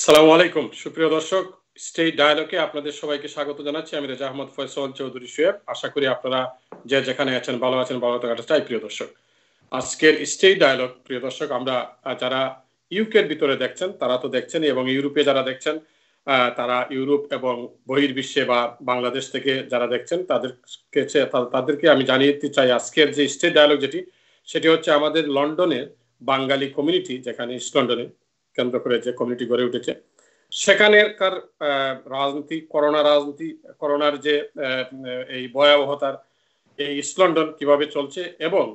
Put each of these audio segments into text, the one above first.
আসসালামু আলাইকুম সুপ্রিয় দর্শক, স্টেট ডায়ালগে আপনাদের সবাইকে স্বাগত জানাচ্ছি। আমি আহমদ চৌধুরী সোয়েব। আশা করি আপনারা যে যেখানে আছেন ভালো থাকাটা চাই। প্রিয় দর্শক, আজকের স্টেট ডায়ালগ প্রিয় দর্শক, আমরা যারা ইউকের ভিতরে দেখছেন তারা তো দেখছেন, এবং ইউরোপে যারা দেখছেন তারা ইউরোপ এবং বহির্বিশ্বে বা বাংলাদেশ থেকে যারা দেখছেন তাদেরকে আমি জানিয়ে দিতে চাই আজকের যে স্টেট ডায়ালগ সেটি হচ্ছে আমাদের লন্ডনের বাঙালি কমিউনিটি, যেখানে ইস্ট লন্ডনে কেন্দ্র করে যে কমিউনিটি গড়ে উঠেছে সেখানেকার রাজনীতি, করোনার যে এই ভয়াবহতার এই ইস্ট লন্ডন কিভাবে চলছে, এবং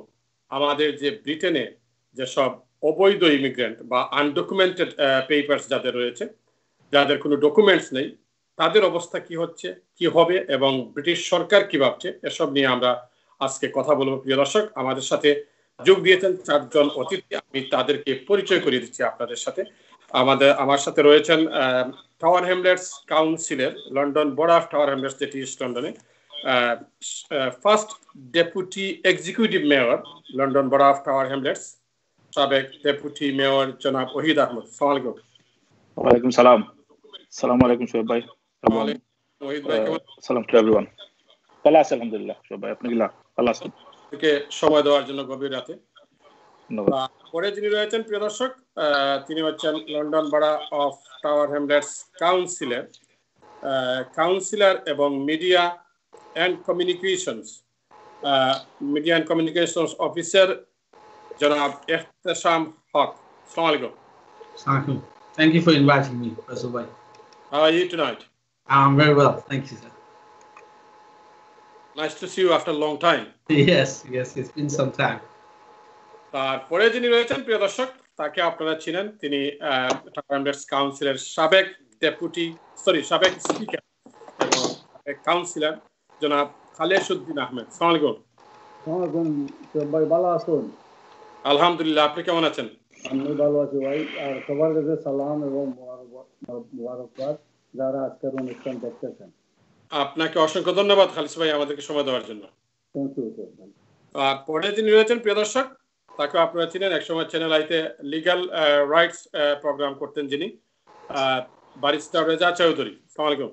আমাদের যে ব্রিটেনে যেসব অবৈধ ইমিগ্রেন্ট বা আনডকুমেন্টেড পেপারস যাদের রয়েছে, যাদের কোনো ডকুমেন্টস নেই, তাদের অবস্থা কি হচ্ছে, কি হবে, এবং ব্রিটিশ সরকার কি ভাবছে, এসব নিয়ে আমরা আজকে কথা বলবো। প্রিয় দর্শক, আমাদের সাথে যোগ দিয়েছেন চারজন অতিথি। আমি তাদেরকে পরিচয় করিয়ে দিচ্ছি আপনাদের সাথে। আমার সাথে রয়েছেন টাওয়ার হ্যামলেটস কাউন্সিলের, London board of tower Hamlets যেটি ইস্ট লন্ডনে, first deputy executive mayor London board of tower Hamlets, সাবেক ডেপুটি মেয়র জনাব ওহিদ আহমদ। আসসালামু আলাইকুম। ওয়ালাইকুম সালাম। আসসালামু আলাইকুম সোহেব ভাই। ওহিদ ভাই কেমন? সালাম টু এভরিওয়ান। ভালো আছি আলহামদুলিল্লাহ। সোহেব ভাই আপনি কিলা? ভালো আছেন? থেকে সময় দেওয়ার জন্য গভীর রাতে। পরে যিনি রয়েছেন প্রিয় দর্শক, তিনি হচ্ছেন London board of tower Hamlets councillor এবং মিডিয়া অ্যান্ড কমিউনিকেশনস অফিসার জনাব এহতেশাম হক। আসসালামু আলাইকুম। Assalamualaikum. Thank you for inviting me, Rasul bhai. How are you tonight? I'm very well, thank you, sir. Nice to see you after a long time. Yes, it's been some time. তারপরে যিনি রয়েছেন প্রিয় দর্শক, তাকে আপনারা চিনেন, তিনি tower Hamlets কাউন্সিলের সাবেক স্পিকার এবং কাউন্সিলর জনাব খালেশুদ্দিন আহমেদ। আসসালামু আলাইকুম। ভাই ভালো আছেন? আলহামদুলিল্লাহ, আপনি কেমন আছেন? আমি ভালো আছি ভাই। আর সবার কাছে সালাম এবং মোবারকবাদ যারা আজকের অনুষ্ঠান দেখতেছেন। আপনাকে অসংখ্য ধন্যবাদ খালিস ভাই আমাদেরকে সময় দেওয়ার জন্য। আর পরে যিনি রয়েছেন প্রিয় দর্শক, তাকে আপনারা চিনেন, একসময় চ্যানেল আইতে লিগ্যাল রাইটস প্রোগ্রাম করতেন যিনি, ব্যারিস্টার রেজা চৌধুরী। আসসালামু আলাইকুম।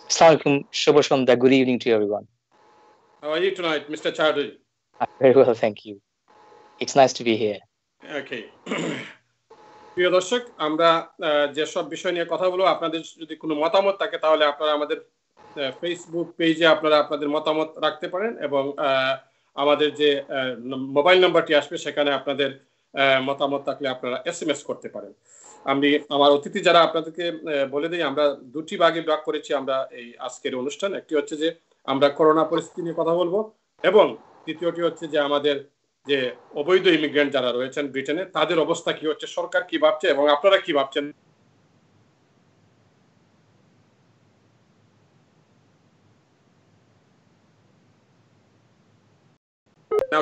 Assalamualaikum. Shubha Sandhya. Good evening to everyone. How are you tonight, Mr. Chowdhury? I'm very well, thank you. It's nice to be here. Okay. প্রিয় দর্শক, আমরা যেসব বিষয় নিয়ে কথা বলবো, আপনাদের যদি কোনো মতামত থাকে তাহলে আপনারা আমাদের ফেসবুক পেজে আপনারা আপনাদের মতামত রাখতে পারেন, এবং আমাদের যে মোবাইল নাম্বারটি আসবে সেখানে আপনাদের মতামত থাকলে আপনারা SMS করতে পারেন। আমি আমার অতিথি যারা আপনাদেরকে বলে দিই, আমরা দুটি ভাগে ভাগ করেছি আমরা এই আজকের অনুষ্ঠান। একটি হচ্ছে যে আমরা করোনা পরিস্থিতি নিয়ে কথা বলবো, এবং দ্বিতীয়টি হচ্ছে যে আমাদের যে অবৈধ ইমিগ্রেন্ট যারা রয়েছেন ব্রিটেনে তাদের অবস্থা কি হচ্ছে, সরকার কি ভাবছে, এবং আপনারা কি ভাবছেন।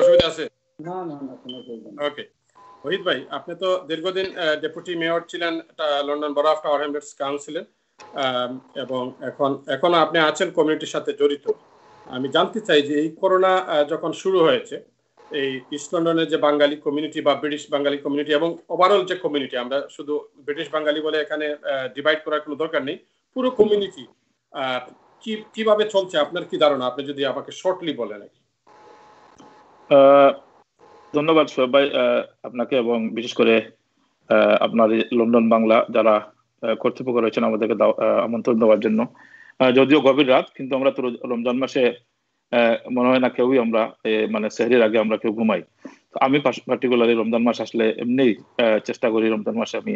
অসুবিধা আছে? না না না, কোনো প্রবলেম নেই। ওকে, ওহিদ ভাই, আপনি তো দীর্ঘদিন ডেপুটি মেয়র ছিলেন London board of tower Hamlets কাউন্সিলের, এবং এখন আপনি আছেন কমিউনিটির সাথে জড়িত। আমি জানতে চাই যে এই করোনা যখন শুরু হয়েছে, এই ইস্ট লন্ডনের যে বাঙালি কমিউনিটি বা ব্রিটিশ বাঙালি কমিউনিটি এবং ওভারঅল যে কমিউনিটি, আমরা শুধু ব্রিটিশ বাঙালি বলে এখানে ডিভাইড করার কোনো দরকার নেই, পুরো কমিউনিটি কিভাবে চলছে, আপনার কি ধারণা, আপনি যদি আমাকে শর্টলি বলেন। ধন্যবাদ সোহেব ভাই আপনাকে, এবং বিশেষ করে আপনার লন্ডন বাংলা যারা কর্তৃপক্ষ রয়েছেন আমাদেরকে আমন্ত্রণ দেওয়ার জন্য। যদিও গভীর রাত, কিন্তু আমরা তো রমজান মাসে মনে হয় না কেউই আমরা মানে সেহরির আগে আমরা কেউ ঘুমাই। তো আমি পার্টিকুলারলি রমজান মাস আসলে এমনি চেষ্টা করি রমজান মাসে আমি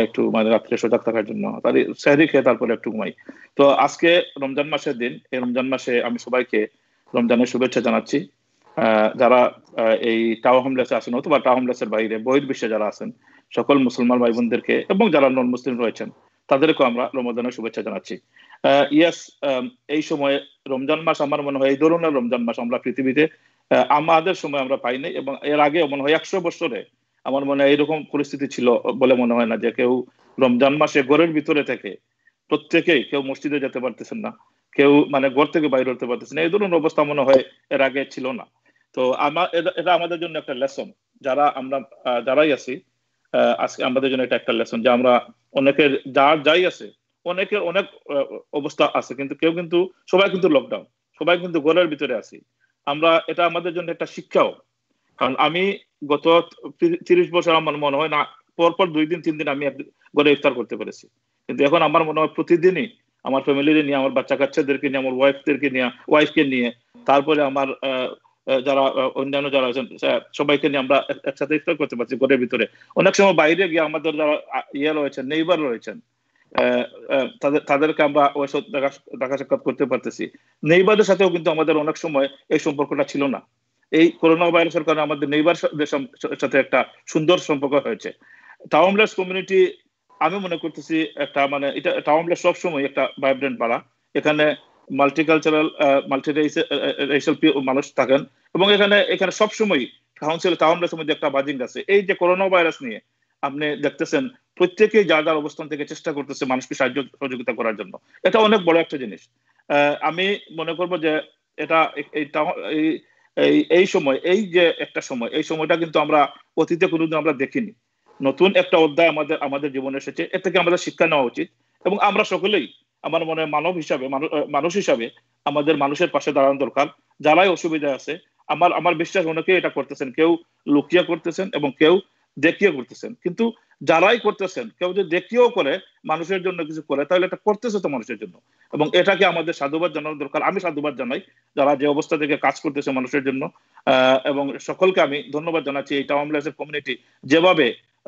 একটু মানে রাত্রে সজাগ থাকার জন্য, তার সেহরি খেয়ে তারপরে একটু ঘুমাই। তো আজকে রমজান মাসের দিন, এই রমজান মাসে আমি সবাইকে রমজানের শুভেচ্ছা জানাচ্ছি। যারা এই টাওয়ার হ্যামলেটসে আছেন অথবা টাওয়ার হ্যামলেটসের বাইরে বহির্বিশ্বে যারা আছেন সকল মুসলমান ভাই বোনদেরকে, এবং যারা নন মুসলিম রয়েছেন তাদেরকেও আমরা রমজানের শুভেচ্ছা জানাচ্ছি। ইয়াস, এই সময়ে রমজান মাস আমার মনে হয় এই ধরনের রমজান মাস আমরা পৃথিবীতে আমাদের সময় আমরা পাইনি, এবং এর আগে মনে হয় 100 বছরে আমার মনে হয় এইরকম পরিস্থিতি ছিল বলে মনে হয় না, যে কেউ রমজান মাসে ঘরের ভিতরে থেকে প্রত্যেকেই কেউ মসজিদে যেতে পারতেছেন না, কেউ মানে ঘর থেকে বাইরে হতে পারতেছেন না, এই ধরনের অবস্থা মনে হয় এর আগে ছিল না। তো এটা আমাদের জন্য একটা লেসন, যারা আমরা যারাই আছি আজকে আমাদের জন্য এটা একটা লেসন যে আমরা অনেকের যার যাই আছে, অনেকের অনেক অবস্থা আছে, কিন্তু কেউ কিন্তু সবাই কিন্তু লকডাউন, সবাই কিন্তু ঘরের ভিতরে আছি আমরা। এটা আমাদের জন্য একটা শিক্ষাও। কারণ আমি গত 30 বছর আমার মনে হয় না পরপর 2 দিন 3 দিন আমি ঘরে ইফতার করতে পেরেছি, কিন্তু এখন আমার মনে হয় প্রতিদিনই আমার ফ্যামিলিকে নিয়ে, আমার বাচ্চা কাচ্চাদেরকে নিয়ে, আমার ওয়াইফকে নিয়ে, তারপরে আমার যারা অন্যান্য যারা আছেন সবাইকে নিয়ে আমরা একসাথে ইফতার করতে পারছি ঘরের ভিতরে। অনেক সময় বাইরে গিয়ে আমাদের যারা রয়েছেন, নেইবার রয়েছেন, তাদেরকে আমরা দেখা সাক্ষাৎ করতে পারতেছি। নেইবারদের সাথেও কিন্তু আমাদের অনেক সময় এই সম্পর্কটা ছিল না। এই করোনা ভাইরাসের কারণে আমাদের নেইবারদের সাথে একটা সুন্দর সম্পর্ক হয়েছে। টাউনলেস কমিউনিটি আমি মনে করতেছি একটা মানে এটা টাউনলেস সবসময় একটা ভাইব্রেন্ট পাড়া। এখানে মাল্টিকালচারাল মাল্টিরেশাল মানুষ থাকেন এবং এখানে সবসময় টাউনলেসের মধ্যে একটা বাজিং আছে। এই যে করোনা ভাইরাস নিয়ে আপনি দেখতেছেন প্রত্যেকেই যার যার অবস্থান থেকে চেষ্টা করতেছে মানুষকে সাহায্য সহযোগিতা করার জন্য। এটা অনেক বড় একটা জিনিস। আমি মনে করবো যে এটা এই সময়, এই যে একটা সময়, এই সময়টা কিন্তু আমরা অতীতে কোনোদিন আমরা দেখিনি। নতুন একটা অধ্যায় আমাদের জীবনে এসেছে, এর থেকে আমাদের শিক্ষা নেওয়া উচিত এবং আমরা সকলেই আমার মনে হয় মানুষ হিসাবে আমাদের মানুষের পাশে দাঁড়ানো দরকার। যারাই অসুবিধা আছে, আমার বিশ্বাস অনেকেই এটা করতেছেন, কেউ লুকিয়ে করতেছেন এবং কেউ দেখিয়ে করতেছেন, কিন্তু যারাই করতেছেন কেউ যদি দেখিয়েও করে মানুষের জন্য কিছু করে তাহলে এটা করতেছে তো মানুষের জন্য, এবং এটাকে আমাদের সাধুবাদ জানানো দরকার। আমি সাধুবাদ জানাই যারা যে অবস্থা থেকে কাজ করতেছে মানুষের জন্য, এবং সকলকে আমি ধন্যবাদ জানাচ্ছি। এই টাউনলেসের কমিউনিটি যেভাবে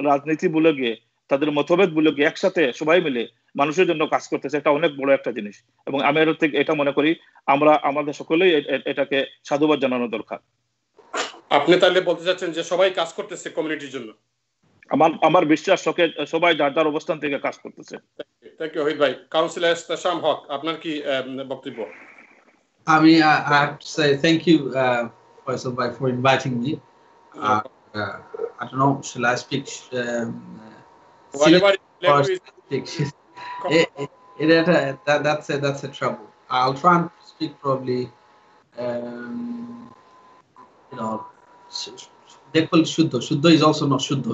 রাজনীতি ভুলে গিয়ে, তাদের মতভেদ ভুলে গিয়ে একসাথে সবাই মিলে মানুষের জন্য কাজ করতেছে, এটা অনেক বড় একটা জিনিস এবং আমি এটা মনে করি আমাদের সকলেই এটাকে সাধুবাদ জানানো দরকার। আপনি তাহলে বলতে চাচ্ছেন যে সবাই কাজ করতেছে কমিউনিটির জন্য? আমার বিশ্বাস সবাই যার যার অবস্থান থেকে কাজ করতেছে। থ্যাংক ইউ ওহিদ ভাই। কাউন্সিলর ইস্তেশাম হক, আপনার কি বক্তব্য? I have to say thank you, Faisal Bhai, for inviting me. I don't know, shall I speak? Whatever that's a trouble. I'll try and speak probably. Dekol Shuddha. Shuddha is also not Shuddha.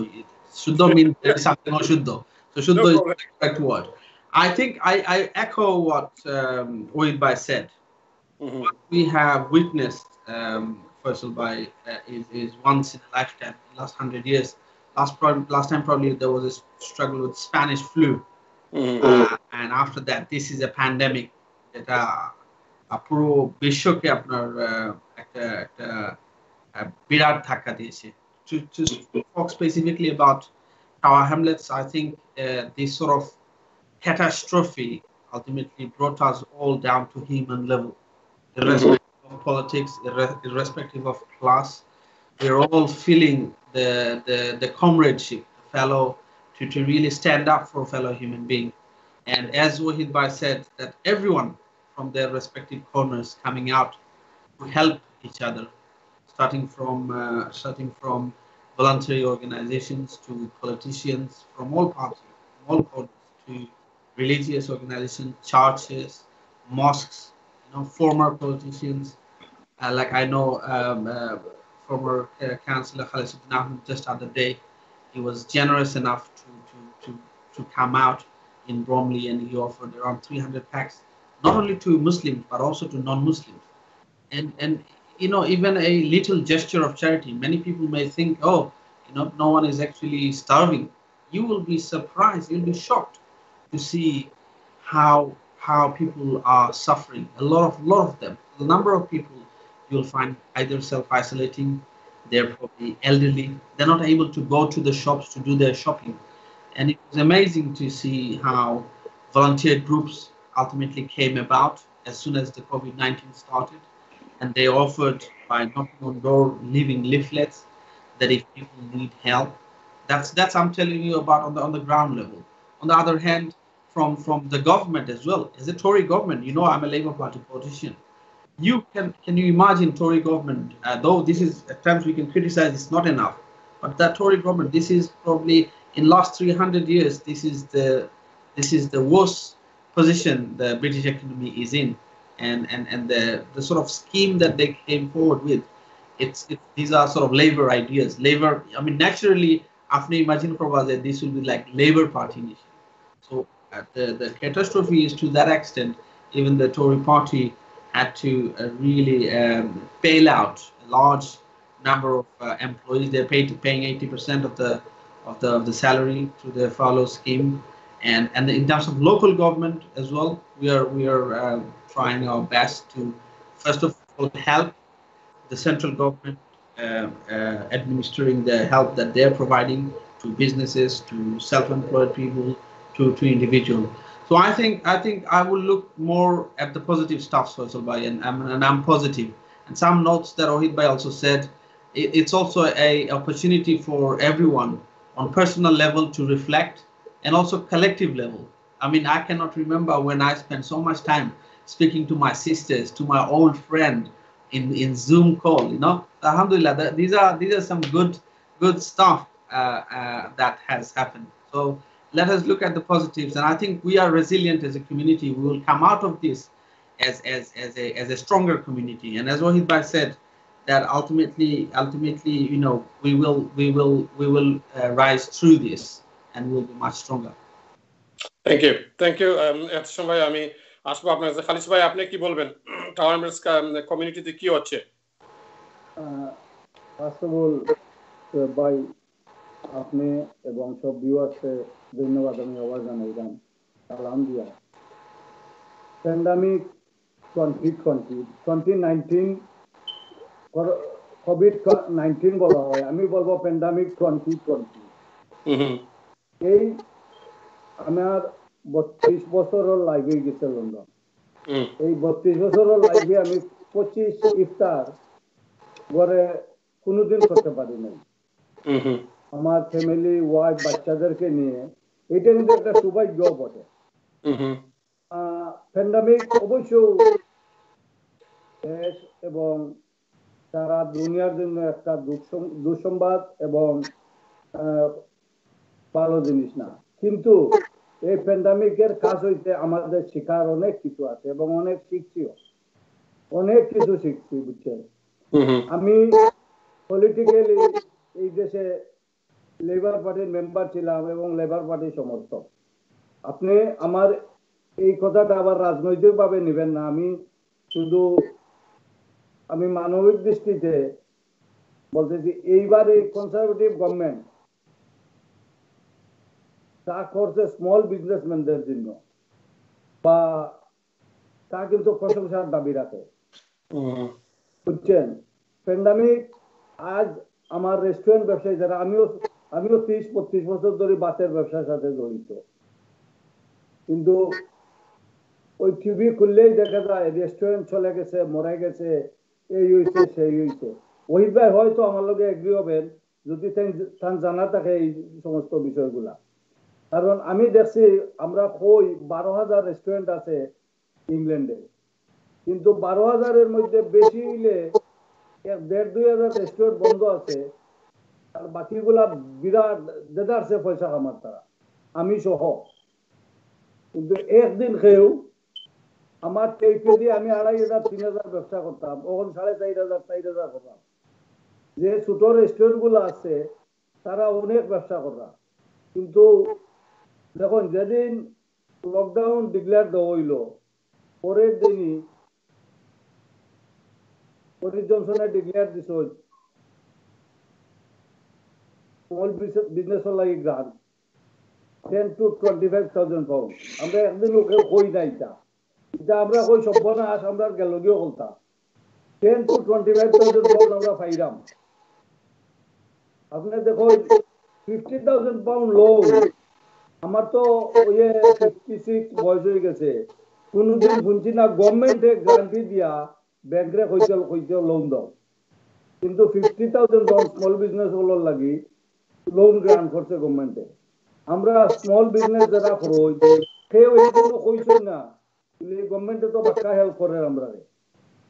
Shuddha means there is something more Shuddha. So Shuddha is the correct word. I think I echo what Ohid Bhai said. What we have witnessed, Faisal Bhai, is once in a lifetime, in the last 100 years. Last time probably there was a struggle with Spanish flu. And after that, this is a pandemic. That পুরো বিশ্বকে আপনার একটা বিরাট ধাক্কা দিয়েছে। To talk specifically about Tower Hamlets, I think this sort of catastrophe ultimately brought us all down to human level, irrespective of politics, irrespective of class. We're all feeling the comradeship, the fellow to really stand up for a fellow human being. And as Ohid Bhai said, that everyone from their respective corners coming out to help each other, starting from voluntary organizations to politicians from all parties, from all corners, to religious organizations, churches, mosques, former politicians, like I know former councillor Khalid Ahmad just the other day, he was generous enough to come out in Bromley and he offered around 300 packs, not only to Muslims but also to non-Muslims. And even a little gesture of charity, many people may think, no one is actually starving. You will be surprised, you'll be shocked to see how people are suffering. A lot of them. The number of people you'll find either self-isolating, they're probably elderly, they're not able to go to the shops to do their shopping. And it was amazing to see how volunteer groups ultimately came about as soon as the COVID-19 started. And they offered, by knocking on door, leaving leaflets, that if people need help, that's I'm telling you about on the ground level. On the other hand, from the government as well, as a Tory government, I'm a Labour Party politician. Can you imagine Tory government? Though this is at times we can criticize, it's not enough, but that Tory government, this is probably in last 300 years, this is the worst position the British economy is in. And the sort of scheme that they came forward with, these are sort of Labour ideas. Labour, naturally, After imagine that this will be like Labour Party nation. So the catastrophe is to that extent. Even the Tory party had to really bail out a large number of employees. They're paying 80% of the salary to the furlough scheme, and in terms of local government as well, we are trying our best to first of all help the central government administering the help that they're providing to businesses, to self-employed people, to individuals. So I think I will look more at the positive stuff, and I'm positive. And some notes that Ohid Bhai also said, it's also a opportunity for everyone on personal level to reflect, and also collective level. I mean, I cannot remember when I spent so much time speaking to my sisters, to my old friend in Zoom call. Alhamdulillah, these are some good stuff that has happened. So let us look at the positives, and I think we are resilient as a community. We will come out of this as a stronger community. And as Wahid Bhai said, that ultimately, we will rise through this, and we'll be much stronger. Thank you. এতক্ষণ ভাই আমি আসবো আপনার কাছে। খালিস ভাই, আপনি কি বলবেন? টাওয়ার হ্যামলেটস কমিউনিটিতে কি হচ্ছে? ফার্স্ট অফ অল ভাই, আপনি এবং সব ভিউয়ার্সকে ধন্যবাদ আমি আবার জানাইলাম। আলহামদুলিল্লাহ, প্যান্ডামিক 2019 কোভিড-19 বলা হয়, আমি বলবো প্যান্ডামিক 2020। এই আমার 32 বছরের লাইফে গেছে লন্ডন। এই 32 বছরের লাইফে আমি 25 ইফতার ঘরে কোনোদিন করতে পারি নাই। আমার ফ্যামিলি, ওয়াইফ, বাচ্চাদেরকে নিয়ে এটা কিন্তু একটা সৌভাগ্য বটে। প্যান্ডামিক অবশ্য দেশ এবং সারা দুনিয়ার জন্য একটা দুঃসংবাদ এবং ভালো জিনিস না, কিন্তু এই প্যান্ডামিকের কাজ হইতে আমাদের শিখার অনেক কিছু আছে এবং অনেক কিছু শিখছি, বুঝছেন। আমি পলিটিক্যালি এই দেশে লেবার পার্টির মেম্বার ছিলাম এবং লেবার পার্টির সমর্থক। আপনি আমার এই কথাটা আবার রাজনৈতিক ভাবে নেবেন না, আমি মানবিক দৃষ্টিতে বলতেছি, এইবার এই কনজারভেটিভ গভর্নমেন্ট তা করছে স্মল বিজনেসম্যানদের জন্য, বা তা কিন্তু প্রশংসার দাবি রাখে, বুঝছেন। প্যান্ডামিক আজ আমার রেস্টুরেন্ট ব্যবসায়ী যারা, আমিও 30-35 বছর ধরে বাতের ব্যবসার সাথে জড়িত, কিন্তু ওই টিভি খুললেই দেখা যায় রেস্টুরেন্ট চলে গেছে, মরে গেছে, এই হয়েছে সেই হয়েছে। ওই ভাই হয়তো আমার লগে এগ্রি হবেন যদি তার জানা থাকে এই সমস্ত বিষয়গুলা। কারণ আমি দেখছি আমরা 12,000 রেস্টুরেন্ট আছে ইংল্যান্ডে, কিন্তু 12,000-এর মধ্যে বেশি হইলে 1,500-2,000 রেস্টুরেন্ট বন্ধ আছে, আর বাকিগুলা বিরাট দেদারসে পয়সা কামার তারা, আমি সহ। কিন্তু একদিন খেয়েও আমার টেপে দিয়ে আমি 2,500-3,000 ব্যবসা করতাম, ওখানে 4,500-4,000 করতাম। যে ছোট রেস্টুরেন্ট গুলো আছে তারা অনেক ব্যবসা করতাম, কিন্তু দেখুন যেদিন লকডাউন ডিক্লেয়ার দেওয়া হইল, পরের দিনই বরিস জনসনে ডিক্লেয়ার দিছ স্মল বিজনেস লাগি গ্রান্ট 10 to 25,000 পাউন্ড। আমরা একদিন লোকে কই নাই এটা আমরা কই সর্বনাশ, আমরা গেলগিও বলতাম 10 to 25,000 পাউন্ড আমরা পাইলাম। আপনি দেখো 50,000 পাউন্ড লোন, আমার তো ওই 56 বয়স হয়ে গেছে, কোনদিন শুনছি না গভর্নমেন্টে গ্যারান্টি দিয়া ব্যাংকে কইতে লোন দাও, কিন্তু 50,000 পাউন্ড স্মল বিজনেস গুলোর লাগি লোন গ্রান্ট করছে গভর্নমেন্টে। আমরা স্মল বিজনেস যারা করই কেউ এগুলো কইছই না, গভর্নমেন্টে তো বাক্কা হেল্প করে আমরা।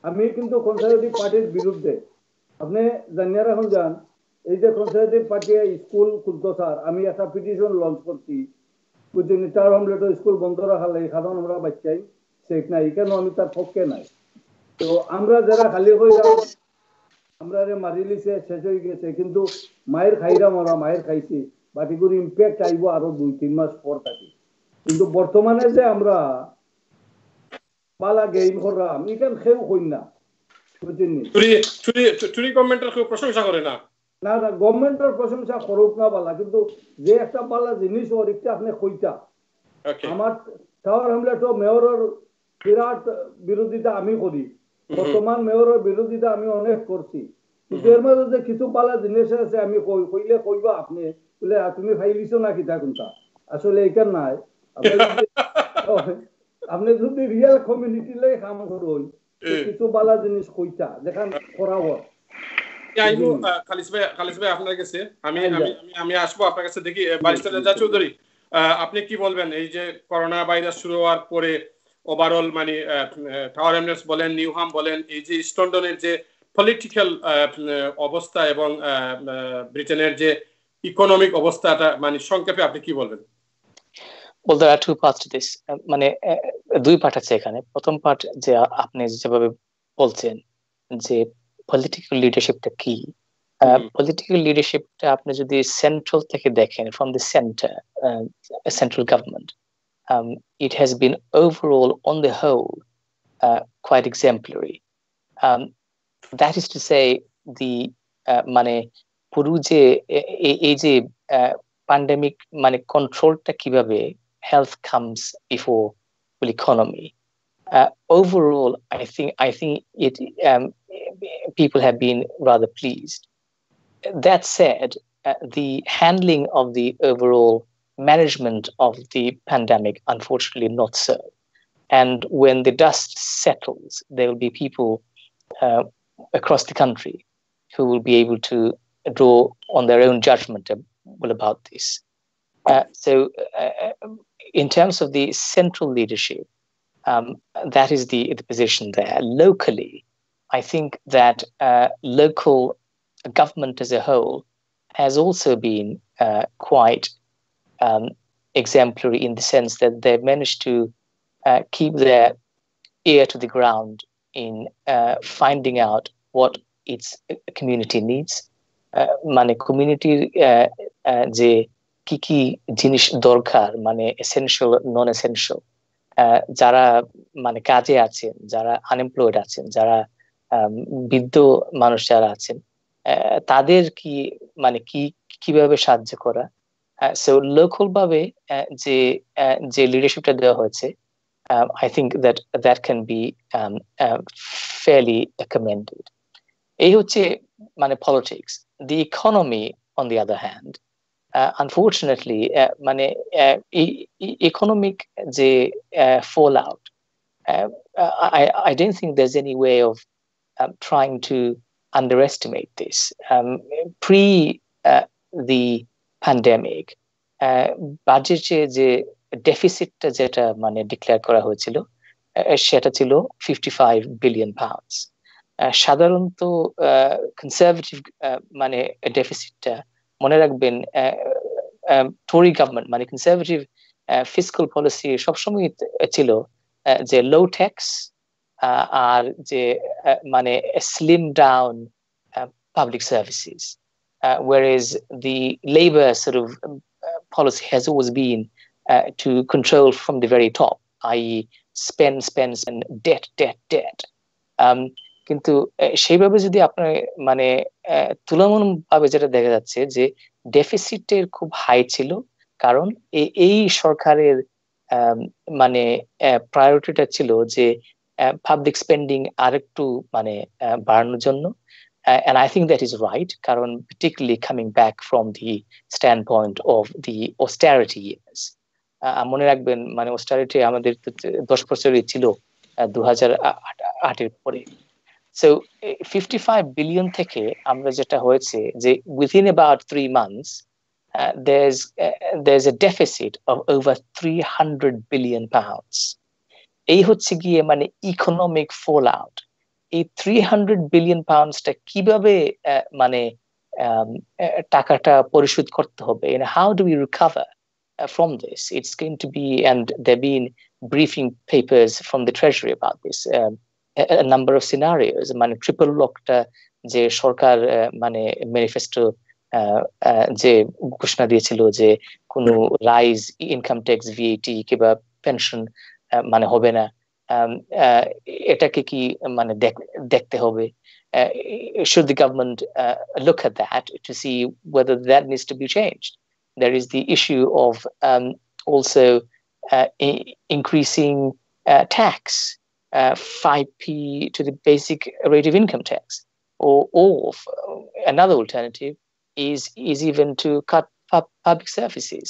আমি কিন্তু কনজারভেটিভ পার্টির বিরুদ্ধে, আপনি জানিয়ে রাখুন যান, এই যে কনজারভেটিভ পার্টি স্কুল খুলতো স্যার, আমি একটা পিটিশন লঞ্চ করছি, বুঝছেন, টার হমলেট স্কুল বন্ধ রাখা লাগে, কারণ আমরা বাচ্চাই সেফ নাই, কেন আমি তার পক্ষে নাই। তো আমরা যারা খালি হয়ে যাও, আমরা মারিলিছে শেষ হয়ে গেছে, কিন্তু মায়ের খাইরাম ওরা মায়ের খাইছি, বাট এগুলো ইম্প্যাক্ট আইব আরো 2-3 মাস পর থাকি। কিন্তু বর্তমানে যে আমরা বালা গেইম করলাম এখান খেউ কই না, বুঝছেন? চুরি গভর্নমেন্টের কেউ প্রশংসা করে না। না না, গভর্নমেন্টের প্রশংসা করুক না বালা, কিন্তু যে একটা বালা জিনিস ওর একটা আপনি কইতা। আমার টাওয়ার হ্যামলেট মেয়রের বিরাট বিরোধিতা আমি করি, বর্তমান মেয়রের বিরোধিতা আমি অনেক করছি, কিন্তু এর মাঝে যে কিছু বালা জিনিস আছে আমি কইলে কইবা আপনি বলে তুমি ফাইলিছো না কিতা কোনটা, আসলে এইখান নাই। আপনি যদি রিয়েল কমিউনিটি লাই কাম করুন কিছু বালা জিনিস কইতা যেখান করা হয়। খালিস ভাই আপনার কাছে আমি আসবো আপনার কাছে, দেখি ব্যারিস্টার রেজা চৌধুরী আপনি কি বলবেন এই যে করোনা ভাইরাস শুরু হওয়ার পরে ওভারঅল মানে টাওয়ার হ্যামলেটস বলেন, নিউহাম বলেন, এই যে ইস্ট লন্ডনের যে পলিটিক্যাল অবস্থা এবং ব্রিটেনের যে ইকোনমিক অবস্থাটা মানে সংক্ষেপে আপনি কি বলবেন? Well, there are two parts to this. মানে দুই পার্ট আছে এখানে। প্রথম পার্ট যে আপনি যেভাবে বলছেন যে পলিটিক্যাল লিডারশিপটা কি, পলিটিক্যাল লিডারশিপটা আপনি যদি সেন্ট্রাল থেকে দেখেন, from the central government, it has been overall on the whole quite exemplary. That is to say, the মানে পুরো যে এই যে প্যান্ডেমিক মানে কন্ট্রোলটা কিভাবে, health comes before economy. Overall, I think it people have been rather pleased. That said, the handling of the overall management of the pandemic, unfortunately, not so. And when the dust settles, there will be people across the country who will be able to draw on their own judgment about this. So in terms of the central leadership, that is the position there. Locally, I think that local government as a whole has also been quite exemplary, in the sense that they've managed to keep their ear to the ground in finding out what its community needs. মানে কমিউনিটির যে কি কি জিনিস দরকার, মানে essential, নন essential, যারা মানে কাজে আছেন, যারা আনএমপ্লয়েড আছেন, যারা বৃদ্ধ মানুষ যারা আছেন, তাদের কি মানে কিভাবে সাহায্য করা। সো লোকাল ভাবে যে লিডারশিপটা দেওয়া হয়েছে, I think that can be fairly commended. এই হচ্ছে মানে politics. The economy, on the other hand, unfortunately, মানে economic যে fallout, I don't think there's any way of trying to underestimate this. Pre the pandemic, বাজেটে যে ডেফিসিটটা যেটা মানে declare করা হয়েছিল, সেটা ছিল 55 বিলিয়ন পাউন্ডস। সাধারণত কনজারভেটিভ মানে ডেফিসিটটা, মনে রাখবেন, টরি গভর্নমেন্ট মানে কনজারভেটিভ ফিসকাল পলিসি সবসময় ছিল যে লো ট্যাক্স আর যে মানে slim down public services, whereas the Labour sort of policy has always been to control from the very top, i.e. spend, debt. কিন্তু সেইভাবে যদি আপনার মানে তুলনামূলকভাবে যেটা দেখা যাচ্ছে যে ডেফিসিটের খুব হাই ছিল, কারণ এই সরকারের মানে প্রায়োরিটিটা ছিল যে পাবলিক স্পেন্ডিং আরেকটু মানে বাড়ানোর জন্য। And I think that is right, কারণ particularly coming back from the standpoint of the austerity years. মনে রাখবেন মানে austerity আমাদের 10 বছরই ছিল 2008 পরে। So 55 billion থেকে আমরা যেটা হয়েছে যে within about 3 months there's a deficit of over 300 billion pounds. এই হচ্ছে গিয়ে মানে economic fallout. এই 300 বিলিয়ন পাউন্ডসটা কিভাবে মানে টাকাটা পরিশোধ করতে হবে, and how do we recover from this? It's going to be, and there've been briefing papers from the Treasury about this. a number of scenarios. মানে ট্রিপল লকটা যে সরকার মানে ম্যানিফেস্টো যে ঘোষণা দিয়েছিল যে কোনো রাইজ ইনকাম ট্যাক্স ভিএটি কিংবা পেনশন মানে হবে না, এটাকে কি মানে দেখতে হবে? Should the government look at that to see whether that needs to be changed? There is the issue of also increasing tax, 5p to the basic rate of income tax, or another alternative is even to cut public services.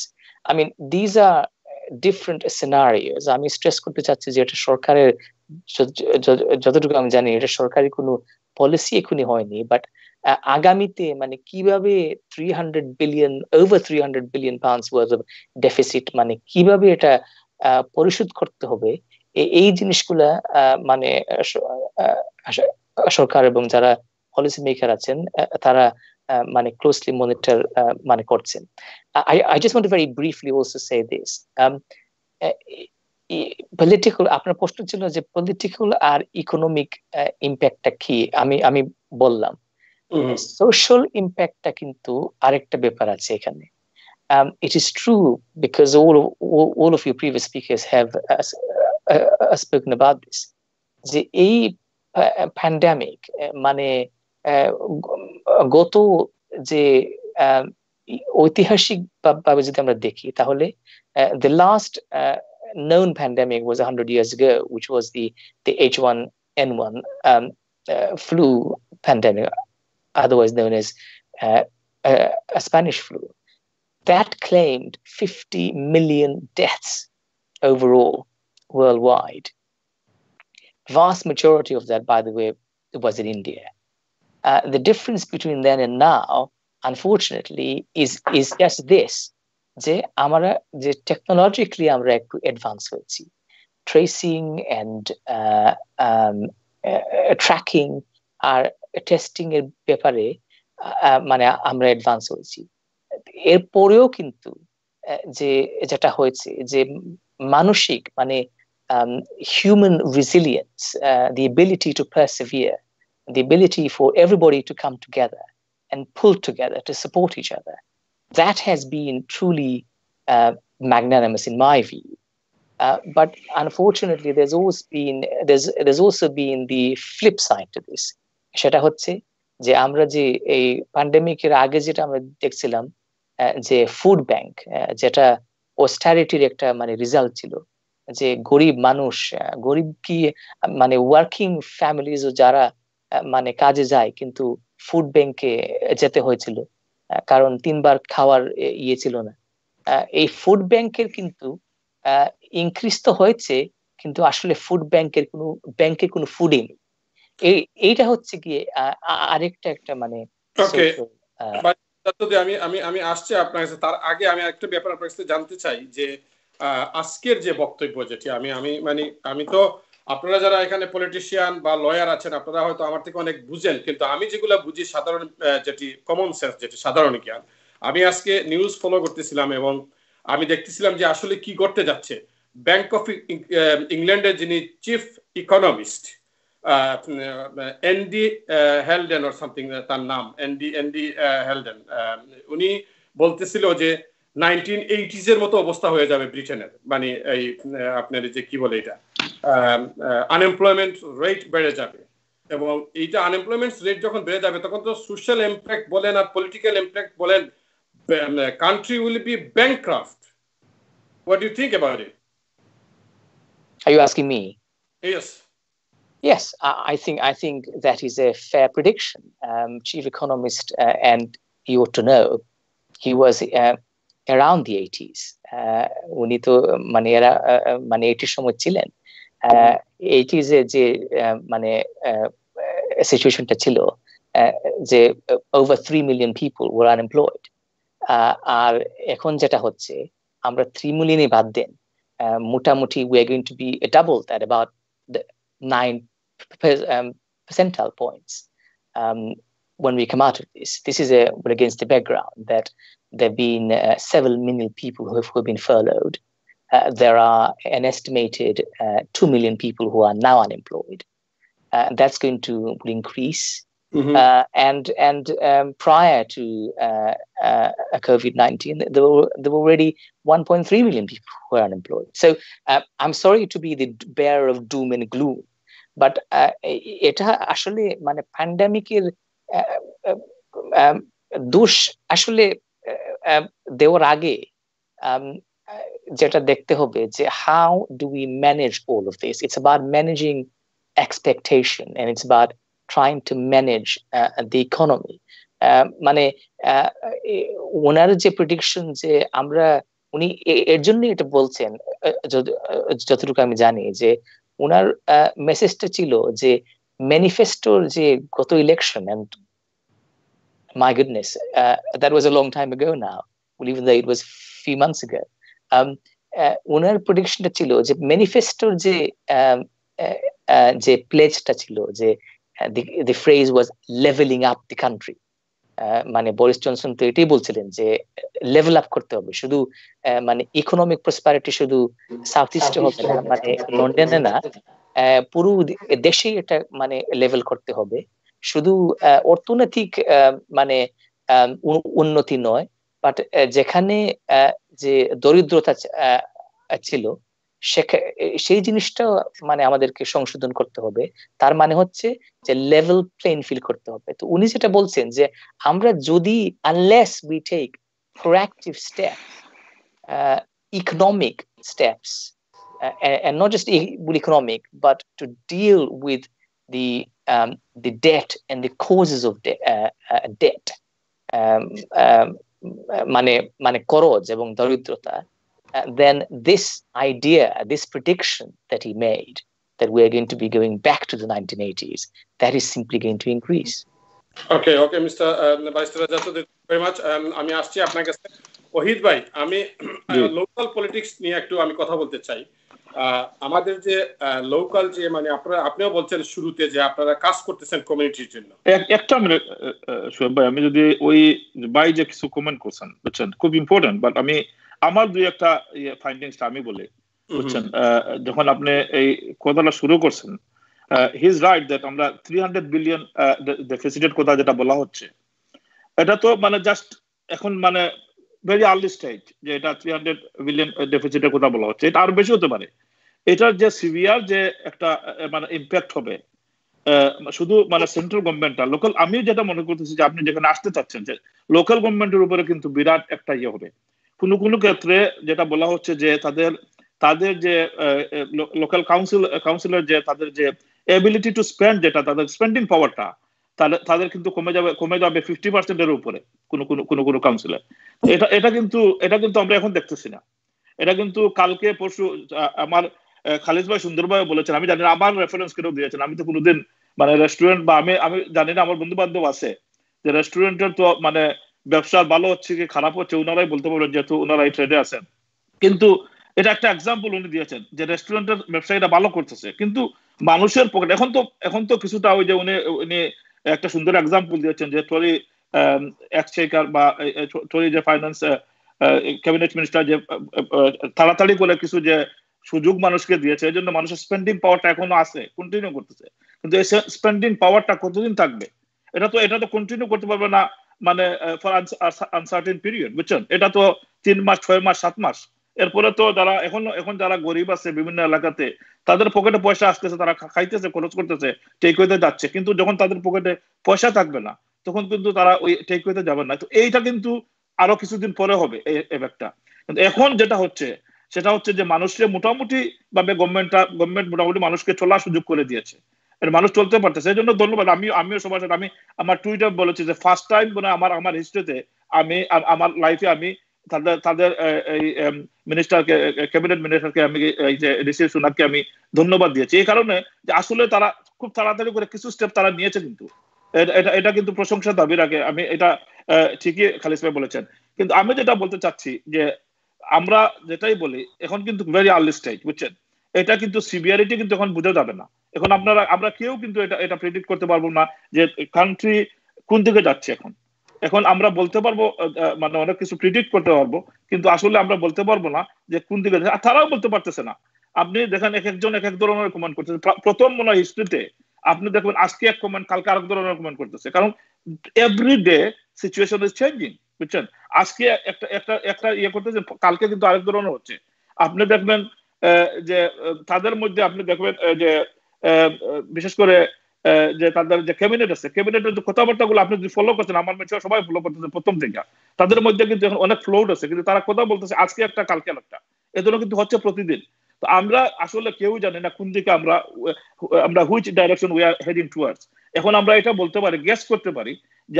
I mean, these are different scenarios. আমি stress করতে চাচ্ছি যে এটা সরকারের, যতটুকু আমি জানি এটা সরকারি কোনো পলিসি এখনই হয়নি, বাট আগামীতে মানে কিভাবে over 300 billion pounds worth of deficit মানে কিভাবে এটা পরিশোধ করতে হবে, এই জিনিসগুলা মানে সরকার এবং যারা পলিসি মেকার আছেন তারা মানে ক্লোজলি মনিটর মানে করছেন। I just want to very briefly also say this. Political, আপনার প্রশ্ন ছিল যে পলিটিক্যাল আর ইকোনমিক ইম্প্যাক্টটা কি, আমি বললাম। সোশ্যাল ইম্প্যাক্টটা কিন্তু আরেকটা ব্যাপার আছে এখানে। It is true because all of your previous speakers have spoken about this, যে এই প্যান্ডামিক মানে গত যে ঐতিহাসিক ভাবে যদি আমরা দেখি তাহলে the last known pandemic was 100 years ago, which was the H1N1 flu pandemic, otherwise known as a Spanish flu. That claimed 50 million deaths overall worldwide. Vast majority of that, by the way, was in India. The difference between then and now, unfortunately, is just this: যে আমরা যে technologically আমরা একটু advance হয়েছি, tracing and tracking আর testing এর ব্যাপারে মানে আমরা অ্যাডভান্স হয়েছি। এরপরেও কিন্তু যে যেটা হয়েছে যে মানসিক মানে human resilience, the ability to persevere, the ability for everybody to come together and pull together to support each other, that has been truly magnanimous in my view. But unfortunately, there's also been the flip side to this. সেটা হচ্ছে যে আমরা যে এই প্যান্ডেমিকের আগে যেটা আমরা দেখছিলাম যে ফুড ব্যাংক, যেটা অস্টারিটির একটা মানে রেজাল্ট ছিল, যে গরিব মানুষ, গরিব কি মানে ওয়ার্কিং ফ্যামিলিজ যারা মানে কাজে যায় কিন্তু ফুড ব্যাংকে যেতে হয়েছিল কারণ 3 বার খাওয়ার ইয়ে ছিল না। এই ফুড ব্যাংকের কিন্তু ইনক্রিজ তো হয়েছে, কিন্তু আসলে ফুড ব্যাংকে কোনো ফুডই নেই। এইটা হচ্ছে কি আরেকটা একটা মানে আমি আসছি আপনার কাছে। তার আগে আমি একটা ব্যাপার আপনার কাছে জানতে চাই যে আজকের যে বক্তব্য যেটি আমি তো আপনারা যারা এখানে পলিটিশিয়ান বা লয়ার আছেন আপনারা হয়তো আমার থেকে অনেক বুঝেন, কিন্তু আমি যেগুলো বুঝি সাধারণ যেটি কমন সেন্স, যেটি সাধারণ জ্ঞান, আমি আজকে নিউজ ফলো করতেছিলাম এবং আমি দেখতেছিলাম যে আসলে কি করতে যাচ্ছে। ব্যাংক অফ ইংল্যান্ডের যিনি chief economist Andy Haldane or something তার নাম, এনডি হেলডেন, উনি বলতেছিল যে 1980s এর মতো অবস্থা হয়ে যাবে ব্রিটেনের, মানে এই আপনার যে কি বলে এটা আনএমপ্লয়মেন্ট রেট বেড়ে যাবে, এবং এইটা আনএমপ্লয়মেন্ট রেট যখন বেড়ে যাবে তখন তো সোশ্যাল ইমপ্যাক্ট বলেন আর পলিটিক্যাল ইমপ্যাক্ট বলেন, country will be bankrupt. What do you think about it? Are you asking me? Yes. Yes, I think that is a fair prediction. Chief economist, and you ought to know, he was around the 80s. উনি তো মানে এরা মানে 80 সময় ছিলেন। 80s এ যে মানে সিচুয়েশনটা ছিল যে over 3 million people were unemployed. আর এখন যেটা হচ্ছে আমরা 3 মিলিয়নই বাদ দেন, মোটামুটি we are going to be doubled at about 9 percentile points when we come out of this. This is against the background that there have been several million people who have been furloughed. There are an estimated 2 million people who are now unemployed. that's going to increase. And prior to COVID-19, there were already 1.3 million people who are unemployed. So I'm sorry to be the bearer of doom and gloom, but এটা আসলে মানে প্যান্ডেমিকের দোষ আসলে দেওয়ার আগে যেটা দেখতে হবে যে how do we manage all of this. It's about managing expectation, and it's about trying to manage the economy. মানে ওনার যে প্রেডিকশন যে আমরা উনি এর জন্য এটা বলছেন যতটুকু আমি জানি যে ওনার মেসেজটা ছিল যে ম্যানিফেস্টোর যে গত election, and my goodness, that was a long time ago now, even though it was few months ago. ওনার প্রেডিকশনটা ছিল যে ম্যানিফেস্টোর যে প্লেজটা ছিল যে the phrase was leveling up the country. মানে বরিস জনসন তো এটাই বলছিলেন যে লেভেল আপ করতে হবে, শুধু মানে ইকোনমিক প্রসপারিটি শুধু সাউথ ইস্টে হবে না, মানে লন্ডনে না, পুরো দেশেই এটা মানে লেভেল করতে হবে। শুধু অর্থনৈতিক মানে উন্নতি নয়, বাট যেখানে যে দরিদ্রতা ছিল সেই জিনিসটা মানে আমাদেরকে সংশোধন করতে হবে। তার মানে হচ্ছে যে লেভেল প্লেইং ফিল্ড করতে হবে। তো উনি যেটা বলছেন যে আমরা যদি unless we take proactive steps, economic steps, and not just economic, but to deal with the debt and the causes of debt, মানে করজ এবং দরিদ্রতা, then this idea, this prediction that he made, that we are going to be going back to the 1980s, that is simply going to increase. Okay, Mr. Vice President, very much. আমি আসছি আপনার কাছে। ওহিদ ভাই, আমি local politics নিয়ে একটু আমি কথা বলতে চাই। আমাদের যে লোকাল যে মানে আপনিও বলছেন শুরুতে যে আপনারা কাজ করতেছেন কমিউনিটির জন্য। একটা মিনিট শোয়েব ভাই, আমি যদি ওই ভাই যে কিছু কমেন্ট করছেন বুঝছেন খুব ইম্পর্টেন্ট, বাট আমি আমার দুই একটা ফাইন্ডিংসটা আমি বলি বুঝছেন। যখন আপনি এই কথাটা শুরু করছেন, হি ইজ রাইট দ্যাট আমরা 300 বিলিয়ন ডেফিসিটের কথা যেটা বলা হচ্ছে, এটা তো মানে জাস্ট এখন মানে ভেরি আর্লি স্টেজ যে এটা 300 বিলিয়ন ডেফিসিটের কথা বলা হচ্ছে। এটা আরো বেশি হতে পারে। এটার যে সিভিয়ার যে একটা মানে ইম্প্যাক্ট হবে শুধু মানে সেন্ট্রাল গভর্নমেন্টটা লোকাল, আমি যেটা মনে করতেছি যে আপনি যেখানে আসতে চাচ্ছেন যে লোকাল গভর্নমেন্টের উপরে কিন্তু বিরাট একটা ইয়ে হবে। কোনো কোনো ক্ষেত্রে যেটা বলা হচ্ছে যে তাদের যে লোকাল কাউন্সিলর যে তাদের যে এবিলিটি টু স্পেন্ড, যেটা তাদের স্পেন্ডিং পাওয়ারটা তাদের কিন্তু কমে যাবে 50% এর উপরে কোনো কাউন্সিলর। এটা কিন্তু আমরা এখন দেখতেছি না। এটা কিন্তু কালকে পরশু আমার খালিদ ভাই সুন্দরভাবে বলেছেন, আমি জানি না আমার রেফারেন্স কেন দিয়েছেন, আমি তো কোনোদিন মানে রেস্টুরেন্ট বা আমি জানি না, আমার বন্ধু বান্ধব আছে যে রেস্টুরেন্টের তো মানে ব্যবসা ভালো হচ্ছে কি খারাপ হচ্ছে ওনারাই বলতে পারবেন, যেহেতু ওনারাই ট্রেডে আছেন। কিন্তু এটা একটা এক্সাম্পল উনি দিয়েছেন যে রেস্টুরেন্টের ব্যবসায়ীরা ভালো করতেছে, কিন্তু মানুষের পকেট এখন তো কিছুটা ওই যে উনি একটা সুন্দর এক্সাম্পল দিয়েছেন যে টরি এক্সচেকার বা টরি যে ফাইন্যান্স ক্যাবিনেট মিনিস্টার যে তাড়াতাড়ি করে কিছু যে সুযোগ মানুষকে দিয়েছে, এই জন্য মানুষের স্পেন্ডিং পাওয়ারটা এখনো আছে, কন্টিনিউ করতেছে। কিন্তু এই স্পেন্ডিং পাওয়ারটা কতদিন থাকবে? এটা তো কন্টিনিউ করতে পারবে না মানে ফর আনসার্টেন পিরিয়ড, বুঝছেন? এটা তো 3 মাস 6 মাস 7 মাস। এরপরে তো যারা এখন যারা গরিব আছে বিভিন্ন এলাকাতে, তাদের পকেটে পয়সা আসতেছে, তারা খাইতেছে, খরচ করতেছে, টেকওয়েতে যাচ্ছে। কিন্তু যখন তাদের পকেটে পয়সা থাকবে না, তখন কিন্তু তারা ওই টেকওয়েতে যাবে না। তো এইটা কিন্তু আরো কিছুদিন পরে হবে এই একটা। কিন্তু এখন যেটা হচ্ছে সেটা হচ্ছে যে মানুষের মোটামুটি ভাবে গভর্নমেন্ট মোটামুটি মানুষকে চলার সুযোগ করে দিয়েছে, মানুষ চলতে পারতেছে। এই জন্য ধন্যবাদ। আমিও সবার সাথে আমি আমার টুইটার বলেছি যে ফার্স্ট টাইম মানে আমার হিস্ট্রিতে আমি আমার লাইফে আমি তাদের এই মিনিস্টারকে, ক্যাবিনেট মিনিস্টারকে আমি এই যে ঋষি সুনাককে আমি ধন্যবাদ দিয়েছি এই কারণে যে আসলে তারা খুব তাড়াতাড়ি করে কিছু স্টেপ তারা নিয়েছে, কিন্তু এটা কিন্তু প্রশংসা দাবি রাখে। আমি এটা ঠিকই খালিদ ভাই বলেছেন। কিন্তু আমি যেটা বলতে চাচ্ছি যে আমরা যেটাই বলি এখন কিন্তু ভেরি আর্লি স্টেজ, বুঝছেন? এটা কিন্তু সিভিয়ারিটি কিন্তু এখন বোঝা যাবে না। এখন আমরা কেউ কিন্তু এটা প্রেডিক্ট করতে পারবো না যে কান্ট্রি কোন দিকে যাচ্ছে। এখন আমরা বলতে পারবো মানে অনেক কিছু প্রেডিক্ট করতে পারবো, কিন্তু আসলে আমরা বলতে পারবো না যে কোন দিকে যাচ্ছে। আর তারাও বলতে পারতেছে না। আপনি দেখেন এক একজন এক এক ধরনের কমেন্ট করতেছে। প্রথম মনে হয় হিস্ট্রিতে আপনি দেখবেন আজকে এক কমেন্ট কালকে আরেক ধরনের কমেন্ট করতেছে, কারণ every day situation is changing, বুঝছেন? আজকে একটা একটা একটা ইয়ে করতেছে, কালকে কিন্তু আরেক ধরনের হচ্ছে। আপনি দেখবেন যে তাদের মধ্যে আপনি দেখবেন যে বিশেষ করে যে তাদের যে ক্যাবিনেট আছে, ক্যাবিনেটের যে কথাবার্তাগুলো আপনি যদি ফলো করছেন, আমার মনে সবাই ফলো করতেছে প্রথম থেকে, তাদের মধ্যে কিন্তু এখন অনেক ফ্লোড আছে, কিন্তু তারা কথা বলতেছে আজকে একটা কালকে একটা, এগুলো কিন্তু হচ্ছে প্রতিদিন। তো আমরা আসলে কেউ জানি না কোন দিকে আমরা which direction we are heading towards. এখন আমরা এটা বলতে পারি, গেস করতে পারি যে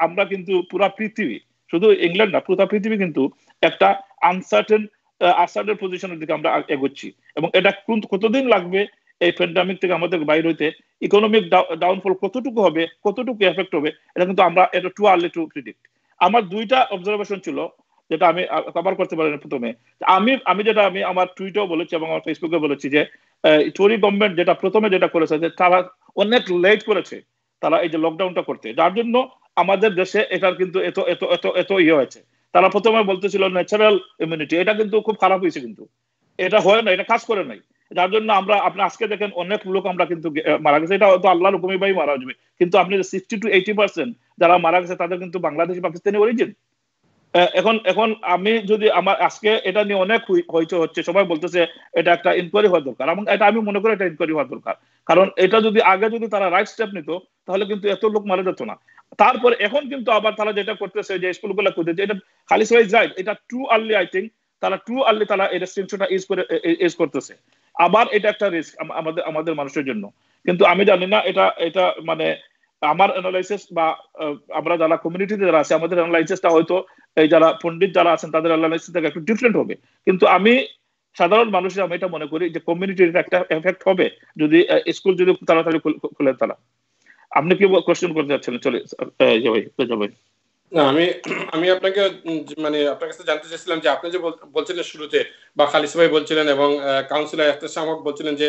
আমরা কিন্তু পুরা পৃথিবী, শুধু ইংল্যান্ড না, পুরো পৃথিবী কিন্তু একটা আনসার্টেন পজিশনের দিকে আমরা এগোচ্ছি, এবং এটা কতদিন লাগবে এই প্যান্ডামিক থেকে আমাদের বাইরে হইতে, ইকোনমিক ডাউনফল কতটুকু হবে, কতটুকু এফেক্ট হবে, এটা কিন্তু আমরা এটা টু আর্লি টু প্রিডিক্ট। আমার দুইটা অবজারভেশন ছিল যেটা আমি কভার করতে পারি প্রথমে। আমি আমার টুইটেও বলেছি এবং আমার ফেসবুকে বলেছি যে টরি গভর্নমেন্ট যেটা প্রথমে যেটা করেছে যে তারা অনেক লেট করেছে তারা এই যে লকডাউনটা করতে, যার জন্য আমাদের দেশে এটার কিন্তু এত এত এত এত ইয়ে হয়েছে। তারা প্রথমে বলতেছিল ন্যাচারাল ইমিউনিটি, এটা কিন্তু খুব খারাপ হয়েছে, কিন্তু এটা হয় না, এটা কাজ করে নাই, যার জন্য আপনি আজকে দেখেন অনেক লোক আমরা কিন্তু মারা গেছে, এটা হয়তো আল্লাহর হুকুমে ভাই মারা যাবে, কিন্তু আপনি 60-80% যারা মারা গেছে তাদের কিন্তু বাংলাদেশি পাকিস্তানি অরিজিন। এখন এখন আমি যদি আমার আজকে এটা নিয়ে অনেক হইচই হচ্ছে, সবাই বলতেছে এটা একটা ইনকোয়ারি হওয়া দরকার, এবং এটা আমি মনে করি এটা ইনকোয়ারি হওয়া দরকার, কারণ এটা যদি আগে যদি তারা রাইট স্টেপ নিত তাহলে কিন্তু এত লোক মারা যেত না। তারপরে এখন কিন্তু আবার তারা যেটা করতেছে যে স্কুলগুলো করতেছে, এটা খালি সবাই যায়, এটা টু আর্লি, আই থিঙ্ক তারা এই রেস্ট্রিকশনটা ইউজ করতেছে। আবার এটা একটা রিস্ক আমাদের মানুষের জন্য। কিন্তু আমি জানি না এটা এটা মানে আমার অ্যানালাইসিস বা আমরা যারা কমিউনিটিতে যারা আছে আমাদের অ্যানালাইসিসটা হয়তো এই যারা পণ্ডিত যারা আছেন তাদের অ্যানালাইসিস থেকে একটু ডিফারেন্ট হবে, কিন্তু আমি সাধারণ মানুষের আমি এটা মনে করি যে কমিউনিটির একটা এফেক্ট হবে যদি স্কুল যদি তাড়াতাড়ি খুলে তারা। আপনি কি কোশ্চেন করতে যাচ্ছেন? চলে ভাই। না, আমি আপনাকে মানে আপনার কাছে জানতে চাইছিলাম যে আপনি যে বলছিলেন শুরুতে, বা খালিস ভাই বলছিলেন এবং কাউন্সিলর এখতেশাম হক বলছিলেন যে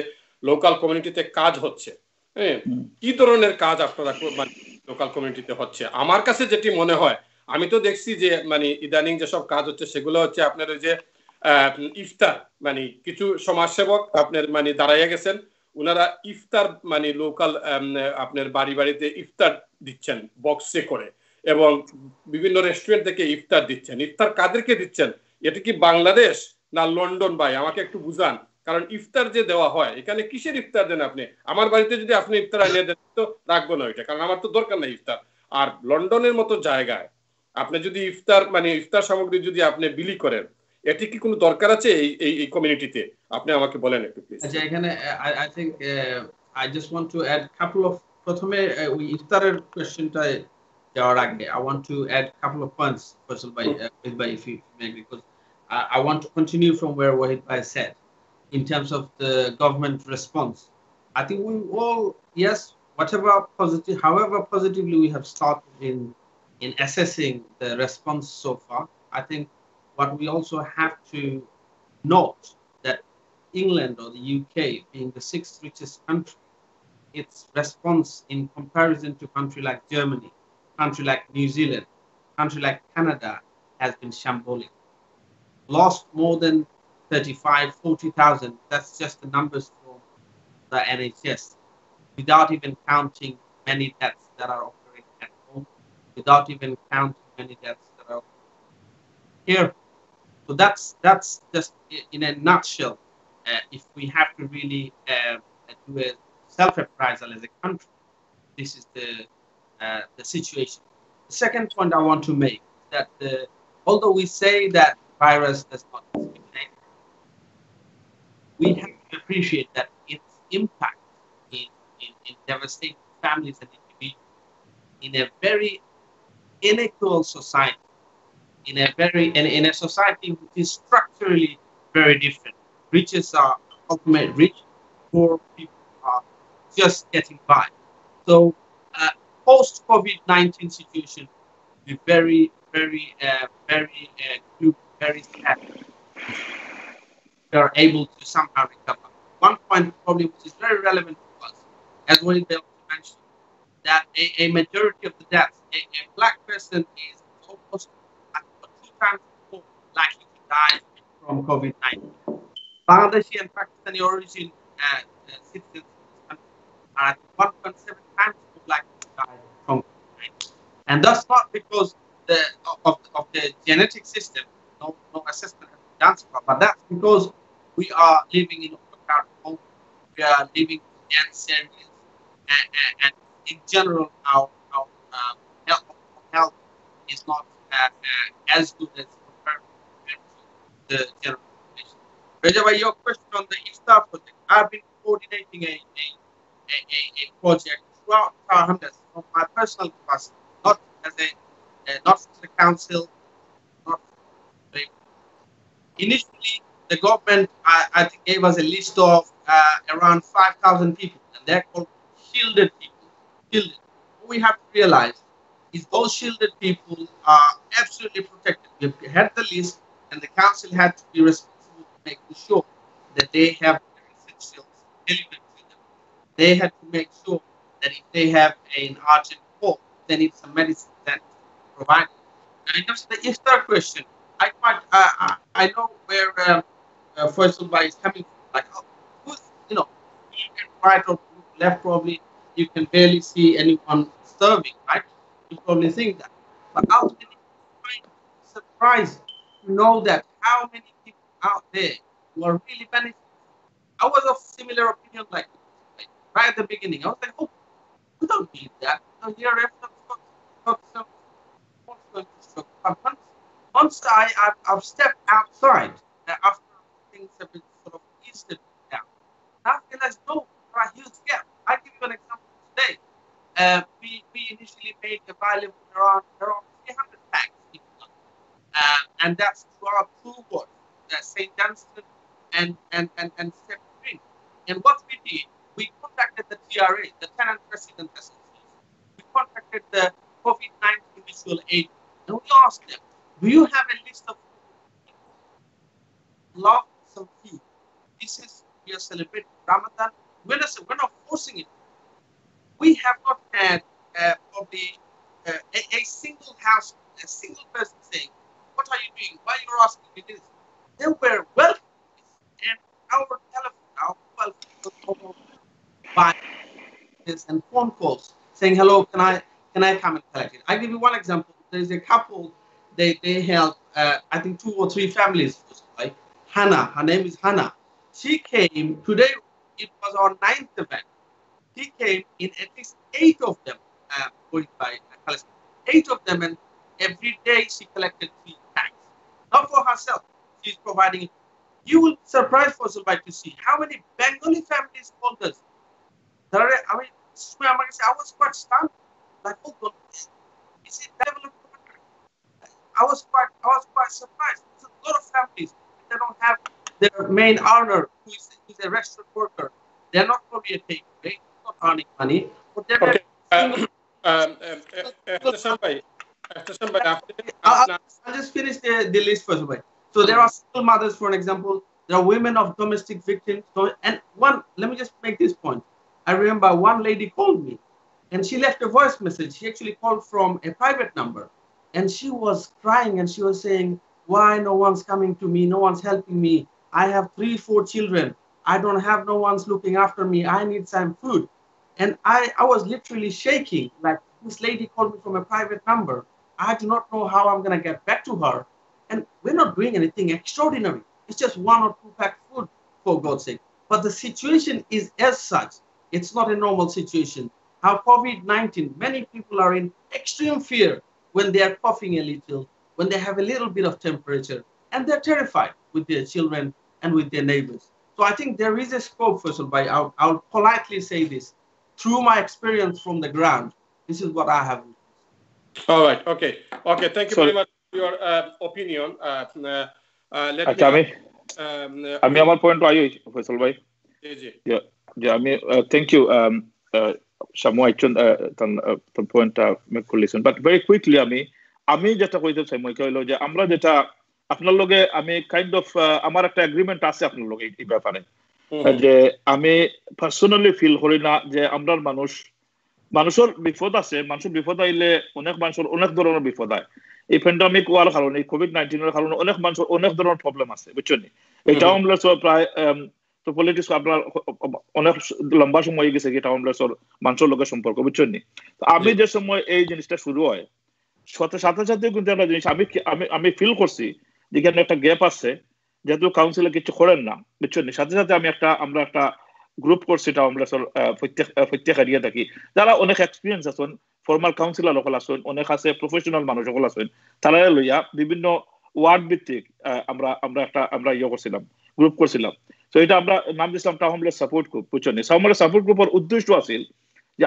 লোকাল কমিউনিটিতে কাজ হচ্ছে, হ্যাঁ, কি ধরনের কাজ আপনারা মানে লোকাল কমিউনিটিতে হচ্ছে? আমার কাছে যেটি মনে হয়, আমি তো দেখছি যে মানে ইদানিং যেসব কাজ হচ্ছে সেগুলো হচ্ছে আপনার ওই যে ইফতার, মানে কিছু সমাজসেবক আপনার মানে দাঁড়াইয়া গেছেন, ওনারা ইফতার মানে লোকাল আপনার বাড়ি বাড়িতে ইফতার দিচ্ছেন বক্সে করে, এবং বিভিন্ন রেস্টুরেন্ট থেকে ইফতার দিচ্ছেন। ইফতার কাদেরকে দিচ্ছেন? এটা কি বাংলাদেশ না লন্ডন? ভাই আমাকে একটু বুঝান, কারণ ইফতার যে দেওয়া হয় এখানে কিসের ইফতার দেন আপনি? আমার বাড়িতে যদি আপনি ইফতার আনিয়ে দেন তো রাখবো না ওইটা, কারণ আমার তো দরকার নাই ইফতার। আর লন্ডনের মতো জায়গায় আপনি যদি ইফতার মানে ইফতার সামগ্রী যদি আপনি বিলি করেন, এটি কি কোনো দরকার আছে এই কমিউনিটিতে? আপনি আমাকে বলেন একটু প্লিজ। আচ্ছা, এখানে I think I just want to add couple of প্রথমে ওই ইফতারের কোশ্চেনটা যাওয়ার আগে I want to add couple of points Faisal bhai, if you may agree, because I want to continue from where Wahid bhai said in terms of the government response. I think we all, yes, however positively we have started in assessing the response so far, I think what we also have to note that England or the UK being the 6th richest country, its response in comparison to country like Germany, country like New Zealand, country like Canada has been shambolic. Lost more than 35-40,000. That's just the numbers from the NHS, without even counting many deaths that are occurring at home, without even counting many deaths that are here. So that's just in a nutshell. If we have to really do a self-appraisal as a country, this is the situation. The second point I want to make is that although we say that virus does not discriminate, we have to appreciate that its impact in devastating families and individuals in a very unequal society, in a society which is structurally very different. Riches are ultimate rich, poor people are just getting by. So post COVID-19 situation will be very sad. We are able to somehow recover. One point probably which is very relevant to us, as well as mentioned, that a majority of the deaths, a black person is almost 2 times more likely to die from COVID-19. Bangladeshi and Pakistani origin citizens in this country and 1.7 times more likely to die from COVID-19. And that's not because of the genetic system. No assessment has been done so far, but that's because we are living in overcrowded homes. We are living in dense areas, and in general, our health is not as good as compared to the general population. Rajabai, your question on the Iftar project, I've been coordinating a project throughout Hamdas from my personal capacity, not as not for the council, not for initially the government I think gave us a list of around 5,000 people, and they're called shielded people. Shielded. What we have to realize is those shielded people are absolutely protected. We had the list, and the council had to be responsible for making sure that they have their essentials delivered to them. They had to make sure that if they have an urgent call, they need some medicine that provided. Now, in terms of the Iftar question, I know where Faisal Bhai is coming from. Like, who's, right or left, probably you can barely see anyone serving, right? You probably think that. But ultimately, you find surprised to know that how many people out there who are really benefiting. I was of similar opinion, like right at the beginning. I was like, oh, we don't need that. Here, but once I've stepped outside after things have been sort of eased down, I realized, no, there are huge gaps. I give you an example today. We initially made available around 300 packs, and that's throughout 2 wards, St. Dunstan and Step Green. And what we did, we contacted the TRA, the Tenant Resident Association. We contacted the COVID-19 Visual Aid, and we asked them, do you have a list of love some food? We are celebrating Ramadan. We're not forcing it. We have not had probably a single house, a single person saying, what are you doing? Why you're asking me this? They were welcome, and our telephone, our mobile by this and phone calls saying, hello, can I come and collect it? I give you one example. There's a couple, they help I think 2 or 3 families, like Hannah. Her name is Hannah. She came today. It was our 9th event. She came in at least 8 of them, going by Palestine. 8 of them, and every day she collected 3 packs. Not for herself. She's providing it. You will be surprised, Faisal Bhai, to see how many Bengali families called us. I was quite stunned. Like, oh God, is it level of commitment? I was quite surprised. There's a lot of families, they don't have their main earner, who is a restaurant worker. They're not probably a takeaway, not earning money, but they're Okay. I'll just finish the list first. So there are single mothers, for example. There are women of domestic victims. Let me just make this point. I remember one lady called me, and she left a voice message. She actually called from a private number, and she was crying, and she was saying, why no one's coming to me? No one's helping me. I have 3-4 children. I don't have no one's looking after me. I need some food. And I was literally shaking. Like, this lady called me from a private number. I do not know how I'm going to get back to her. And we're not doing anything extraordinary. It's just 1 or 2 packed food, for God's sake. But the situation is as such. It's not a normal situation. How COVID-19, many people are in extreme fear when they are coughing a little, when they have a little bit of temperature, and they're terrified with their children and with their neighbors. So I think there is a scope, Faisal Bhai. I'll politely say this. Through my experience from the ground, this is what I have. All right. Okay. Thank you very much for your opinion. আমি আমার point I Faisal ভাই যে আমি thank you সামু আইচন তার পয়েন্টটা make করলেছেন but very quickly আমি যেটা কইতে চাই মই কইলো যে আমরা যেটা আপনার লগে আমি কাইন্ড অফ আমার একটা এগ্রিমেন্ট আছে আপনার লগে এই ব্যাপারে যে আমি পার্সোনালি ফিল করি না যে আমরা মানুষের বিপদ আছে মানুষের বিপদ আইলে অনেক মানুষের অনেক ধরনের বিপদ হয় এই প্যান্ডামিক হওয়ার কারণে কোভিড-19 এর কারণে অনেক মানুষের অনেক ধরনের প্রবলেম আছে বুঝছেন এটাও আমরা প্রায় তো পলিটিক্স আপনার অনেক লম্বা সময় হয়ে গেছে কি টাউন প্লেসর মানুষের লোকের সম্পর্ক, বুঝছেন নি? তো আমি যে সময় এই জিনিসটা শুরু হয় সাথে সাথে কিন্তু একটা জিনিস আমি ফিল করছি যেখানে একটা গ্যাপ আছে, যেহেতু কাউন্সিলে কিছু করেন না, বুঝছেন নি? সাথে সাথে আমরা একটা গ্রুপ করছি টাউন প্লেসর প্রত্যেক এরিয়া থাকি, যারা অনেক এক্সপিরিয়েন্স আছেন, ফর্মাল কাউন্সিলর সকল আছেন, অনেক আছে প্রফেশনাল মানুষ সকল আছেন, তারা লইয়া বিভিন্ন ওয়ার্ড ভিত্তিক আমরা ইয়ে করছিলাম, গ্রুপ করছিলাম। তো এটা আমরা নাম দিয়েছিলাম টাউন প্লেস সাপোর্ট গ্রুপ, বুঝছেন নি? সাপোর্ট গ্রুপের উদ্দেশ্য আছিল যে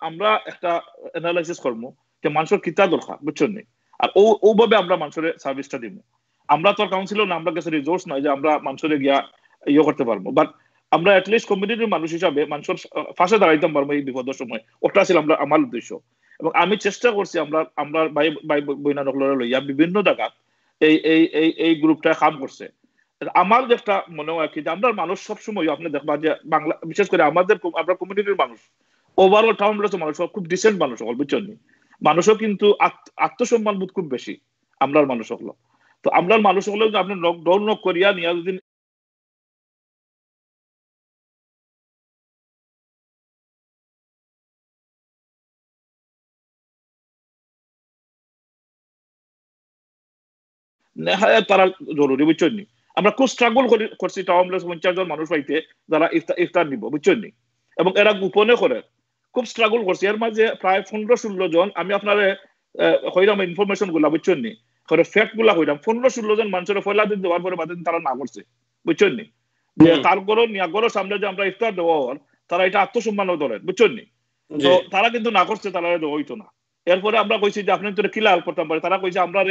আমরা একটা অ্যানালাইসিস করবো যে মানুষের কিতা দরকার, বুঝছেন নি? আর ওভাবে আমরা মানুষের সার্ভিসটা দিব। আমরা তো কাউন্সিলর না, আমরা কাছে রিসোর্স নাই যে আমরা মানুষের গিয়া ইয়ে করতে পারবো, বাট আমরা অ্যাটলিস্ট কমিউনিটির মানুষ হিসাবে মানুষের পাশে দাঁড়াইতে পারবো এই বিপদের সময়, ওটা ছিল আমার উদ্দেশ্য। এবং আমি চেষ্টা করছি আমরা ভাই বইনা নকলরে লইয়া বিভিন্ন জায়গা এই গ্রুপটা কাম করছে। আমার যেটা মনে হয় কি যে আমরা মানুষ সবসময় আপনি দেখবা যে বাংলা, বিশেষ করে আমরা কমিউনিটির মানুষ, ওভারঅল টাউন প্লেসের মানুষ খুব ডিসেন্ট মানুষ সকল, বুঝছেন নি? মানুষও কিন্তু আত্মসম্মান বোধ খুব বেশি আমরার মানুষ হলো। তো আমরার মানুষ হলো আপনি ডর নক করিয়া নিয়ে যদি তারা জরুরি, বুঝছেন নি? আমরা খুব স্ট্রাগল করছি টাউন প্লেস 50 জন মানুষ পাইতে যারা ইফতার নিব, বুঝছেন নি? এবং এরা গোপনে করে খুব স্ট্রাগল করছি। এর মাঝে প্রায় 15-16 জন, আমি আপনার হইলাম ইনফরমেশন গুলা, বুঝছেন নি? ফ্যাক্ট গুলা হইলাম 15-16 জন মানুষের ফয়লা দিন দেওয়ার পরে বাদে তারা না করছে, বুঝছেন নি? যে তার গরো সামনে যে আমরা ইফতার দেওয়া হল, তারা এটা আত্মসম্মান ধরেন, বুঝছেন নি? তো তারা কিন্তু না করছে, তারা হইতো না। এরপরে আমরা কইছি যে আপনি তো কিলা করতাম পারে, তারা কইছে আমরা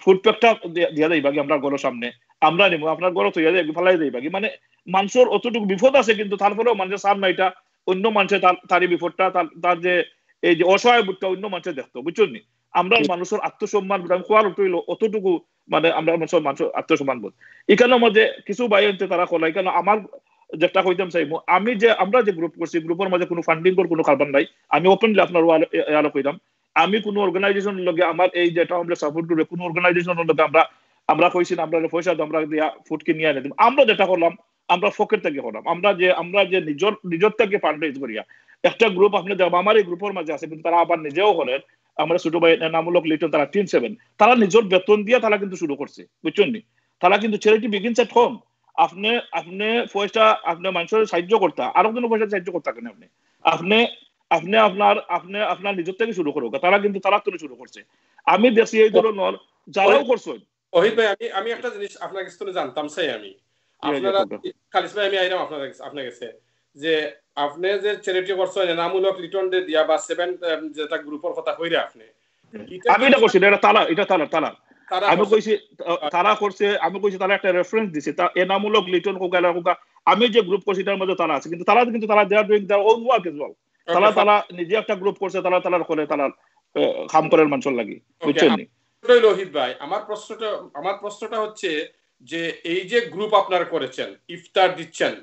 ফুড প্যাকটা দিয়া দেই বাকি আমরা ঘরের সামনে আমরা নিব, আপনার ঘর তৈরি ফেলাই দেই বাকি। মানে মানুষের অতটুকু বিপদ আছে, কিন্তু তারপরেও মানুষের সার না, এটা অন্য মানুষের তারই বিপদটা, তার যে এই যে অসহায় বোধটা অন্য মানুষের দেখতো, বুঝছেন নি? আমরা মানুষের আত্মসম্মান বোধ খোয়ার অতটুকু, মানে আমরা মানুষের আত্মসম্মান বোধ এখানের মধ্যে কিছু বাইরে তারা খোলা। এখানে আমার যেটা কইতাম চাইবো, আমরা যে গ্রুপ করছি, গ্রুপের মধ্যে কোনো ফান্ডিং কর কোনো কারণ নাই। আমি ওপেনলি আপনার আলো কইতাম, আমি কোনো অর্গানাইজেশন লগে আমার এই যেটা আমরা সাপোর্ট করবে কোনো অর্গানাইজেশন লগে আমরা কইছি না আমরা পয়সা আমরা দিয়া ফুড কিনে আনে দিব। আমরা যেটা করলাম আমরা পকেট থেকে করলাম, আমরা যে নিজের থেকে ফান্ড রেজ করিয়া একটা গ্রুপ আপনি দেখবেন আমার এই গ্রুপের মাঝে আছে, কিন্তু তারা আবার নিজেও করেন। আমরা ছোট ভাই নামূলক লিটন, তারা টিম 7, তারা নিজের বেতন দিয়ে তারা কিন্তু শুরু করছে, বুঝছেন নি? তারা কিন্তু চ্যারিটি বিগিনস এট হোম। আপনি পয়সা আপনি মানুষের সাহায্য করতে, আরো কোনো পয়সা সাহায্য করতে কেন আপনি আপনার নিজের থেকে শুরু করুক, তারা তো শুরু করছে। আমি দেখছি এই ধরনের যারাও করছেন। ওহিদ ভাই, আমি একটা জিনিস আপনার কাছ থেকে জানতাম চাই, আপনারা খালিস ভাই, আমি আইলাম আপনার কাছে যে আপনি যে চ্যারিটি করছেন নামূলক লিটন দে দিয়া বা 7 যেটা গ্রুপের কথা কইরা আপনি আমি এটা করছি, তারা আমি কইছি তারা করছে, আমি কইছি তারা একটা রেফারেন্স দিছে এনামূলক লিটন কোকা। আমি যে গ্রুপ করছি তার মধ্যে তারা আছে, কিন্তু তারা they are doing their own work as well. তারা নিজে একটা গ্রুপ করছে, তারা করে তারা কাম করার মানুষ লাগি, বুঝছেন নি? রোহিত ভাই, আমার প্রশ্নটা হচ্ছে যে এই যে গ্রুপ আপনারা করেছেন, ইফতার দিচ্ছেন,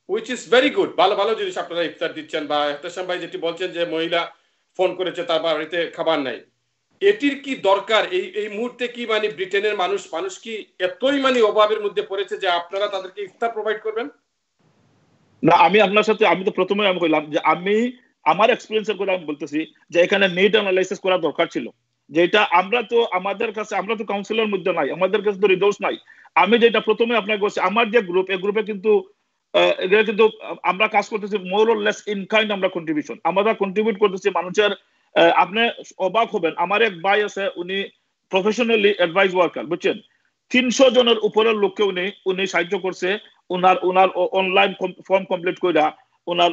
which is very good, ভালো জিনিস আপনারা ইফতার দিচ্ছেন, বা এহতেশাম ভাই যেটি বলছেন যে মহিলা ফোন করেছে তার বাড়িতে খাবার নাই, এটির কি দরকার? এই মুহূর্তে কি মানে ব্রিটেনের মানুষ কি এতই মানে অভাবের মধ্যে পড়েছে যে আপনারা তাদেরকে ইফতার প্রোভাইড করবেন? না, আমি আপনার সাথে আমি তো প্রথমে আমি কইলাম যে আমি আমার এক্সপেরিয়েন্সের কথা আমি বলতেছি যে এখানে নিড অ্যানালাইসিস করা দরকার ছিল, যেটা আমরা তো কাউন্সিলের মধ্যে নাই, আমাদের কাছে তো রিসোর্স নাই। আমি যেটা প্রথমে আপনাকে বলছি, আমার যে গ্রুপ, এই গ্রুপে কিন্তু আমরা কাজ করতেছি more or less in kind, আমরা কন্ট্রিবিউট করতেছি মানুষের। আপনি অবাক হবেন, আমার এক ভাই আছে, উনি প্রফেশনালি অ্যাডভাইস ওয়ার্কার, বুঝছেন? 300 জনের উপরের লোককে উনি সাহায্য করছে। উনার অনলাইন ফর্ম কমপ্লিট কইরা উনার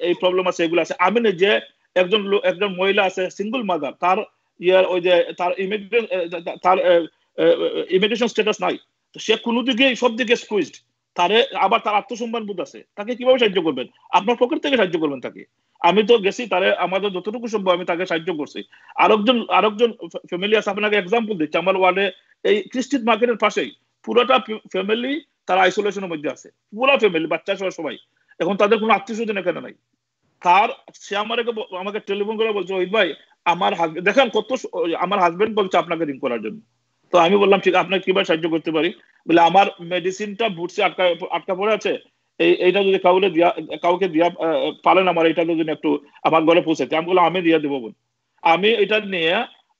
এই প্রবলেম আছে, এগুলো আছে। আমি নিজে একজন মহিলা আছে, সিঙ্গল মাদার, তার ওই যে তার ইমিগ্রেশন স্ট্যাটাস নাই, তো সে কোনো দিকে সব দিকে স্কুইজড। আবার তার আত্মসম্মান বোধ আছে, তাকে কিভাবে সাহায্য করবেন? আপনার পকেট থেকে সাহায্য করবেন তাকে। আমি তো গেছি, আমাদের যতটুকু সম্ভব আমি তাকে সাহায্য করছি। আরেকজন ফ্যামিলি আছে, আপনাকে এক্সাম্পল দিচ্ছি। আমার ওয়ার্ডে এই ক্রিস্টিন মার্কেটের পাশেই পুরোটা ফ্যামিলি তারা আইসোলেশনের মধ্যে আছে, পুরো ফ্যামিলি, বাচ্চা সহ সবাই। এখন তাদের কোনো আত্মীয় স্বজন এখানে নাই। সে আমাকে টেলিফোন করে বলছে, ওই ভাই আমার দেখেন আমার হাজবেন্ড বলছে আপনাকে রিং করার জন্য। তো আমি বললাম ঠিক, আপনাকে কিভাবে সাহায্য করতে পারি? বলে আমার মেডিসিনটা বুটসে আটকা পড়ে আছে, এইটা যদি কাউকে দিয়া পারেন আমার এটা যদি একটু আমার ঘরে পৌঁছাতে, আমি বললাম আমি দিয়ে দেবো বোন। আমি এটা নিয়ে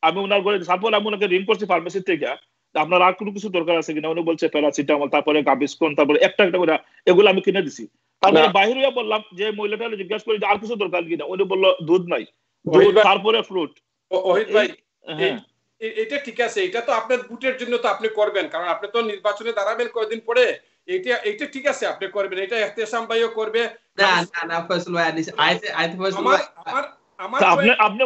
আমি ওনার ঘরে, তারপর আমি ওনাকে রিং করছি ফার্মেসি থেকে আপনার আর কোনো কিছু দরকার আছে কিনা, উনি বলছে প্যারাসিটামল, তারপরে গাবিস্কন, তারপরে একটা একটা করে এগুলো আমি কিনে দিছি। তারপরে বাইরে হইয়া বললাম যে মহিলাটা জিজ্ঞাসা করি যে আর কিছু দরকার কিনা, উনি বললো দুধ নাই, তারপরে ফ্রুট। ওহিদ ভাই হ্যাঁ এটা ঠিক আছে, এটা তো আপনার বুটের জন্য তো আপনি করবেন, কারণ আপনি তো নির্বাচনে দাঁড়াবেন কয়েকদিন পরে, এটা ঠিক আছে আপনি করবেন, এটা ইহতেশাম ভাইও করবে। না ফয়সাল ভাই, আপনি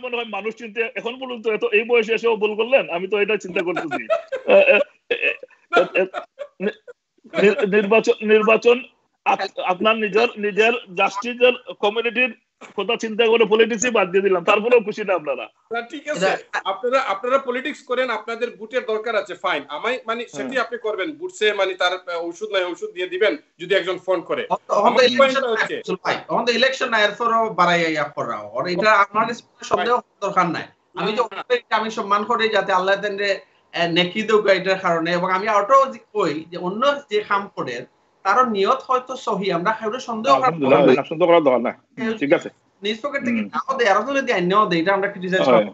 মনে হয় মানুষ চিনতে এখন বলুন তো, এত এই বয়সে এসেও ভুল করলেন, আমি তো এটা চিন্তা করতেছি। নির্বাচন আপনার নিজের জাস্টিসের কমিউনিটির কথা চিন্তা করে পলিটিক্স বাদ দিয়ে দিলাম, তারপরেও খুশি না আপনারা? ঠিক আছে, আপনারা পলিটিক্স করেন, আপনাদের বুটের দরকার আছে, ফাইন, আমায় মানে সেটি আপনি করবেন, বুটসে মানে তার ওষুধ নাই, ওষুধ দিয়ে দিবেন যদি একজন ফোন করে। আমাদের ইলেকশন না, এরপরও বাড়াই করাও, আর এটা আমার সন্দেহ দরকার নাই। আমি যে আমি সম্মান করি যাতে আল্লাহ তাআলা নেকি দেব এটার কারণে, এবং আমি আরও কই যে অন্য যে কাম করে তার নিয়ত হয়তো সহি, আমরা কারো সন্দেহ করার দরকার নাই, ঠিক আছে, নিজ পকেট থেকে নাও দেয়, আরো যদি আইনাও দেয়, এটা আমরা ক্রিটিসাইজ করব।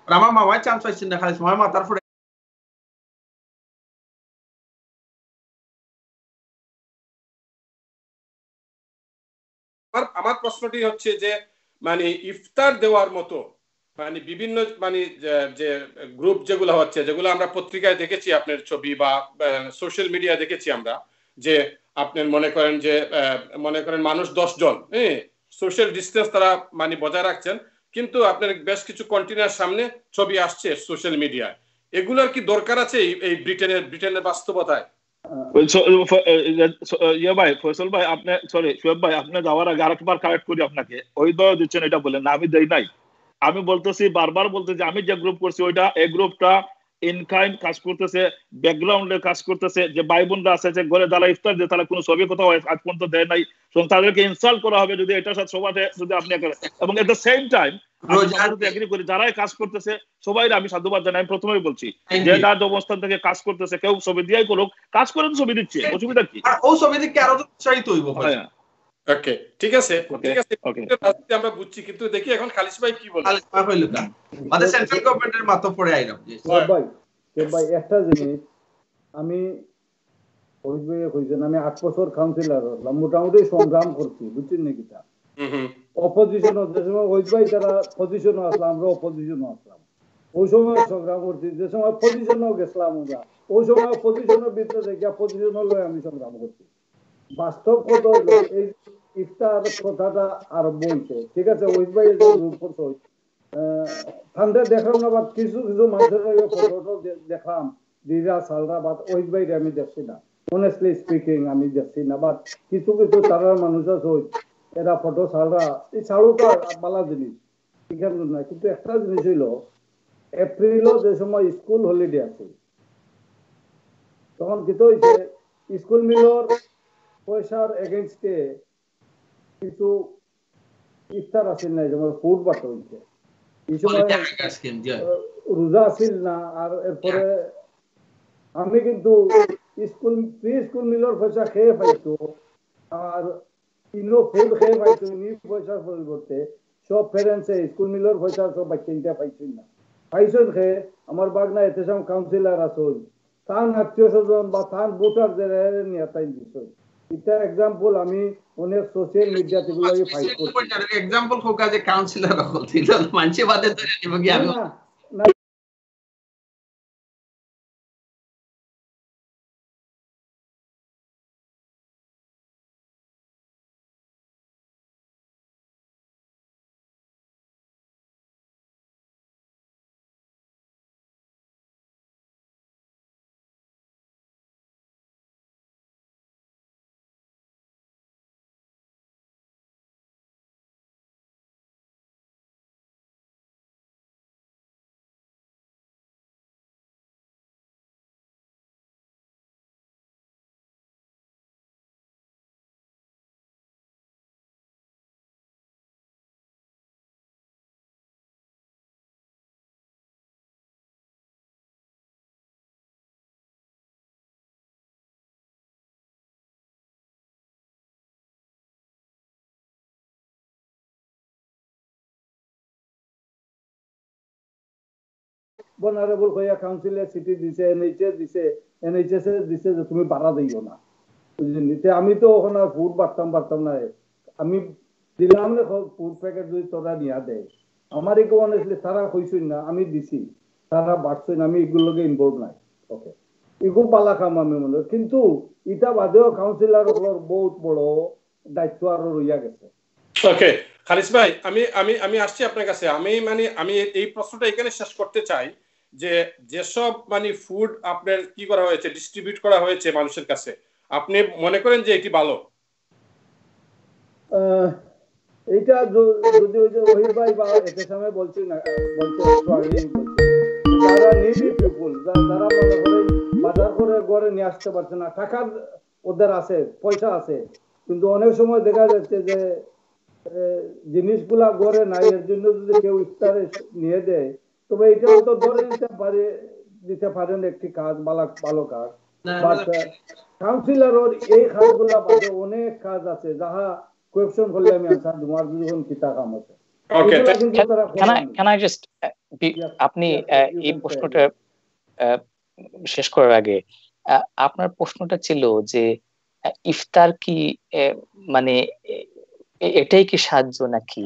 আর আমার মামাই চান্স পাইছেন না, খালি সময় মাথার পরে আমার প্রশ্নটি হচ্ছে যে মানে ইফতার দেওয়ার মতো মানে বিভিন্ন মানে যে গ্রুপ যেগুলো হচ্ছে, যেগুলো আমরা পত্রিকায় দেখেছি, আপনার ছবি বা সোশ্যাল মিডিয়া দেখেছি আমরা, যে আপনার মনে করেন মানুষ 10 জন, সোশ্যাল ডিস্টেন্স তারা মানে বজায় রাখছেন, কিন্তু আপনার বেশ কিছু কন্টেনার সামনে ছবি আসছে সোশ্যাল মিডিয়ায়, এগুলোর কি দরকার আছে এই ব্রিটেনের বাস্তবতায়? ফয়সল ভাই আপনি, সরি শোয়েব ভাই, আপনি যাওয়ার আগে আরেকবার কারেক্ট করি আপনাকে, ওই দল দিচ্ছেন এটা বলেন না, আমি দেই নাই। আমি বলতেছি, বারবার বলতেছি, আমি যে গ্রুপ করছি ওইটা, এই গ্রুপটা ইনকাইন্ড কাজ করতেছে, ব্যাকগ্রাউন্ডে কাজ করতেছে, যে ভাই বোনরা আছে যে ঘরে যারা ইফতার দিয়ে তারা কোনো ছবি কোথাও আজ পর্যন্ত দেয় নাই, তাদেরকে ইনসাল্ট করা হবে যদি এটার সাথে সবাই যদি আপনি, এবং at the same time agree করি যারাই কাজ করতেছে সবাই আমি সাধুবাদ জানাই। আমি প্রথমেই বলছি যে যার অবস্থান থেকে কাজ করতেছে, কেউ ছবি দিয়াই করুক, কাজ করে তো ছবি দিচ্ছে, অসুবিধা কি? আর ও ছবি দেখে আরো উৎসাহিত হইব। ওকে, ঠিক আছে, আমরা বুঝছি, কিন্তু দেখি এখন খালিস ভাই কি বলে। খালিস ভাই হইল না মানে সেন্ট্রাল গভর্নমেন্টের মাথা পড়ে আইরাম। ভাই একটা জিনিস, আমি আমি 8 বছর কাউন্সিলর হলাম, মোটামুটি সংগ্রাম করছি, বুঝছেন নাকি? তা অপোজিশন যে সময় ওই ভাই তারা পজিশনও আসলাম, আমরা অপোজিশনও আসলাম, ওই সময় সংগ্রাম করছি, যে সময় পজিশনও গেছিলাম আমরা, ওই সময় পজিশনের ভিতরে দেখে পজিশন হলো আমি সংগ্রাম করছি। বাস্তব কথা হইলো এই ইফতার কথাটা আরম্ভ হইছে, ঠিক আছে, ওই ভাই ঠান্ডা দেখলাম না, বা কিছু কিছু মানুষের ফটো দেখলাম দিদা সালরা, বাট ওই বাইরে আমি দেখছি না, অনেস্টলি স্পিকিং আমি দেখছি না, বাট কিছু কিছু তারা মানুষ আছে এরা ফটো সালরা, এই সালুটা বালা জিনিস, এখানে না। কিন্তু একটা জিনিস হইল, এপ্রিলও যে সময় স্কুল হলিডে আছে, তখন কিন্তু হয়েছে স্কুল মিলর পয়সার এগেনস্টে কিছু ইফতার আসিল না, যেমন ফুড বাট হয়েছে, এই সময় রোজা আসিল না। আর এরপরে আমি কিন্তু স্কুল মিলর পয়সা খেয়ে পাইতো, আর ইনো ফুড খেয়ে পাইতো, পয়সার পরিবর্তে সব প্যারেন্টসে স্কুল মিলর পয়সা সব বাচ্চা পাইছেন না, পাইছেন খেয়ে আমার বাগনা এতে সব কাউন্সিলর আসল, তান আত্মীয় স্বজন বা তান ভোটার নিয়ে তাই দিচ্ছেন। এটা এক্সাম্পল আমি অনেক সোশ্যাল মিডিয়া থেকে ফাইট করছি। এক্সাম্পল খোকা যে কাউন্সিলর হল ছিল মানছে বাদে ধরে নিব কি আমি না vulnerable হইয়া কাউন্সিলে সিটি দিছে, এনএইচএস দিছে যে তুমি ভাড়া দিও না, বুঝলি? আমি তো ওখানে ফুড বাড়তাম না, আমি দিলাম না ফুড প্যাকেট যদি তোরা নিয়ে দেয়, আমার এগুলো অনেস্টলি তারা কইছই না, আমি দিছি, তারা বাড়ছই না, আমি এগুলোকে ইনভলভ নাই। ওকে, এগুলো পালা কাম আমি মনে, কিন্তু এটা বাদেও কাউন্সিলর বহুত বড় দায়িত্ব আরো রইয়া গেছে। ওকে খালিস ভাই, আমি আমি আমি আসছি আপনার কাছে। আমি এই প্রশ্নটা এখানে শেষ করতে চাই যে যেসব ফুড আপনার কি করা হয়েছে, ডিস্ট্রিবিউট করা হয়েছে মানুষের কাছে, আপনি মনে করেন যে এটি ভালো? এইটা যদি ওই যে ওহিদ ভাই বা এতে সময় বলছি না, বলছে একটু আগেই বলছে, যারা নিডি পিপুল, যারা মনে করেন বাজার করে ঘরে নিয়ে আসতে পারছে না, টাকার ওদের আছে, পয়সা আছে, কিন্তু অনেক সময় দেখা যাচ্ছে যে জিনিসগুলা ঘরে নাই, এর জন্য যদি কেউ ইফতারে নিয়ে দেয়, তবে এটাও তো ধরে দিতে পারেন একটি কাজ, ভালো কাজ। বাট কাউন্সিলরের এই কাজগুলা বাদে অনেক কাজ আছে যাহা কোয়েকশন করলে আমি আনসার তোমার যখন কিতা কাম আছে। ওকে, can I just আপনি এই প্রশ্নটা শেষ করার আগে আপনার প্রশ্নটা ছিল যে ইফতার কি মানে এটাই কি সাহায্য নাকি?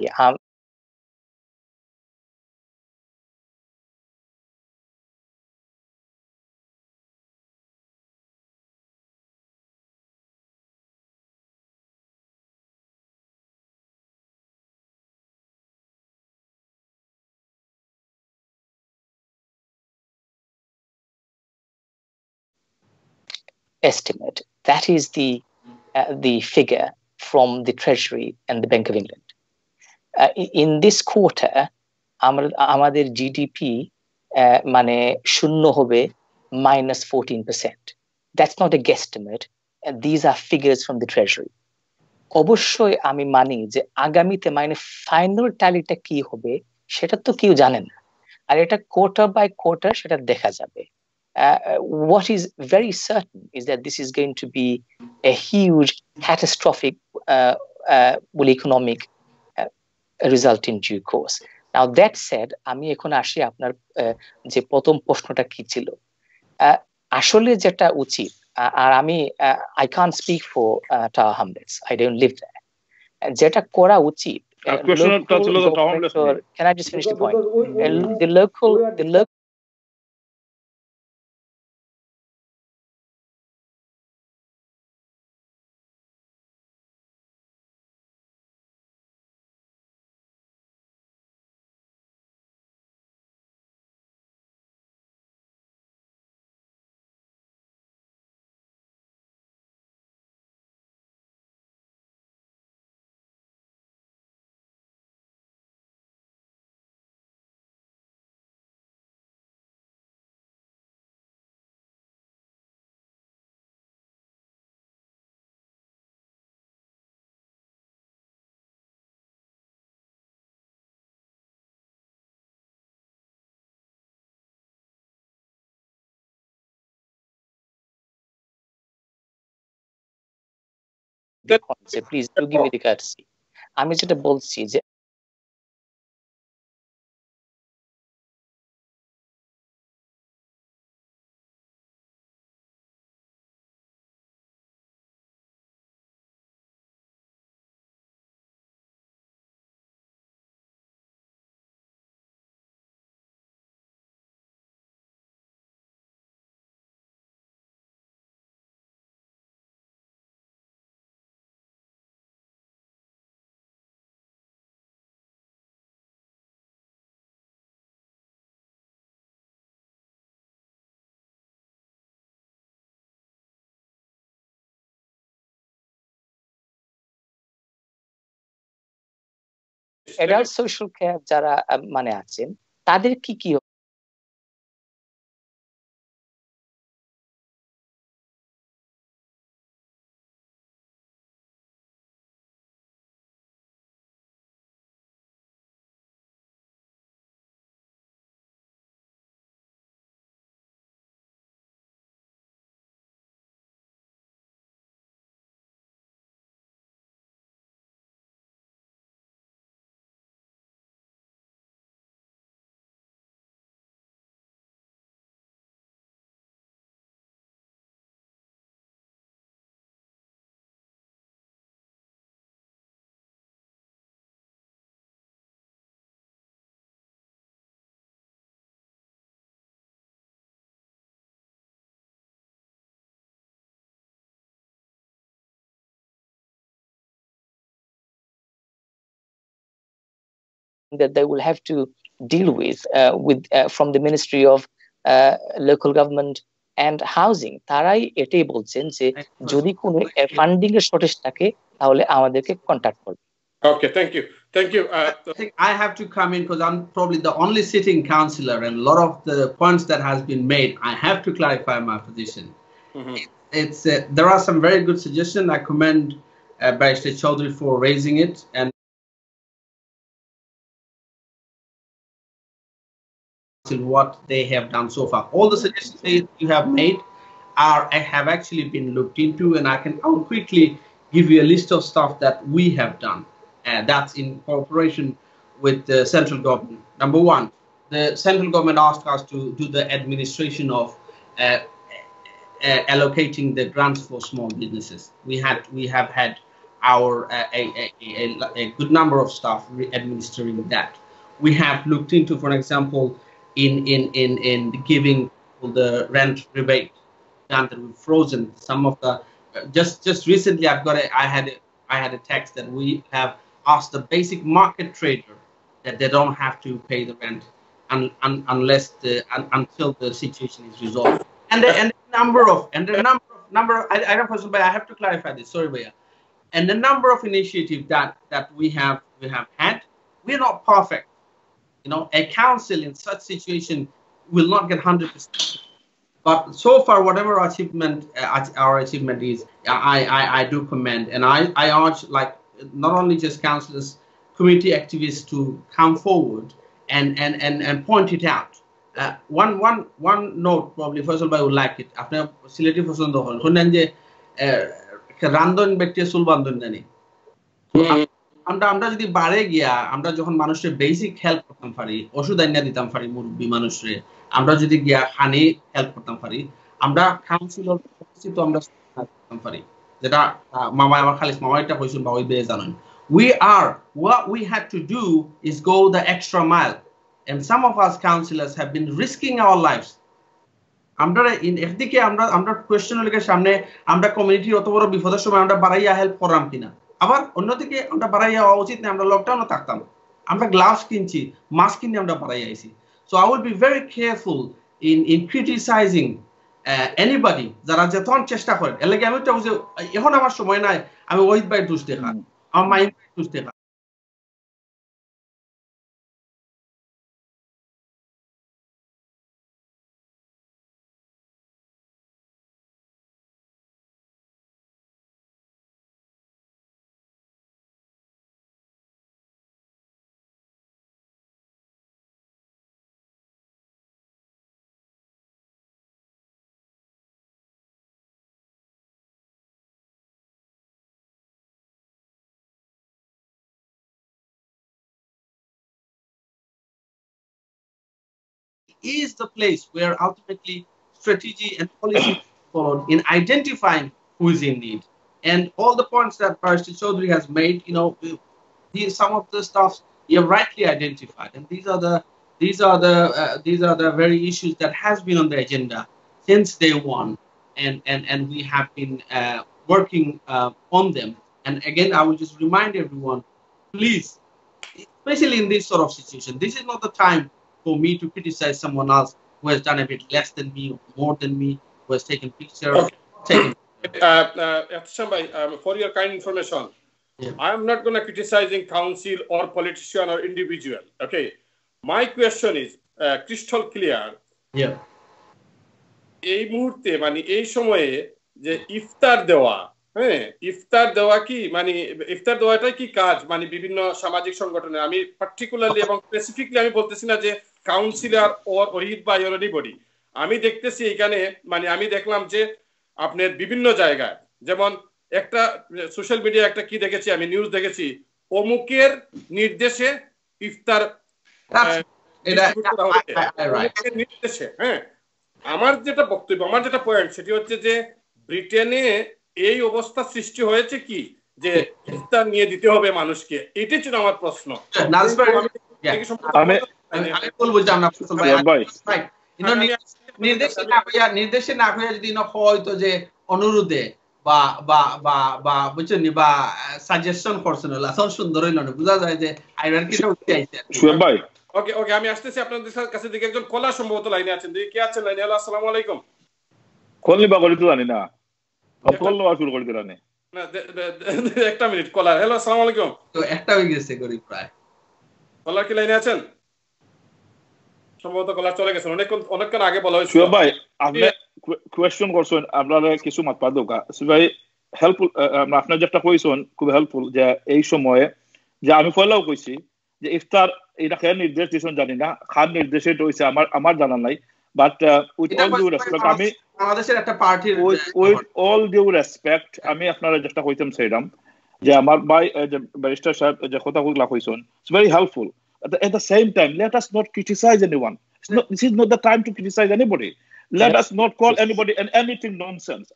Estimate. That is the figure from the Treasury and the Bank of England. In this quarter, আমাদের জিডিপি মানে শূন্য হবে -14%. That's not a guesstimate. These are figures from the Treasury. অবশ্যই আমি মানি যে আগামীতে ফাইনাল ট্যালিটা কি হবে সেটা তো কেউ জানে না, আর এটা কোয়ার্টার বাই কোয়ার্টার সেটা দেখা যাবে। What is very certain is that this is going to be a huge catastrophic economic result in due course. Now that said, আমি এখন আসি আপনার যে প্রথম প্রশ্নটা কি ছিল। আসলে যেটা উচিত, আর আমি I can't speak for Tower Hamlets, I don't live there, যেটা করা উচিত, can I just finish the point? The local please do give me the courtesy. আমি যেটা বলছি যে অ্যাডাল্ট সোশ্যাল কেয়ার যারা আছেন তাদের কি কি that they will have to deal with from the Ministry of Local Government and Housing. তারাই এটাই বলছেন যে যদি কোনো ফান্ডিং এর শর্টেজ থাকে তাহলে আমাদেরকে কন্টাক্ট করবে। Okay, thank you. I think I have to come in because I'm probably the only sitting councillor, and a lot of the points that has been made, I have to clarify my position. It's there are some very good suggestions. I commend Barrister Chaudhry for raising it, and what they have done so far. All the suggestions you have made have actually been looked into, and I'll quickly give you a list of stuff that we have done. That's in cooperation with the central government. Number one, the central government asked us to do the administration of allocating the grants for small businesses. We have had our a good number of staff administering that. We have looked into, for example, in giving the rent rebate. That we've frozen some of the. Just recently, I had a text that we have asked the basic market trader that they don't have to pay the rent until the situation is resolved. And the number of I don't know, but I have to clarify this. Sorry, Bhaiya. And the number of initiatives that we have had, we're not perfect. You know, a council in such situation will not get 100%. But so far, whatever our achievement is, I do commend, and I urge, like, not only just councillors, community activists to come forward and point it out. One note, probably Faisal Bhai would like it. After Sileti Faisal Dohon, শুনেন যে রান্ধন ব্যক্তি চুল বান্ধন জানি। আমরা যদি বাড়ে গিয়া আমরা যখন মানুষের বেসিক হেল্প করতাম পারি, ওষুধ আইনা দিতাম পারি মুরব্বী মানুষরে, আমরা যদি গিয়া খানি হেল্প করতাম পারি, আমরা কাউন্সিলর তো আমরা করতাম পারি, যেটা মামা আমার খালিস মামা এটা কইছেন বা ওই বে জানেন। What we had to do is go the extra mile, and some of us councillors have been risking our lives. আমরা একদিকে আমরা কোয়েশ্চনের সামনে আমরা কমিউনিটির অত বড় বিপদের সময় আমরা বাড়াইয়া হেল্প করলাম কিনা, আবার অন্যদিকে আমরা বাড়াইয়া হওয়া উচিত না, আমরা লকডাউনে থাকতাম, আমরা গ্লাভস কিনছি, মাস্ক কিনে আমরা বাড়াইয়া আইছি। So I will be very careful in criticizing anybody যারা যতন চেষ্টা করে। এর লাগে আমি এখন আমার সময় নাই আমি ওহিদ ভাই দোষ দেখা, আমার মাইন্ড দোষ দেখা। Is the place where ultimately strategy and policy is followed in identifying who is in need. And all the points that Barrister Chaudhry has made, you know, some of the stuff you have rightly identified, and these are the very issues that has been on the agenda since day one, and we have been working on them. And again, I will just remind everyone, please, especially in this sort of situation, this is not the time for me to criticize someone else who has done a bit less than me, or more than me, who has taken pictures. Okay. For your kind information, I am not going to criticizing council or politician or individual. Okay, my question is crystal clear. Yeah. এই মুহূর্তে মানে এই সময়ে যে ইফতার দেওয়া, হ্যাঁ, ইফতার দেওয়া কি মানে ইফতার দেওয়াটাই কি কাজ মানে বিভিন্ন সামাজিক সংগঠনে, আমি পার্টিকুলারলি এবং স্পেসিফিকলি আমি বলতেছি না যে কাউন্সিলর ওর ওহিদ বা এনিবডি, আমি দেখতেছি এখানে মানে আমি দেখলাম যে আপনার বিভিন্ন জায়গায়, যেমন একটা সোশ্যাল মিডিয়া একটা কি দেখেছি আমি নিউজ দেখেছি, অমুকের নির্দেশে ইফতার নির্দেশে। হ্যাঁ, আমার যেটা বক্তব্য, আমার যেটা পয়েন্ট সেটি হচ্ছে যে ব্রিটেনে এই অবস্থা সৃষ্টি হয়েছে কি যে ইফতার নিয়ে দিতে হবে মানুষকে, এটাই ছিল আমার প্রশ্ন। আমি বলবো যে আমরা নির্দেশে না হইয়া যদি হয়তো যে অনুরোধে বা বা বা বা বুঝছেন বা সাজেশন করছেন হলো আসল সুন্দর হইল না বুঝা যায় যে হায়ারার্কিটা উঠে আইছে শুয়েব ভাই ওকে ওকে আমি আসতেছি আপনাদের কাছে দিকে একজন কলার সম্ভবত লাইনে আছেন দেখি কে আছেন লাইনে হ্যালো আসসালামু আলাইকুম কলনি বা করি তো জানি না কল নেওয়া শুরু করে দিলাম না একটা মিনিট কলার হ্যালো আসসালামু আলাইকুম তো একটা হয়ে গেছে করি প্রায় কলার কি লাইনে আছেন সম্ভবত কলার চলে গেছেন অনেকক্ষণ আগে বলা হয়েছিল শুয়েব ভাই আপনি কোয়েশ্চন করছেন আপনারা কিছু মাত পা দোকা ভাই হেল্পফুল আপনার যেটা কইছেন খুব হেল্পফুল যে এই সময়ে যে আমি পয়লাও কইছি যে ইফতার এটা খেয়ার নির্দেশ দিয়েছেন জানি না খান নির্দেশে হইছে আমার জানা নাই but with all due respect আমি বাংলাদেশের একটা পার্টির উইথ অল ডিউ রেসপেক্ট আমি আপনারা যেটা কইতাম সেইরাম যে আমার ভাই যে ব্যারিস্টার সাহেব যে কথা কইলা কইছেন it's very helpful at the same time let us not criticize anyone this is not the time to criticize anybody let us not call anybody and anything nonsense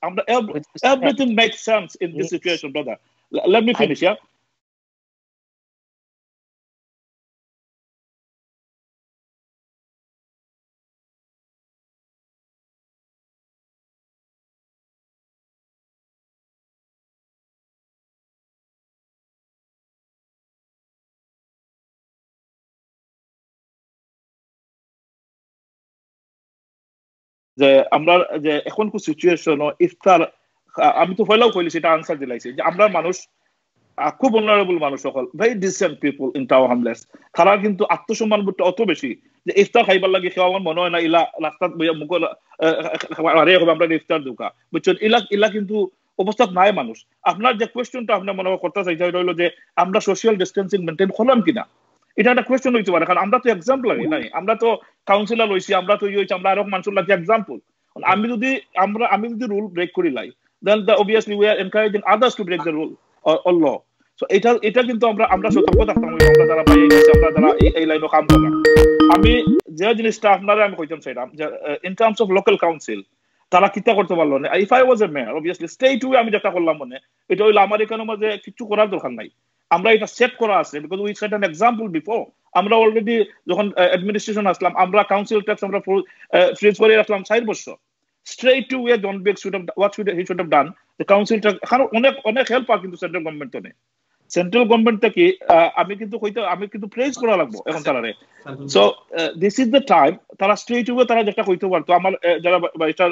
everything makes sense in this situation brother let me finish yeah যে আমরা যে এখন কো situation ইফতার আমি তো হইলাও কইলি সেটা answer দিলাইছি যে আমরা মানুষ খুব vulnerable মানুষ সকল very decent people in Tower Hamlets তারা কিন্তু আত্মসম্মান বোধটা অত বেশি যে ইফতার খাইবার লাগে কেউ আমার মনে হয় না ইলা রাস্তাত মুখ আরে আমরা ইফতার দুকা বুঝছেন ইলা কিন্তু অবস্থা নাই মানুষ আপনার যে কোয়েশ্চনটা আপনি মনে করতে চাইছে হইলো যে আমরা সোশ্যাল ডিস্টেন্সিং মেনটেন করলাম কিনা এটা একটা কোয়েশ্চন হইতে পারে কারণ আমরা তো এক্সাম্পল নাই আমরা তো কাউন্সিলর হইছি আমরা তো হইছি আমরা আরো মানুষের লাগে এক্সাম্পল আমি যদি রুল ব্রেক করি লাই then obviously we are encouraging others to break the rule or law so এটা কিন্তু আমরা সতর্ক থাকতাম আমরা যারা ভাই আমরা যারা এই লাইনে কাম করলাম আমি যে জিনিসটা আপনারা আমি কইতাম সেটা in terms of local council তারা কিতা করতে পারলো না if I was A mayor obviously state way আমি যেটা করলাম মনে এটা হইলো আমার এখানে মাঝে কিছু করার দরকার নাই আমরা এটা সেট করা আছে because we set an example before আমরা অলরেডি যখন অ্যাডমিনিস্ট্রেশন আসলাম আমরা কাউন্সিল ট্যাক্স আমরা ফ্রিজ করে রাখলাম 4 বছর straight away John Beck he should have done the council অনেক হেল্প আর কিন্তু সেন্ট্রাল গভর্নমেন্ট তো নেই সেন্ট্রাল গভর্নমেন্ট থেকে আমি কিন্তু প্রেজ করা লাগবো এখন তারারে so this is the time তারা স্ট্রেট ওয়ে তারা যেটা কইতে পারতো আমার যারা এটা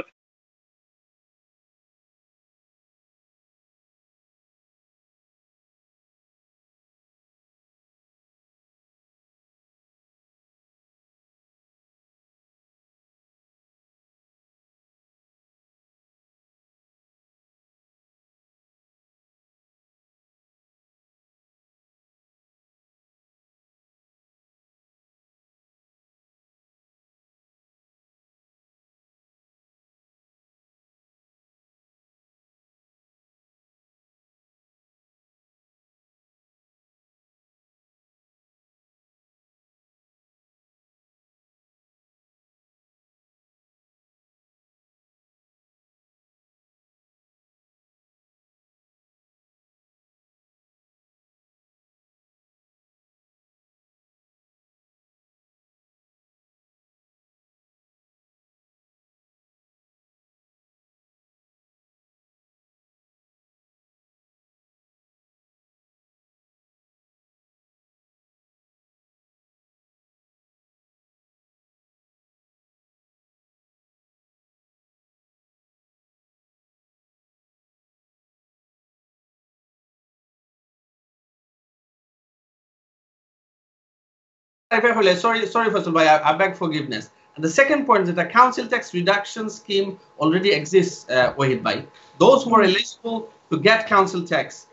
sorry Faisal bhai, I beg forgiveness. And the second point is that the council tax reduction scheme already exists, Wahid bhai. Those who are eligible to get council tax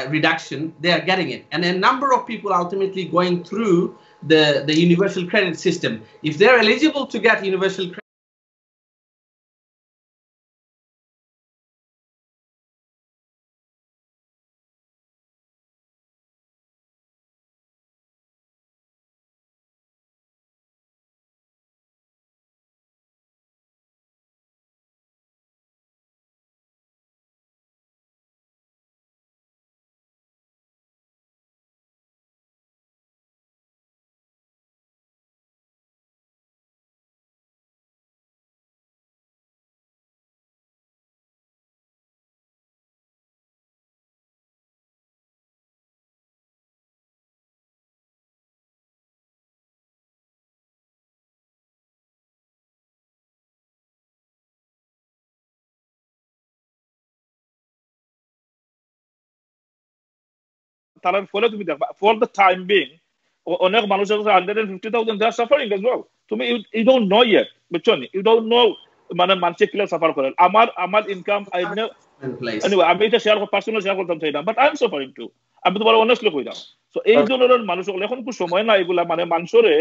reduction, they are getting it. And a number of people ultimately going through the universal credit system. If they're eligible to get universal credit, তার ফলে তুমি দেখবা for the time being অনেক মানুষ আছে 150,000 they are suffering as well. তুমি you don't know yet, বুঝছো নি? You don't know মানে মানুষে কিলা সাফার করে। আমার ইনকাম anyway আমি এটা পার্সোনাল শেয়ার করতাম চাই না, but I am suffering too. আমি তোমার অনেস্টলি কইলাম। সো এই ধরনের মানুষ এখন কো সময় না এগুলা মানে মানুষরে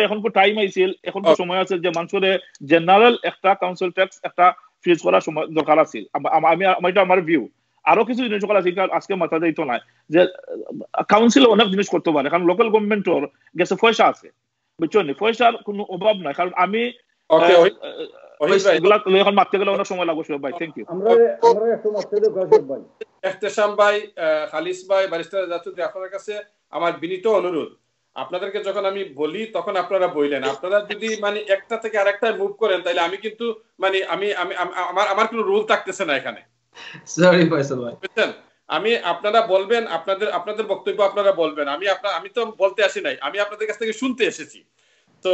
এখন কো টাইম আইছিল, এখন কো সময় আছে যে মানুষরে জেনারেল একটা কাউন্সিল ট্যাক্স একটা ফ্রিজ করার সময় দরকার আছে। এটা আমার ভিউ। আরো কিছু জিনিস সকল আছে আজকে মাথা যাইতো না যে কাউন্সিল অনেক জিনিস করতে পারে, কারণ লোকাল গভর্নমেন্টর গেছে পয়সা আছে, বুঝছো নি? পয়সার কোনো অভাব নাই, কারণ আমি এখন মারতে গেলে অনেক সময় লাগবে ভাই। Thank you. আমরা একটু মারতে দেব ভাই। ইহতেশাম ভাই, খালিস ভাই, ব্যারিস্টার জাতুদ্দি, আপনাদের কাছে আমার বিনীত অনুরোধ, আপনাদেরকে যখন আমি বলি তখন আপনারা বললেন, আপনারা যদি মানে একটা থেকে আরেকটা মুভ করেন তাহলে আমি কিন্তু মানে আমার কোনো রুল থাকতেছে না এখানে। সরি ফয়সাল ভাই, বুঝছেন? আমি আপনারা বলবেন, আপনাদের বক্তব্য আপনারা বলবেন, আমি তো বলতে আসি নাই, আমি আপনাদের কাছ থেকে শুনতে এসেছি। তো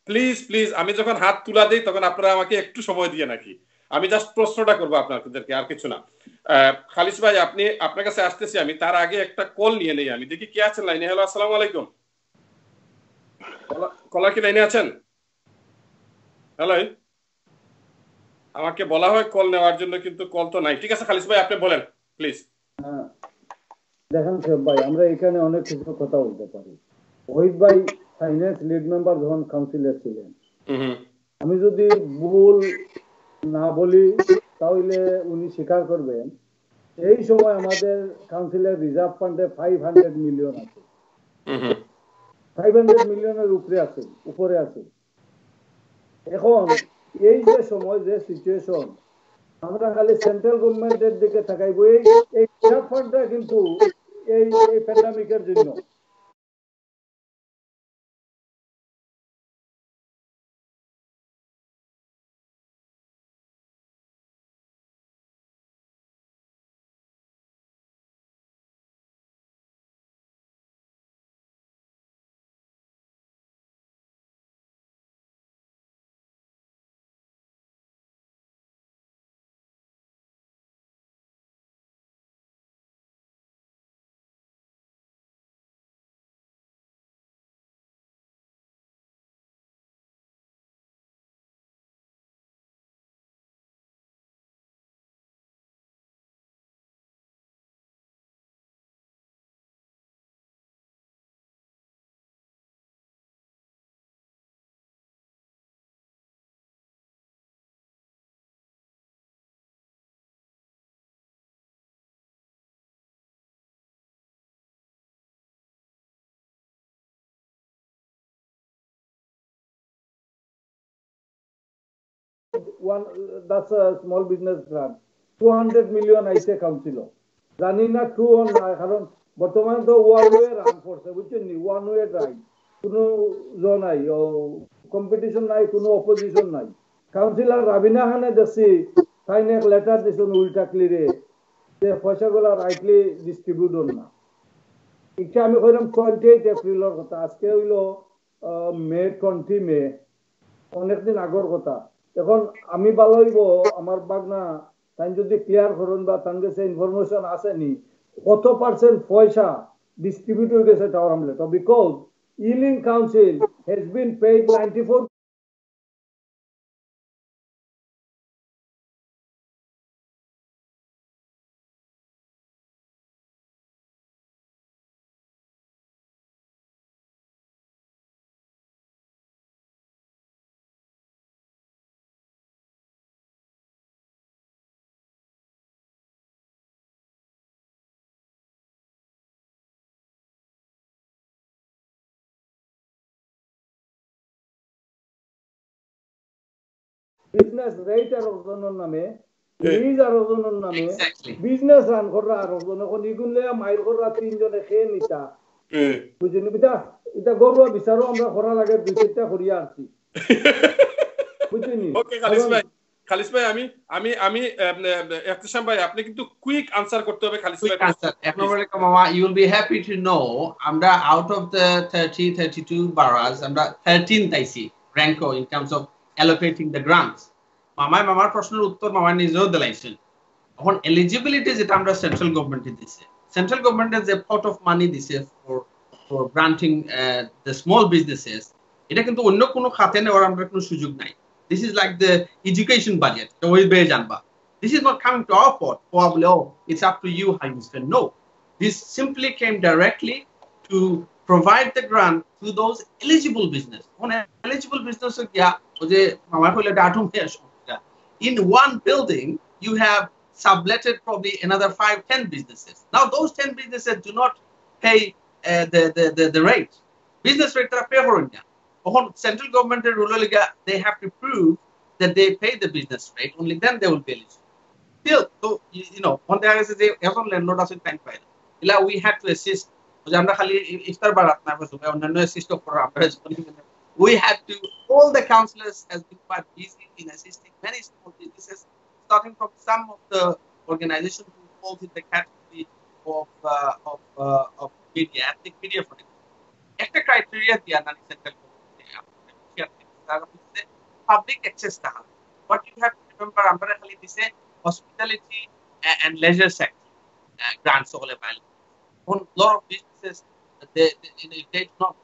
প্লিজ আমি যখন হাত তুলা দেই তখন আপনারা আমাকে একটু সময় দিয়ে নাকি, আমি জাস্ট প্রশ্নটা করবো আপনাদেরকে, আর কিছু না। খালিস ভাই, আপনার কাছে আসতেছি আমি, তার আগে একটা কল নিয়ে নেই, আমি দেখি কে আছেন লাইনে। হ্যালো, আসসালামু আলাইকুম। কলার কি লাইনে আছেন? হ্যালো, আমাকে বলা হয় কল নেওয়ার জন্য, কিন্তু কল তো নাই। ঠিক আছে খালিস ভাই, আপনি বলেন প্লিজ। দেখেন ভাই, আমরা এখানে অনেক কিছু কথা বলতে পারি। ওহিদ ভাই ফাইন্যান্স লিড মেম্বার যখন কাউন্সিলর ছিলেন, আমি যদি ভুল না বলি তাহলে উনি স্বীকার করবেন, এই সময় আমাদের কাউন্সিলের রিজার্ভ ফান্ডে 500 মিলিয়ন আছে, 500 মিলিয়নের উপরে আছে। এখন এই যে সময় যে সিচুয়েশন, আমরা খালি সেন্ট্রাল গভর্নমেন্টের দিকে তাকাইব, এই রিজার্ভ ফান্ডটা কিন্তু এই প্যান্ডামিকের জন্য। That's a small business grant. 200 million আইছে কাউন্সিল, জানি না ট্রু অর না, কারণ বর্তমানে তো ওয়ান ওয়ে রান করছে, বুঝছেন নি? ওয়ান ওয়ে রাইড, কোনো নাই, কম্পিটিশন নাই, কোনো অপোজিশন নাই। কাউন্সিলর রাবিনা খানে দেখছি তাইনে এক লেটার দিছেন উল্টা ক্লিরে যে পয়সাগুলো রাইটলি ডিস্ট্রিবিউট হল না। এটা আমি কইলাম 28 এপ্রিলের কথা, আজকে হইলো মে 20 মে, অনেকদিন আগর কথা। এখন আমি ভালো হইব আমার বাগনা তাই যদি ক্লিয়ার করুন বা তার কাছে ইনফরমেশন আসেনি কত পার্সেন্ট পয়সা ডিস্ট্রিবিউট হয়ে গেছে Tower Hamlet, because Ealing Council has been paid 94। Business rate আর ওজনের নামে, লিজ আর ওজনের নামে বিজনেস রান করা, আর ওজন এখন ইগুলে মাইর করা তিনজনে খেয়ে নিতা, বুঝলি? এটা গর্ব বিচারও আমরা করা লাগে, 2-3টা করিয়া আসছি, বুঝলি? ওকে খালিস ভাই, আমি ইহতেশাম ভাই, আপনি কিন্তু কুইক আনসার করতে হবে খালিস ভাই। এক নম্বরে মামা, you will be happy to know আমরা out of the 32 boroughs আমরা 13 তাইছি ranko in terms of allocating the grants. মামার প্রশ্নের উত্তর মামা নিজেও দিলাইছেন। এখন এলিজিবিলিটি যেটা আমরা সেন্ট্রাল গভর্নমেন্টে দিছে, central government has a pot of money this year for granting the small businesses. এটা কিন্তু অন্য কোনো খাতে নেওয়ার আমরা কোনো সুযোগ নাই. This is like the education budget. This is not coming to our pot. Probably, oh, it's up to you how you spend. No, this simply came directly to provide the grant to those eligible business. On eligible business, in one building, you have subletted probably another 5-10 businesses. Now, those 10 businesses do not pay the rate. Business rate are pay for it. Central government rural they have to prove that they pay the business rate. Only then they will be eligible. Still, so you know, on the other side, every landlord doesn't pay. We had to assist. We had to. All the councillors has been quite busy in assisting many small businesses, starting from some of the organizations who fall in the category of media, ethnic media, for example. একটা criteria দিয়া না central public access taha. What you have to remember, আমরা খালি দিছে hospitality and leisure sector grants all available. On a lot of businesses, they do not.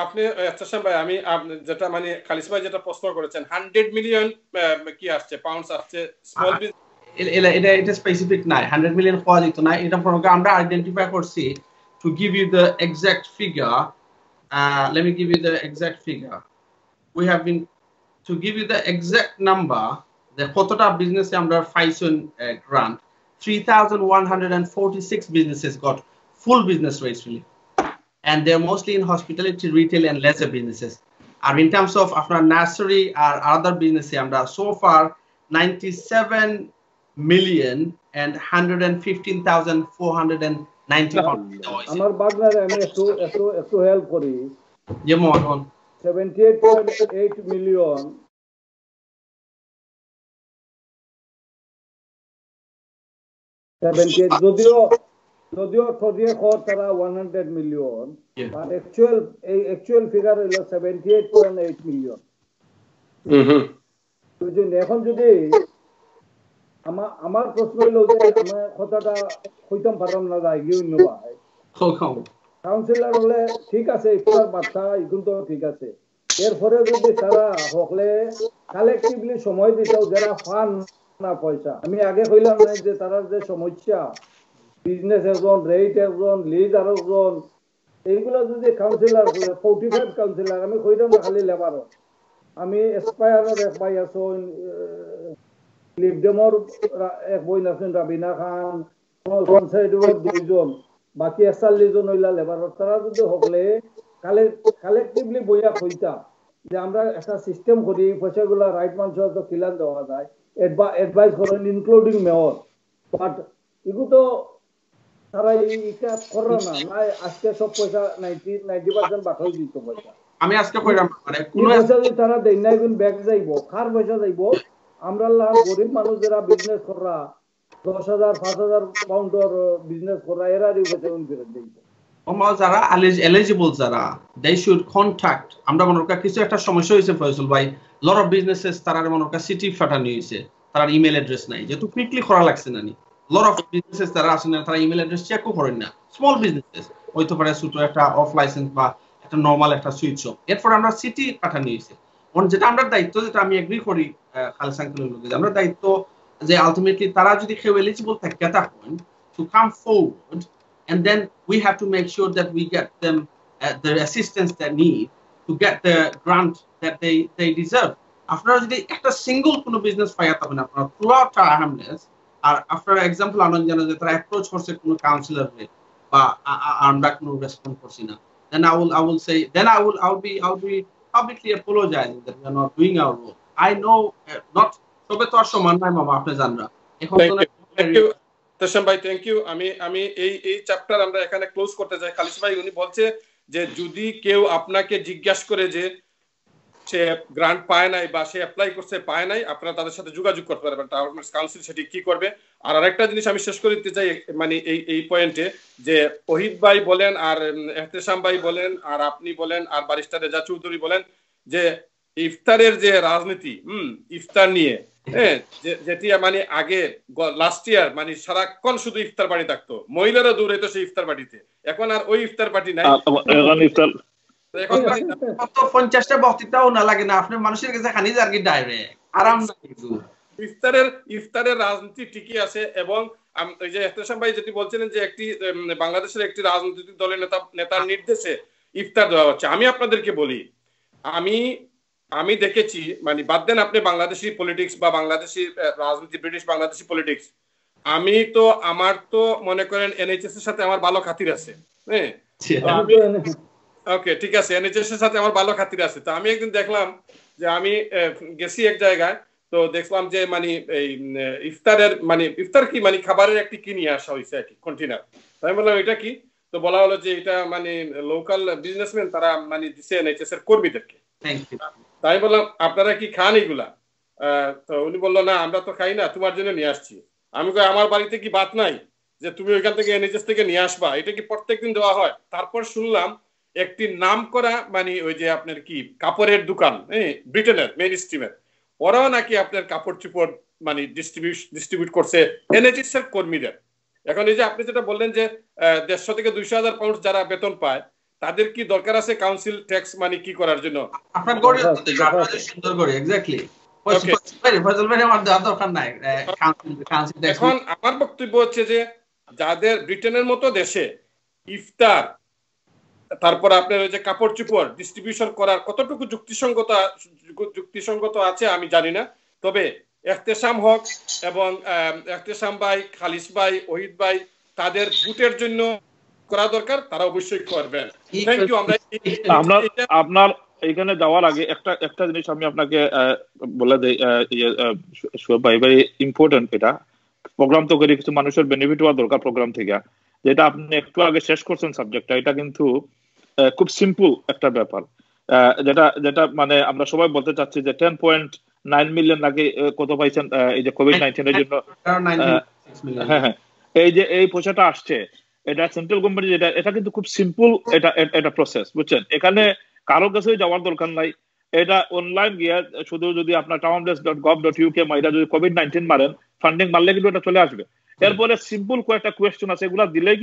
আপনি চাষান ভাই আমি যেটা মানে খালিস ভাই যেটা প্রশ্ন করেছেন 100 মিলিয়ন কি আসছে পাউন্ডস আসছে স্মল এটা স্পেসিফিক নাই 100 মিলিয়ন পাওয়া যেত না এটা আমরা আইডেন্টিফাই করছি to give you the exact figure. Let me give you the exact figure. We have been to give you the exact number. The কতটা business আমরা পাইছেন grant 3,146 businesses got full business rates really. And they're mostly in hospitality, retail, and leisure businesses. In terms of after nursery or other businesses, so far 97,115,490. আমার বাগনারে আমি একটু help করি যেমন 78.8 million যদিও থদিয়ে খরচ তারা 100 মিলিয়ন আর অ্যাকচুয়াল ফিগার হইল 78.8 million এখন যদি আমার প্রশ্ন হইল যে আমার কথাটা হইতাম পারলাম না যাই গিয়ে অন্য ভাই কাউন্সিলর হলে ঠিক আছে ইফতার বার্তা এখন তো ঠিক আছে এরপরে যদি তারা হকলে কালেকটিভলি সময় দিতেও যারা ফান না পয়সা আমি আগে কইলাম না যে তারা যে সমস্যা বিজনেস একজন রেট একজন লিজ আর একজন এইগুলো যদি কাউন্সিলর 45 কাউন্সিলর আমি কইলাম না খালি লেবার আমি এসপায়ারের এক ভাই আছো লিপডেমর এক বই আছেন রাবিনা খান কনসাইডের দুইজন বাকি 41 জন হইলা লেবার তারা যদি হকলে কালেকটিভলি বইয়া কইতা যে আমরা একটা সিস্টেম করি পয়সাগুলো রাইট মানুষের তো কিলান দেওয়া যায় অ্যাডভাইস করেন ইনক্লুডিং মেয়র বাট এগুলো তো তারা এটা করে না আজকে সব পয়সা 90% বাকি দিত পয়সা আমি আজকে কইরাম মানে কোন পয়সা যদি তারা দেই না গুণ ব্যাক যাইবো কার পয়সা যাইবো আমরা গরিব মানুষ যারা বিজনেস করা 10,000 5,000 পাউন্ডের বিজনেস করা এরারই পয়সা গুণ করে দেইবো যারা eligible যারা they should contact আমরা মনে করি কিছু একটা সমস্যা হইছে ফয়সাল ভাই lot of businesses তারা মনে করি সিটি ফাটানি হইছে তার ইমেল অ্যাড্রেস নাই যেহেতু কুইকলি করা লাগছে না নি lot of businesses তারা আসেন তারা ইমেল অ্যাড্রেস চেক করেন না স্মল বিজনেসেস হইতে পারে ছোট একটা অফ লাইসেন্স বা একটা নরমাল একটা সুইট শপ এরপর আমরা সিটি পাঠানি হইছে যেটা আমরা দায়িত্ব যেটা আমি এগ্রি করি খালেদ সাংকুলের লোকে আমরা দায়িত্ব যে আলটিমেটলি তারা যদি কেউ এলিজিবল থাকে তখন to come forward and then we have to make sure that we get them the assistance they need to get the grant that they deserve. After যদি একটা সিঙ্গল কোনো বিজনেস পাইয়া তখন আপনারা throughout Hamlets আর after example আনন্দ জানা যে তারা approach করছে কোনো কাউন্সিলরকে বা আমরা কোনো রেসপন্ড করছি না, then I will say then I'll be publicly apologizing that we are not doing our role. I know not সবে তো আর সমান নাই মামা, আপনি জানরা এখন তো তেশম ভাই থ্যাংক ইউ। আমি এই চ্যাপ্টার আমরা এখানে ক্লোজ করতে চাই। খালিস ভাই উনি বলছে যে যদি কেউ আপনাকে জিজ্ঞাসা করে যে সে গ্রান্ট পায় নাই বা সে অ্যাপ্লাই করছে পায় নাই, আপনারা তাদের সাথে যোগাযোগ করতে পারবেন, কাউন্সিল সেটি কি করবে। আর আরেকটা জিনিস আমি শেষ করে দিতে চাই মানে এই পয়েন্টে যে ওহিদ ভাই বলেন আর এহতেশাম ভাই বলেন আর আপনি বলেন আর ব্যারিস্টার রেজা চৌধুরী বলেন যে ইফতারের যে রাজনীতি ইফতার নিয়ে যেটি মানে আগে লাস্ট ইয়ার মানে সারাক্ষণ শুধু ইফতার পার্টি থাকতো, মহিলারা দূর হইতো সেই ইফতার পার্টিতে, এখন আর ওই ইফতার পার্টি নাই। এখন 50টা বক্তৃতাও না লাগে না, আপনি মানুষের কাছে খানি যার কি ডাইরেক্ট আরাম না কিন্তু ইফতারের রাজনীতি ঠিকই আছে। এবং ওই যে এহতেশাম ভাই যেটি বলছিলেন যে একটি বাংলাদেশের একটি রাজনৈতিক দলের নেতার নির্দেশে ইফতার দেওয়া হচ্ছে, আমি আপনাদেরকে বলি আমি দেখেছি মানে বাদ দেন আপনি বাংলাদেশি পলিটিক্স বা বাংলাদেশি রাজনীতি ব্রিটিশ বাংলাদেশি পলিটিক্স, আমার তো মনে করেন এনএইচএস এর সাথে আমার ভালো খাতির আছে, হ্যাঁ ওকে ঠিক আছে, এনএইচএস এর সাথে আমার ভালো খাতির আছে। তো আমি একদিন দেখলাম যে আমি গেছি এক জায়গায়, তো দেখলাম যে মানে এই ইফতার কি মানে খাবারের একটি কি নিয়ে আসা হয়েছে আর কি কন্টেনার। আমি বললাম এটা কি, তো বলা হলো যে এটা মানে লোকাল বিজনেসম্যান তারা মানে দিছে এনএইচএস এর কর্মীদেরকে। তাই বললাম আপনারা কি খান এগুলা? তো উনি বললো না আমরা তো খাই না, তোমার জন্য নিয়ে আসছি। আমি কই আমার বাড়িতে কি ভাত নাই যে তুমি ওইখান থেকে এনএইচএস থেকে নিয়ে আসবা? এটা কি প্রত্যেকদিন দেওয়া হয়? তারপর শুনলাম একটি নাম করা মানে ওই যে আপনার কি কাপড়ের দোকান ব্রিটেনের মেইন স্ট্রিমের, ওরাও নাকি আপনার কাপড় চোপড় মানে ডিস্ট্রিবিউট করছে এনএইচএস এর কর্মীদের। এখন এই যে আপনি যেটা বললেন যে 150 থেকে 200,000 পাউন্ড যারা বেতন পায় তাদের কি দরকার আছে কাউন্সিল ট্যাক্স মানে কি করার জন্য? আপনার গড়ে আপনাদের সুন্দর করে এক্স্যাক্টলি ফজল ভাই আমার দরকার নাই কাউন্সিল ট্যাক্স। এখন আমার বক্তব্য হচ্ছে যে যাদের ব্রিটেনের মতো দেশে ইফতার তারপর আপনার ওই যে কাপড় চোপড় ডিস্ট্রিবিউশন করার কতটুকু যুক্তিসঙ্গত আছে আমি জানি না, তবে এহতেশাম হক এবং এহতেশাম ভাই, খালিস ভাই, ওহিদ ভাই তাদের ভোটের জন্য করা দরকার, তারা অবশ্যই করবেন। Thank you. আপনার এখানে যাওয়ার আগে একটা জিনিস আমি আপনাকে বলে দেই, ভাই ভাই ইম্পর্টেন্ট, এটা প্রোগ্রাম তো করে কিছু মানুষের বেনিফিট হওয়া দরকার প্রোগ্রাম থেকে, যেটা আপনি একটু আগে শেষ করছেন সাবজেক্টটা, এটা কিন্তু খুব সিম্পল একটা ব্যাপার, যেটা মানে আমরা সবাই বলতে চাচ্ছি যে 10.9 মিলিয়ন নাকি কত পাইছেন এই যে কোভিড-19 এর জন্য। হ্যাঁ এই যে এই পয়সাটা আসছে এটা সেন্ট্রাল গভর্নমেন্ট, এটা কিন্তু খুব সিম্পল এটা প্রসেস, বুঝছেন? এখানে কারো কাছে যাওয়ার দরকার নাই, এটা অনলাইন গিয়ে শুধু যদি আপনার towndesk.gov.uk মাইরা যদি কোভিড-19 মারেন, ফান্ডিং মারলে কিন্তু এটা চলে আসবে। এরপরে সিম্পল কয়েকটা কোয়েশ্চেন আছে, এগুলা দিলেই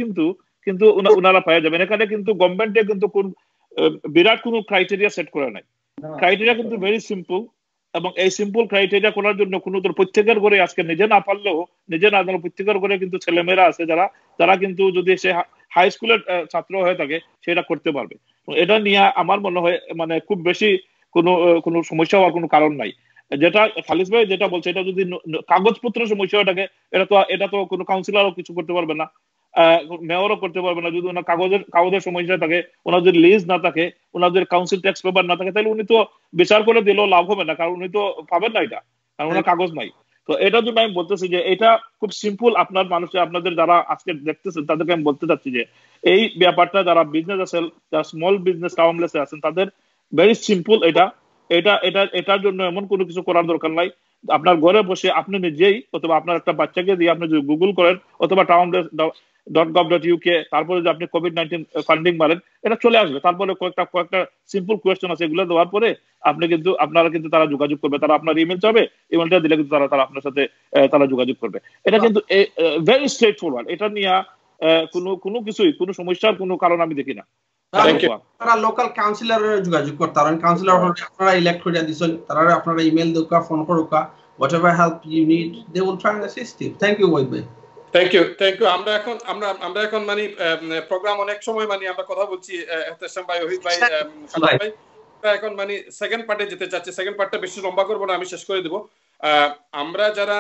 কিন্তু ওনারা পাওয়া যাবেন। এখানে কিন্তু গভর্নমেন্টে কিন্তু কোন বিরাট কোনো ক্রাইটেরিয়া সেট করে নাই, ক্রাইটেরিয়া কিন্তু ভেরি সিম্পল। এবং এই সিম্পল ক্রাইটেরিয়া করার জন্য কোনো প্রত্যেকের ঘরে আজকে নিজে না পারলেও প্রত্যেকের ঘরে কিন্তু ছেলেমেয়েরা আছে যারা কিন্তু যদি সে হাই স্কুলের ছাত্র হয়ে থাকে সেটা করতে পারবে। এটা নিয়ে আমার মনে হয় মানে খুব বেশি কোনো সমস্যা হওয়ার কোনো কারণ নাই। যেটা খালিস ভাই যেটা বলছে, এটা যদি কাগজপত্রের সমস্যা হয়ে থাকে এটা তো কোনো কাউন্সিলরও কিছু করতে পারবে না, মেয়রও করতে পারবে না। যদি ওনার কাগজের সমস্যা থাকে, ওনার যদি লিজ না থাকে, ওনার যদি কাউন্সিল ট্যাক্স পেপার না থাকে, তাহলে উনি তো বিচার করে দিলেও লাভ হবে না, কারণ উনি তো পাবেন না এটা, কারণ ওনার কাগজ নাই। তো এটার জন্য আমি বলতেছি যে এটা খুব সিম্পল। আপনাদের যারা আজকে দেখতেছেন তাদেরকে আমি বলতে চাচ্ছি যে এই ব্যাপারটা যারা বিজনেস আছেন, যারা স্মল বিজনেস টাউনলেসে আছেন, তাদের ভেরি সিম্পল। এটার জন্য এমন কোনো কিছু করার দরকার নাই। আপনার ঘরে বসে আপনি নিজেই অথবা আপনার একটা বাচ্চাকে দিয়ে আপনি যদি গুগল করেন অথবা towndesk.gov.uk তারপরে যে আপনি কোভিড-19 ফান্ডিং মারেন, এটা চলে আসবে। তারপরে কয়েকটা সিম্পল কোয়েশ্চেন আছে, এগুলো দেওয়ার পরে আপনারা কিন্তু তারা যোগাযোগ করবে, তারা আপনার ইমেল চাবে, ইমেলটা দিলে কিন্তু তারা আপনার সাথে তারা যোগাযোগ করবে। এটা কিন্তু ভেরি স্ট্রেট ফরওয়ার্ড, এটা নিয়ে কোনো সমস্যার কোনো কারণ আমি দেখি না। তারা লোকাল কাউন্সিলরের যোগাযোগ করতে পারেন, কাউন্সিলর আপনারা ইলেক্ট করে দিছেন, তারা আপনারা ইমেল দোকা, ফোন করুকা, whatever help you need they will try and assist you. Thank you, Wahid bhai. Thank you আমরা এখন মানে প্রোগ্রাম অনেক সময় মানে আমরা কথা বলছি এহতেশাম ভাই, ওহিদ ভাই, খালেদ ভাই, এখন মানে সেকেন্ড পার্টে যেতে চাচ্ছি। সেকেন্ড পার্টটা বেশি লম্বা করবো না, আমি শেষ করে দেব। আমরা যারা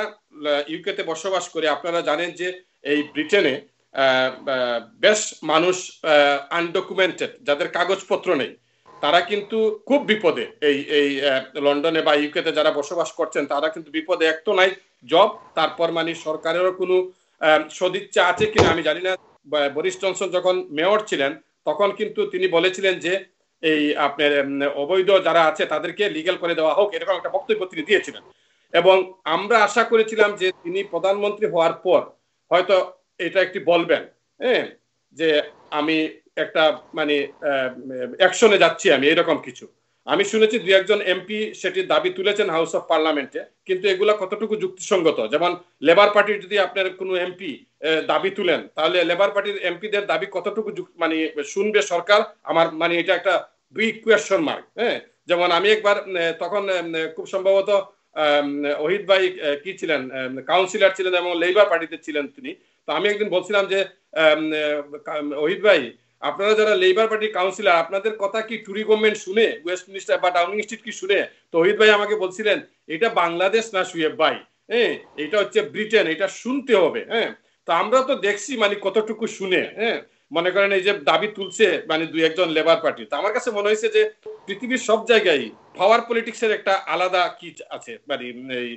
ইউকে তে বসবাস করি, আপনারা জানেন যে এই ব্রিটেনে বেশ মানুষ আনডকুমেন্টেড, যাদের কাগজপত্র নেই, তারা কিন্তু খুব বিপদে। এই লন্ডনে বা ইউকে তে যারা বসবাস করছেন তারা কিন্তু বিপদে। এক তো নাই জব, তারপর মানে সরকারেরও কোনো সদিচ্ছা আছে কিনা আমি জানি না। বরিস জনসন যখন মেয়র ছিলেন তখন কিন্তু তিনি বলেছিলেন যে এই আপনার অবৈধ যারা আছে তাদেরকে লিগ্যাল করে দেওয়া হোক, এরকম একটা বক্তব্য তিনি দিয়েছিলেন। এবং আমরা আশা করেছিলাম যে তিনি প্রধানমন্ত্রী হওয়ার পর হয়তো এটা একটি বলবেন, হ্যাঁ, যে আমি একটা মানে অ্যাকশনে যাচ্ছি আমি, এরকম কিছু। আমি শুনেছি দুই একজন এমপি সেটির দাবি তুলেছেন হাউস অফ পার্লামেন্টে, কিন্তু এগুলা কতটুকু যুক্তিসঙ্গত? যেমন লেবার পার্টির যদি আপনার কোনো এমপি দাবি তুলেন, তাহলে লেবার পার্টির এমপিদের দাবি কতটুকু মানে শুনবে সরকার? আমার মানে এটা একটা বিগ কোয়েশ্চন মার্ক। হ্যাঁ, যেমন আমি একবার তখন খুব সম্ভবত ওহিদ ভাই কি ছিলেন, কাউন্সিলর ছিলেন এবং লেবার পার্টিতে ছিলেন তিনি। তো আমি একদিন বলছিলাম যে ওহিদ ভাই, আপনারা যারা লেবার পার্টির কাউন্সিলর, আপনাদের কথা কি টুরি গভর্নমেন্ট শুনে, ওয়েস্টমিনিস্টার বা ডাউনিং স্ট্রিট কি শুনে? তো ওহিদ ভাই আমাকে বলছিলেন এটা বাংলাদেশ না শুয়েব ভাই, হ্যাঁ, এটা হচ্ছে ব্রিটেন, এটা শুনতে হবে। হ্যাঁ, তো আমরা তো দেখছি মানে কতটুকু শুনে। হ্যাঁ, মনে করেন এই যে দাবি তুলছে মানে দুই একজন লেবার পার্টি, তো আমার কাছে মনে হয়েছে যে পৃথিবীর সব জায়গায় পাওয়ার পলিটিক্সের একটা আলাদা কি আছে, মানে এই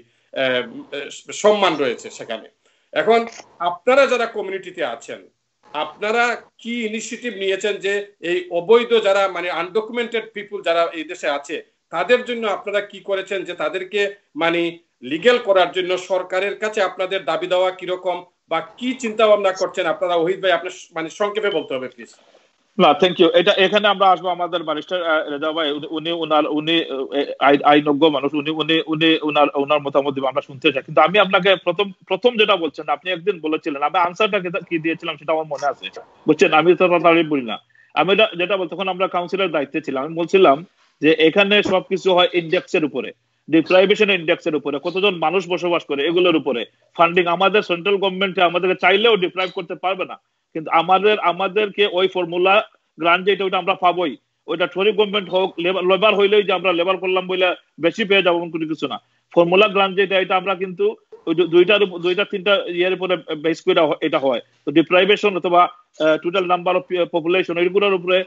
সম্মান রয়েছে সেখানে। এখন আপনারা যারা কমিউনিটিতে আছেন, আপনারা কি ইনিশিয়েটিভ নিয়েছেন যে এই অবৈধ যারা মানে আনডকুমেন্টেড পিপুল যারা এই দেশে আছে তাদের জন্য আপনারা কি করেছেন যে তাদেরকে মানে লিগ্যাল করার জন্য সরকারের কাছে আপনাদের দাবি দেওয়া কিরকম বা কি চিন্তা ভাবনা করছেন আপনারা? ওহিদ ভাই, আপনার মানে সংক্ষেপে বলতে হবে প্লিজ। না, থ্যাংক ইউ। এখানে আমরা আসবো আমাদের ব্যারিস্টার রেজা ভাই, উনি আইনজ্ঞ মানুষ, উনার মতামত দিব, আমরা শুনতে চাই। কিন্তু আমি আপনাকে প্রথম যেটা বলছেন, আপনি একদিন বলেছিলেন, আমি আনসারটা কি দিয়েছিলাম সেটা আমার মনে আছে, বুঝছেন? আমি তো তাড়াতাড়ি বলি না। আমি যেটা বলতে, তখন আমরা কাউন্সিলের দায়িত্বে ছিলাম, আমি বলছিলাম যে এখানে সবকিছু হয় ইন্ডেক্সের উপরে, ডিপ্রাইভেশন ইন্ডেক্সের উপরে, কতজন মানুষ বসবাস করে এগুলোর উপরে ফান্ডিং। আমাদের সেন্ট্রাল গভর্নমেন্ট আমাদেরকে চাইলেও ডিপ্রাইভ করতে পারবে না, কিন্তু আমাদেরকে ওই ফর্মুলা গ্রান্ট যেটা ওইটা আমরা পাবোই। ওইটা টরি গভর্নমেন্ট হোক, লেবার হইলেই যে আমরা লেবার করলাম বলে বেশি পেয়ে যাবো কোনো কিছু না। ফর্মুলা গ্রান্ট যেটা, এটা আমরা কিন্তু দুইটা তিনটা ইয়ের উপরে বেস করে এটা হয়। তো ডিপ্রাইভেশন অথবা টোটাল নাম্বার অফ পপুলেশন, এইগুলোর উপরে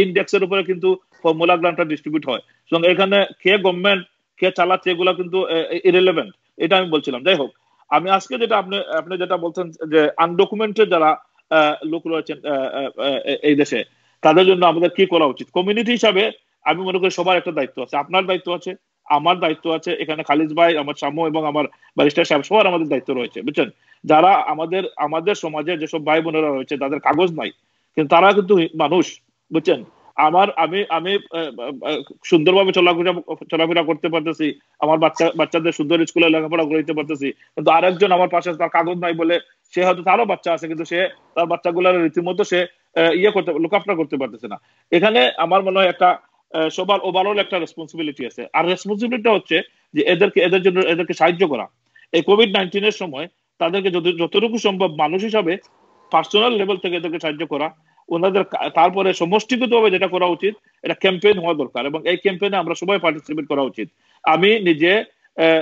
ইন্ডেক্সের উপরে কিন্তু ফর্মুলা গ্রান্টটা ডিস্ট্রিবিউট হয়। সুতরাং এখানে কে গভর্নমেন্ট কে চালাচ্ছে এগুলো কিন্তু ইরেলেভেন্ট, এটা আমি বলছিলাম। যাই হোক, আমি আজকে যেটা আপনি যেটা বলছেন যে আনডকুমেন্টেড যারা লোক রয়েছেন এই দেশে, তাদের জন্য আমাদের কি করা উচিত কমিউনিটি হিসাবে? আমি মনে করি সবার একটা দায়িত্ব আছে, আপনার দায়িত্ব আছে, আমার দায়িত্ব আছে, এখানে খালিদ ভাই, আমার শামু এবং আমার ব্যারিস্টার সাহেব, সবার আমাদের দায়িত্ব রয়েছে, বুঝছেন? যারা আমাদের সমাজে যেসব ভাই বোনেরা রয়েছে যাদের কাগজ নাই, কিন্তু তারা কিন্তু মানুষ, বুঝছেন? আমি সুন্দরভাবে চলাফেরা করতে পারতেছি, আমার বাচ্চাদের সুন্দর স্কুলে লেখাপড়া করতে পারতেছি, কিন্তু আরেকজন আমার পাশে তার কাগজ নাই বলে সে হয়তো, তারও বাচ্চা আছে কিন্তু সে তার বাচ্চাগুলোর রীতিমতো সে লুক আফটার করতে পারতেছে না। এখানে আমার মনে হয় একটা সবার ওভারঅল একটা রেসপন্সিবিলিটি আছে। আর রেসপন্সিবিলিটিটা হচ্ছে যে এদেরকে সাহায্য করা। এই কোভিড-19 এর সময় তাদেরকে যতটুকু সম্ভব মানুষ হিসাবে পার্সোনাল লেভেল থেকে এদেরকে সাহায্য করা, ওনাদের তারপরে সমষ্টিগতভাবে যেটা করা উচিত, এটা ক্যাম্পেইন হওয়া দরকার এবং এই ক্যাম্পেইনে আমরা সবাই পার্টিসিপেট করা উচিত। আমি নিজে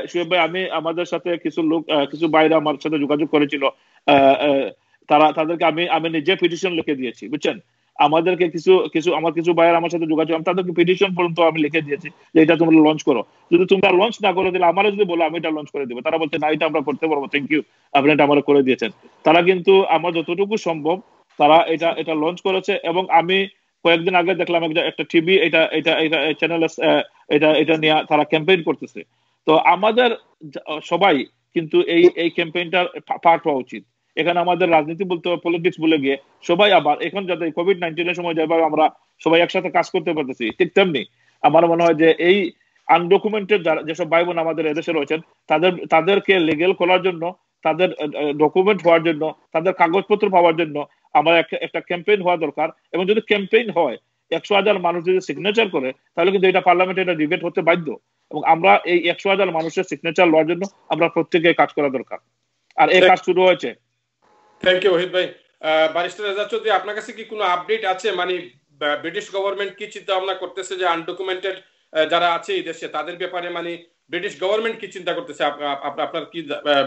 শুয়েব ভাই, আমাদের সাথে কিছু বাইরে আমার সাথে যোগাযোগ করেছিল, তাদেরকে আমি নিজে পিটিশন লিখে দিয়েছি, বুঝছেন? আমাদেরকে আমার কিছু বাইরে আমার সাথে যোগাযোগ, আমি তাদেরকে পিটিশন পর্যন্ত আমি লিখে দিয়েছি যে এটা তোমরা লঞ্চ করো। যদি তোমরা লঞ্চ না করে দিলে আমারও যদি বলো আমি এটা লঞ্চ করে দেবো। তারা বলছে না, এটা আমরা করতে পারবো, থ্যাংক ইউ, আপনি এটা আমার করে দিয়েছেন। তারা কিন্তু আমার যতটুকু সম্ভব তারা এটা লঞ্চ করেছে। এবং আমি কয়েকদিন আগে দেখলাম একটা টিভি এটা চ্যানেল এটা নিয়ে তারা ক্যাম্পেইন করতেছে। তো আমাদের সবাই কিন্তু এই ক্যাম্পেইনটার পার্ট হওয়া উচিত। এখানে আমাদের রাজনীতি বলতে পলিটিক্স বলে গিয়ে সবাই, আবার এখন যাতে কোভিড-19 এর সময় যেভাবে আমরা সবাই একসাথে কাজ করতে পারতেছি, ঠিক তেমনি আমার মনে হয় যে এই আনডকুমেন্টেড যেসব ভাই বোন আমাদের এদেশে রয়েছেন, তাদেরকে লিগ্যাল করার জন্য, তাদের ডকুমেন্ট হওয়ার জন্য, তাদের কাগজপত্র পাওয়ার জন্য আমার একটা ক্যাম্পেইন হওয়া দরকার। এবং যদি ক্যাম্পেইন হয়, 100,000 মানুষ যদি সিগনেচার করে, তাহলে কিন্তু এটা পার্লামেন্টে এটা ডিবেট হতে বাধ্য। এবং আমরা এই 100,000 মানুষের সিগনেচার লওয়ার জন্য আমরা প্রত্যেকে কাজ করা দরকার। আর এই কাজ শুরু হয়েছে, থ্যাংক ইউ ওহিদ ভাই। ব্যারিস্টার রেজা চৌধুরী, আপনার কাছে কি কোনো আপডেট আছে? মানে ব্রিটিশ গভর্নমেন্ট কি চিন্তা ভাবনা করতেছে যে আনডকুমেন্টেড যারা আছে এই দেশে তাদের ব্যাপারে, মানে ব্রিটিশ গভর্নমেন্ট কি চিন্তা করতেছে? আপনার কি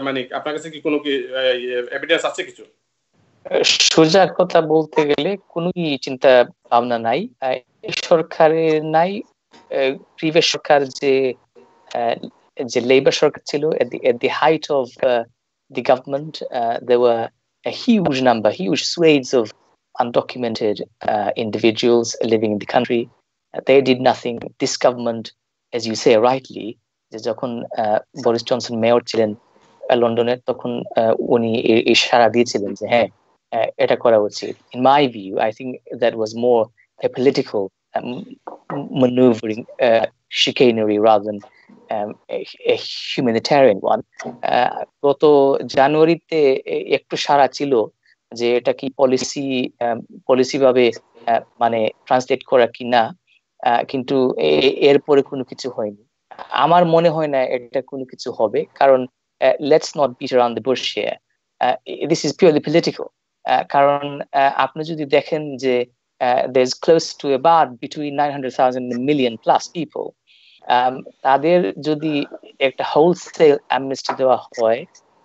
মানে আপনার কাছে কি কোনো কি এভিডেন্স আছে কিছু? সোজা কথা বলতে গেলে কোনো চিন্তা ভাবনা নাই, এই সরকারের নাই। প্রিভিয়াস সরকার যে লেবার সরকার ছিল, at the height of the government, there were a huge swathes of undocumented individuals living in the country. They did nothing. This government, as you say rightly, যে যখন বরিস জনসন মেয়র ছিলেন লন্ডনের, তখন উনি ইশারা দিয়েছিলেন যে হ্যাঁ এটা করা উচিত। In my view, I think that was more a political maneuvering, chicanery rather than a humanitarian one. গত জানুয়ারিতে একটু সারা ছিল যে এটা কি পলিসি ভাবে মানে ট্রান্সলেট করা কি না, কিন্তু এরপরে কোনো কিছু হয়নি। আমার মনে হয় না এটা কোনো কিছু হবে, কারণ let's not beat around the bush here. This is purely political. কারণ আপনি যদি দেখেন যে there's close to about between 900,000 and 1 million plus people. তাদের যদি একটা হোলসেল অ্যামনেস্টি দেওয়া হয়,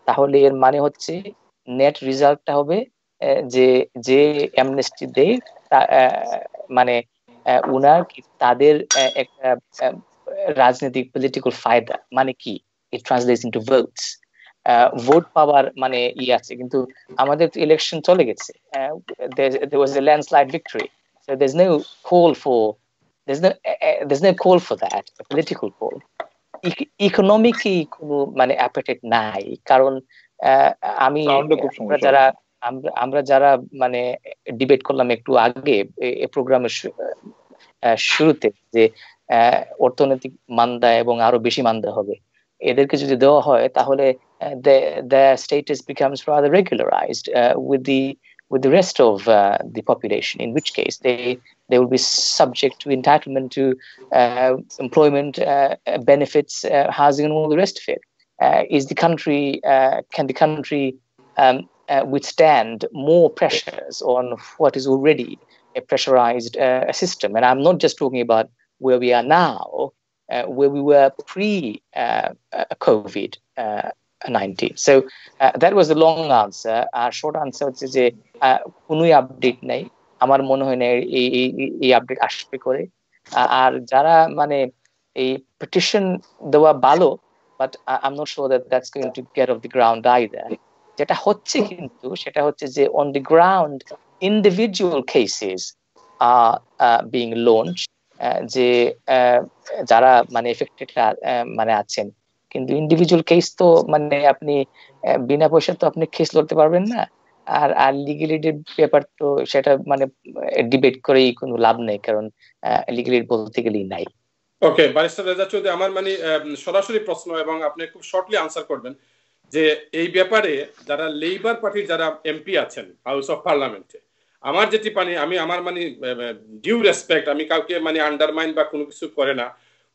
তাহলে এর মানে হচ্ছে নেট রেজাল্টটা হবে যে যে অ্যামনেস্টি দেয় মানে উনার তাদের একটা রাজনৈতিক পলিটিক্যাল ফায়দা, মানে কি ইট ট্রান্সলেটস ইনটু ভোটস। ভোট পাওয়ার মানে আছে, কিন্তু আমাদের তো ইলেকশন চলে গেছে, there was a landslide victory, so there's no call for that, a political call. ইকোনমিকই কোনো মানে অ্যাপেটাইট নাই, কারণ আমরা যারা মানে ডিবেট করলাম একটু আগে প্রোগ্রামের শুরুতে যে অর্থনৈতিক মান্দা এবং আরো বেশি মান্দা হবে, এদেরকে যদি দেওয়া হয় তাহলে the status becomes rather regularized with the rest of the population, in which case they will be subject to entitlement to employment, benefits, housing, and all the rest of it. Can the country withstand more pressures on what is already a pressurized system? And I'm not just talking about where we are now, where we were pre-COVID-19. So that was the long answer. Our short answer হচ্ছে যে কোনো update নাই, আমার মনে হয় না এই update আসবে করে। আর যারা মানে এই পিটিশন দেওয়া ভালো, but I'm not sure that that's going to get off the ground either. যেটা হচ্ছে কিন্তু সেটা হচ্ছে যে on the ground individual cases are being launched, যে যারা মানে এফেক্টেড মানে আছেন, কিন্তু ইন্ডিভিজুয়াল কেস তো মানে আপনি বিনা পয়সা তো আপনি কেস লড়তে পারবেন না। আর লিগ্যালিটির ব্যাপার তো সেটা মানে ডিবেট করেই কোনো লাভ নেই, কারণ লিগ্যালিটি বলতে গেলেই নাই। ওকে, ব্যারিস্টার রেজা চৌধুরী, আমার মানে সরাসরি প্রশ্ন এবং আপনি খুব শর্টলি আনসার করবেন যে এই ব্যাপারে যারা লেবার পার্টির যারা এমপি আছেন হাউস অফ পার্লামেন্টে, আমার যেটি আমি আমার মানে ডিউ রেসপেক্ট, আমি কাউকে মানে আন্ডারমাইন বা কোনো কিছু করে না,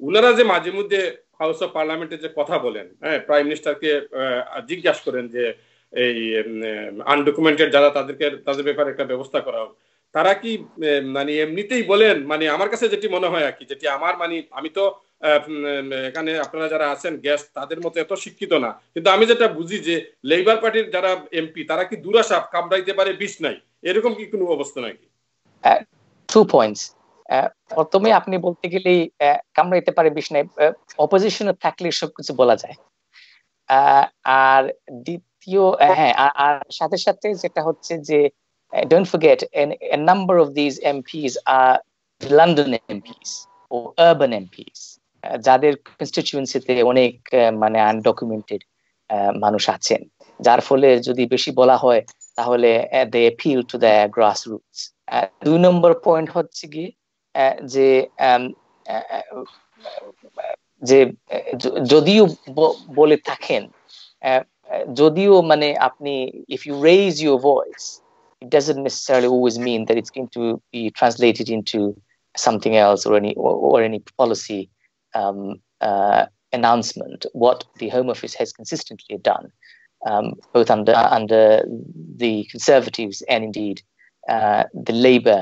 উনারা যে মাঝে মধ্যে হাউস অফ পার্লামেন্টে যে কথা বলেন, হ্যাঁ, প্রাইম মিনিস্টারকে জিজ্ঞাসা করেন যে এই আনডকুমেন্টেড যারা তাদের ব্যাপারে একটা ব্যবস্থা করা হোক, তারা কি মানে এমনিতেই বলেন? মানে আমার কাছে যেটি মনে হয় আর কি, যেটি আমার মানে আমি তো এখানে আপনারা যারা আছেন গেস্ট তাদের মতো এত শিক্ষিত না, কিন্তু আমি যেটা বুঝি যে লেবার পার্টির যারা এমপি তারা কি দুরাশা কামড়াইতে পারে বিষ নাই, এরকম কি কোনো অবস্থা নাকি? 2 points. প্রথমে আপনি বলতে গেলেই কামড়াইতে পারে বিষ নাই, অপোজিশনে থাকলে সবকিছু বলা যায়। আর দ্বিতীয়, হ্যাঁ, আর সাথে সাথে যেটা হচ্ছে যে don't forget a number of these MPs are London MPs or urban MPs, যাদের কনস্টিটিউয়েন্সিতে অনেক মানে আনডকুমেন্টেড মানুষ আছেন, যার ফলে যদি বেশি বলা হয় তাহলে they appeal to their grassroots. 2 number point হচ্ছে কি যে যে যদিও বলে থাকেন, যদিও মানে আপনি if you raise your voice, it doesn't necessarily always mean that it's going to be translated into something else or any policy announcement. What the Home Office has consistently done both under the Conservatives and indeed the Labour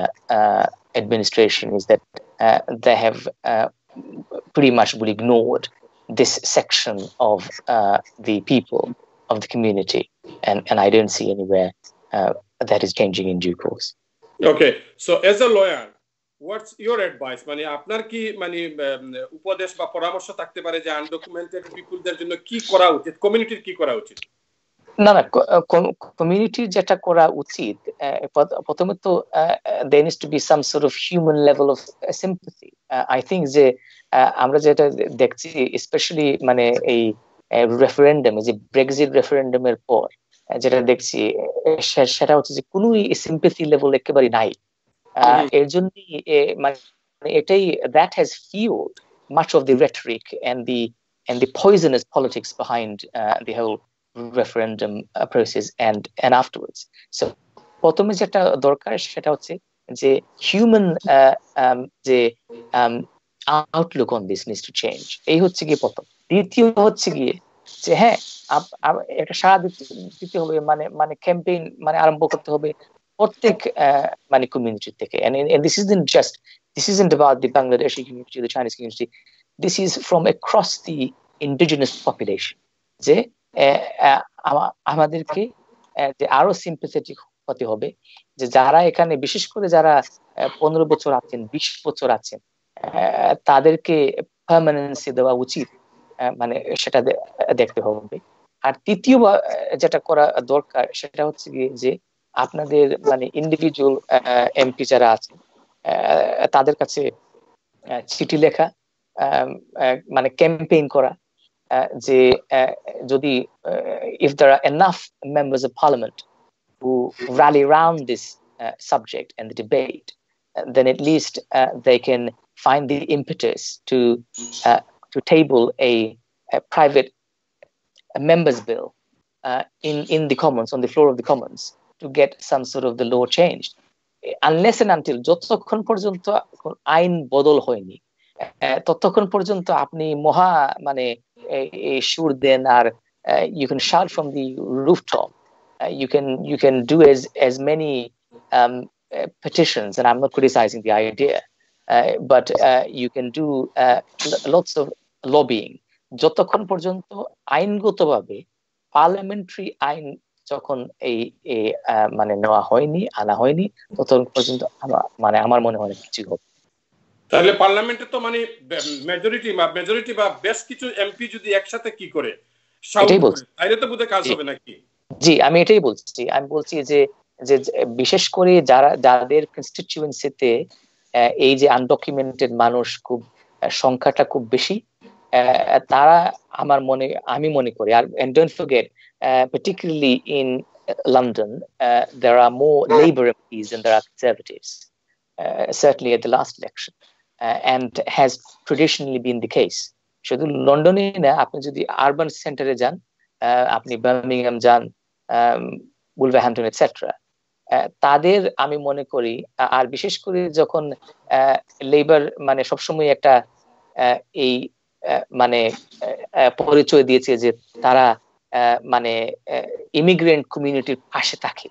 administration, is that they have pretty much ignored this section of the people of the community, and I don't see anywhere that is changing in due course. Okay, so as a lawyer, what's your advice? মানে আপনার কি মানে উপদেশ বা পরামর্শ থাকতে পারে যে আনডকুমেন্টেড পিপলদের জন্য কি করা উচিত, কমিউনিটির কি করা উচিত? না, কমিউনিটির যেটা করা উচিত, প্রথমত there needs to be some sort of human level of sympathy. I think যে আমরা যেটা দেখছি, স্পেশালি মানে এই রেফারেন্ডাম, যে ব্রেক্সিট রেফারেন্ডামের পর যেটা দেখছি, সেটা হচ্ছে যে কোনো সিম্প্যাথি লেভেল একেবারে নাই। এর জন্য মানে এটাই that has fueled much of the rhetoric and the poisonous politics behind the whole referendum process and afterwards. So প্রথমে যেটা দরকার সেটা হচ্ছে যে হিউম্যান যে outlook on this needs to change. এই হচ্ছে গিয়ে প্রথম। দ্বিতীয় হচ্ছে গিয়ে যে হ্যাঁ, একটা সারা দিতে হবে, মানে ক্যাম্পেইন মানে আরম্ভ করতে হবে প্রত্যেক মানে কমিউনিটি থেকে, and this isn't about the Bangladeshi community, the Chinese community. This is from across the indigenous population. যে আমাদেরকে যে আরো সিম্পাথেটিক হতে হবে, যে যারা এখানে, বিশেষ করে যারা 15 বছর আছেন, 20 বছর আছেন, তাদেরকে পার্মানেন্সি দেওয়া উচিত, মানে সেটা দেখতে হবে। আর তৃতীয় যেটা করা দরকার সেটা হচ্ছে যে আপনাদের মানে ইন্ডিভিজুয়াল এমপি যারা আছেন তাদের কাছে চিঠি লেখা, মানে ক্যাম্পেইন করা, যে যদি if there are enough members of parliament who rally around this subject and the debate, then at least they can find the impetus to table a private members bill in the Commons, on the floor of the Commons, to get some sort of the law changed. Unless and until যতক্ষণ পর্যন্ত আইন বদল হয়নি, ততক্ষণ পর্যন্ত আপনি মহা মানে সুর দেন, আর you can shout from the rooftop, you can do as many petitions, and I'm not criticizing the idea, but you can do lots of lobbying. যতক্ষণ পর্যন্ত আইনগতভাবে পার্লামেন্টারি আইন যখন এই মানে নেওয়া হয়নি, আনা হয়নি, ততক্ষণ পর্যন্ত মানে আমার মনে হয় কিছু হবে। তাহলে পার্লামেন্টে তো মানে মেজরিটি বা বেশ কিছু এমপি যদি একসাথে কি করে তাইলে তো বোধহয় কাজ হবে নাকি? জি, আমি এটাই বলছি। আমি বলছি যে বিশেষ করে যাদের কনস্টিটিউয়েন্সিতে এই যে আনডকুমেন্টেড মানুষ খুব সংখ্যাটা খুব বেশি, তারা আমি মনে করি, আর and don't forget, particularly in London, there are more Labour MPs than there are Conservatives, certainly at the last election, and has traditionally been the case. শুধু লন্ডনে না, আপনি যদি আরবান সেন্টারে যান, আপনি বার্মিংহাম যান, উলভারহ্যাম্পটন এটসেট্রা, তাদের আমি মনে করি, আর বিশেষ করে যখন লেবার মানে সবসময় একটা এই মানে পরিচয় দিয়েছে যে তারা মানে ইমিগ্রেন্ট কমিউনিটির পাশে থাকে,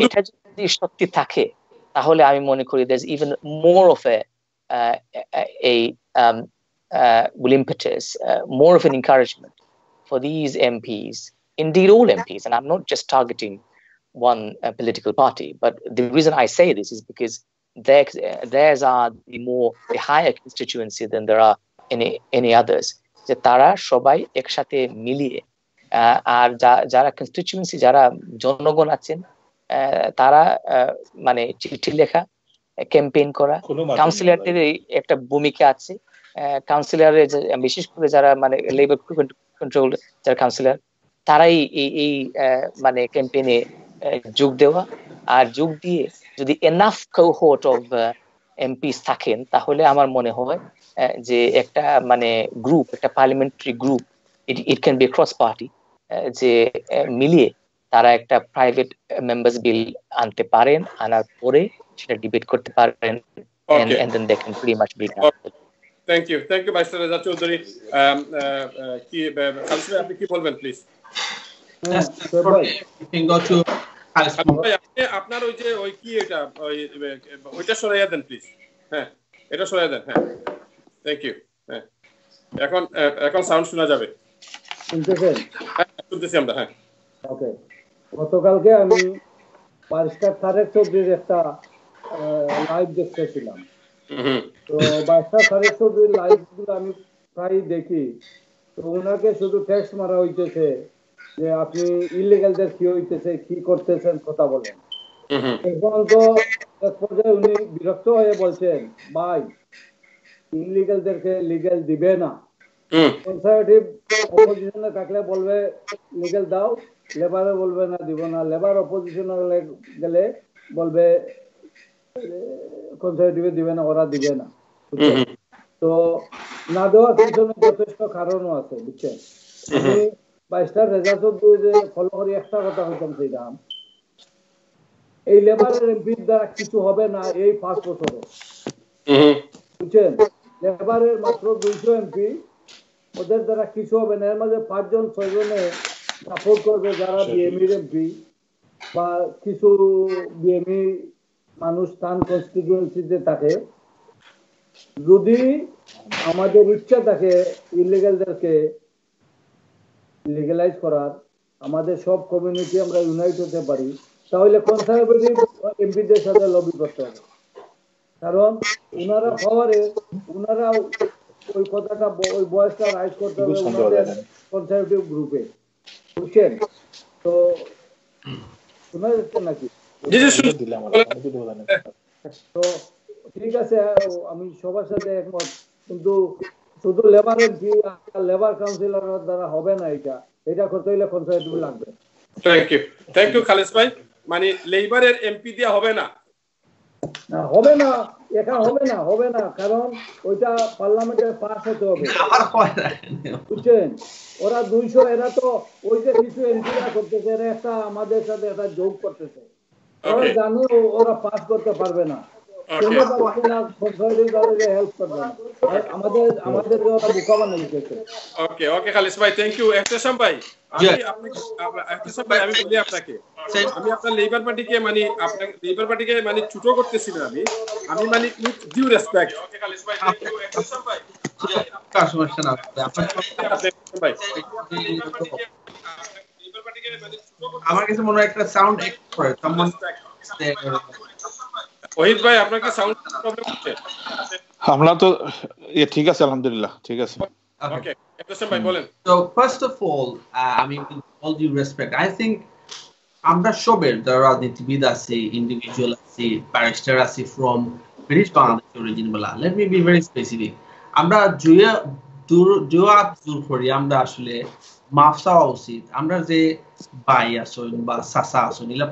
এটা যদি সত্যি থাকে তাহলে আমি মনে করি there's even more of a impetus, more of an encouragement for these MPs, indeed all MPs, and I'm not just targeting one political party, but the reason I say this is because theirs are the higher constituency than there are any others, যে তারা সবাই একসাথে মিলিয়ে, আর যারা constituency, যারা জনগণ আছেন, তারা মানে চিঠি লেখা, ক্যাম্পেইন করা, কাউন্সিলরদের একটা ভূমিকা আছে। কাউন্সিলরের বিশেষ করে যারা মানে লেবার কন্ট্রোল যারা কাউন্সিলর, তারাই এই মানে ক্যাম্পেইনে যোগ দেওয়া, আর যোগ দিয়ে যদি এনাফ কোহোর্ট অফ এমপিস থাকেন, তাহলে আমার মনে হয় যে একটা মানে গ্রুপ, একটা parliamentary group, it can be cross party, যে মিলিয়ে তারা একটা প্রাইভেট মেম্বার্স বিল আনতে পারেন, আনার পরে সেটা ডিবেট করতে পারেন, and then they can pretty much be done. Thank you Mr. Reza Chaudhary. কি কাউন্সিলর, আপনি কি বলবেন please? You can go to আপনার ওই যে ওই কি এটা ওইটা সরাইয়া দেন প্লিজ। হ্যাঁ, এটা সরাইয়া দেন। হ্যাঁ, থ্যাংক ইউ। হ্যাঁ, এখন সাউন্ড শোনা যাবে। শুনতেছেন? শুনতেছি আমরা। হ্যাঁ, ওকে। গতকালকে আমি বারিস্টার তারেক চৌধুরীর একটা লাইভ দেখতেছিলাম। তো বারিস্টার তারেক চৌধুরীর লাইভগুলো আমি প্রায় দেখি। তো ওনাকে শুধু টেক্সট মারা হইতেছে যে আপনি ইলিগালদের কি হইতেছে, কি করতেছেন, কথা বলেন। এখন তো এক পর্যায়ে উনি বিরক্ত হয়ে বলছেন, ভাই ইলিগালদেরকে লিগ্যাল দিবে না। কনজারভেটিভ অপোজিশনে থাকলে বলবে লিগ্যাল দাও, লেবারে বলবে না দিব না, লেবার অপোজিশনে গেলে বলবে কনজারভেটিভে দিবে না, ওরা দিবে না। তো না দেওয়ার পিছনে যথেষ্ট কারণও আছে, বুঝছেন। আমি বাইশটার রেজাল্ট ফলো করি, একটা কথা হইতাম সেইটাম, এই লেবারের এমপির দ্বারা কিছু হবে না এই 5 বছরে, বুঝছেন। লেবারের মাত্র 200 এমপি, ওদের দ্বারা কিছু হবে না। এর মাঝে 5 জন 6 জনে সাপোর্ট করবে যারা বিএমইর এমপি বা কিছু বিএমই মানুষ তান কনস্টিটিউয়েন্সিতে থাকে। যদি আমাদের ইচ্ছা থাকে ইলিগালদেরকে লিগ্যালাইজ করার, আমাদের সব কমিউনিটি আমরা ইউনাইট হতে পারি, তাহলে কনজারভেটিভ এমপিদের সাথে লবি করতে হবে। কারণ ওনারা পাওয়ারে, ওনারা ওই কথাটা ওই বয়সটা রাইজ করতে হবে ওনাদের কনজারভেটিভ গ্রুপে, বুঝছেন। তো শোনা যাচ্ছে নাকি? তো ঠিক আছে, আমি সবার সাথে একমত, কিন্তু শুধু লেবার এমপি আর লেবার কাউন্সিলর দ্বারা হবে না। এটা করতে হলে কনজারভেটিভ লাগবে। থ্যাংক ইউ খালেদ ভাই। মানে লেবারের এমপি দিয়া হবে না, হবে না, একা হবে না, কারণ ওইটা পার্লামেন্টে পাস হতে হবে, বুঝছেন। ওরা 200, এরা তো ওই যে কিছু এমপিরা করতেছে, এরা একটা আমাদের সাথে একটা যোগ করতেছে, ওরা জানে ওরা পাস করতে পারবে না, আমাদের ওরা বোকা বানাইতেছে। ওকে ওকে খালিদ ভাই, থ্যাংক ইউ। এহতেশাম ভাই, আমি বলি আপনাকে, আমি আপনার লেবার পার্টিকে মানে আপনার লেবার পার্টিকে মানে ছোট করতেছি না, আমি মানে উইথ ডিউ রেসপেক্ট। ওকে খালিদ ভাই, থ্যাংক ইউ। এহতেশাম ভাই, সমস্যা না, আমার কাছে মনে হয় একটা সাউন্ড করে ওহিদ ভাই, আপনার কি সাউন্ড প্রবলেম হচ্ছে? আমরা তো ঠিক আছে, আলহামদুলিল্লাহ ঠিক আছে। ওকে এহতেশাম ভাই বলেন। So first of all, I mean with all due respect, I think আমরা সবের যারা রাজনীতিবিদ আছে, ইন্ডিভিজুয়াল আছে, ব্যারিস্টার আছে ফ্রম ব্রিটিশ বাংলাদেশ অরিজিন বলা, let me be very specific, আমরা জুয়া করি, আমরা আসলে মাফ চাওয়া উচিত। আমরা যে ভাই আসুন বা চাচা আসুন, এগুলা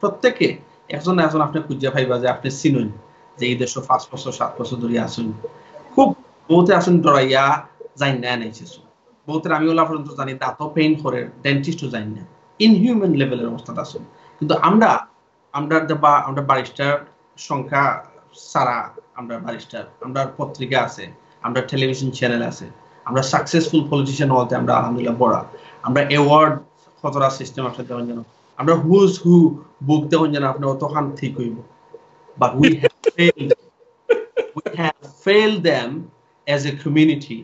প্রত্যেকে একজন একজন আপনি খুঁজে পাইবা যে আপনি চিনুন, যে এই দেশে 5 বছর 7 বছর ধরে আসুন, খুব বহুতে আসুন ডরাইয়া যাই না নাইছে, বহুতের আমি ওলা পর্যন্ত জানি দাঁতও পেইন করে, ডেন্টিস্টও যাই না, ইনহিউম্যান লেভেলের অবস্থাটা আসুন। কিন্তু আমরা ব্যারিস্টার সংখ্যা সারা, আমরা ব্যারিস্টার, আমরা পত্রিকা আছে, আমরা টেলিভিশন চ্যানেল আছে, আমরা সাকসেসফুল পলিটিশিয়ান হতে আমরা আলহামদুলিল্লাহ বড়, আমরা অ্যাওয়ার্ড কতটা সিস্টেম আসলে দেওয়ার জন্য, আমরা হুজ হু বুক দেওয়ার জন্য আপনি অতখান ঠিক হইব, but we have failed them as a community,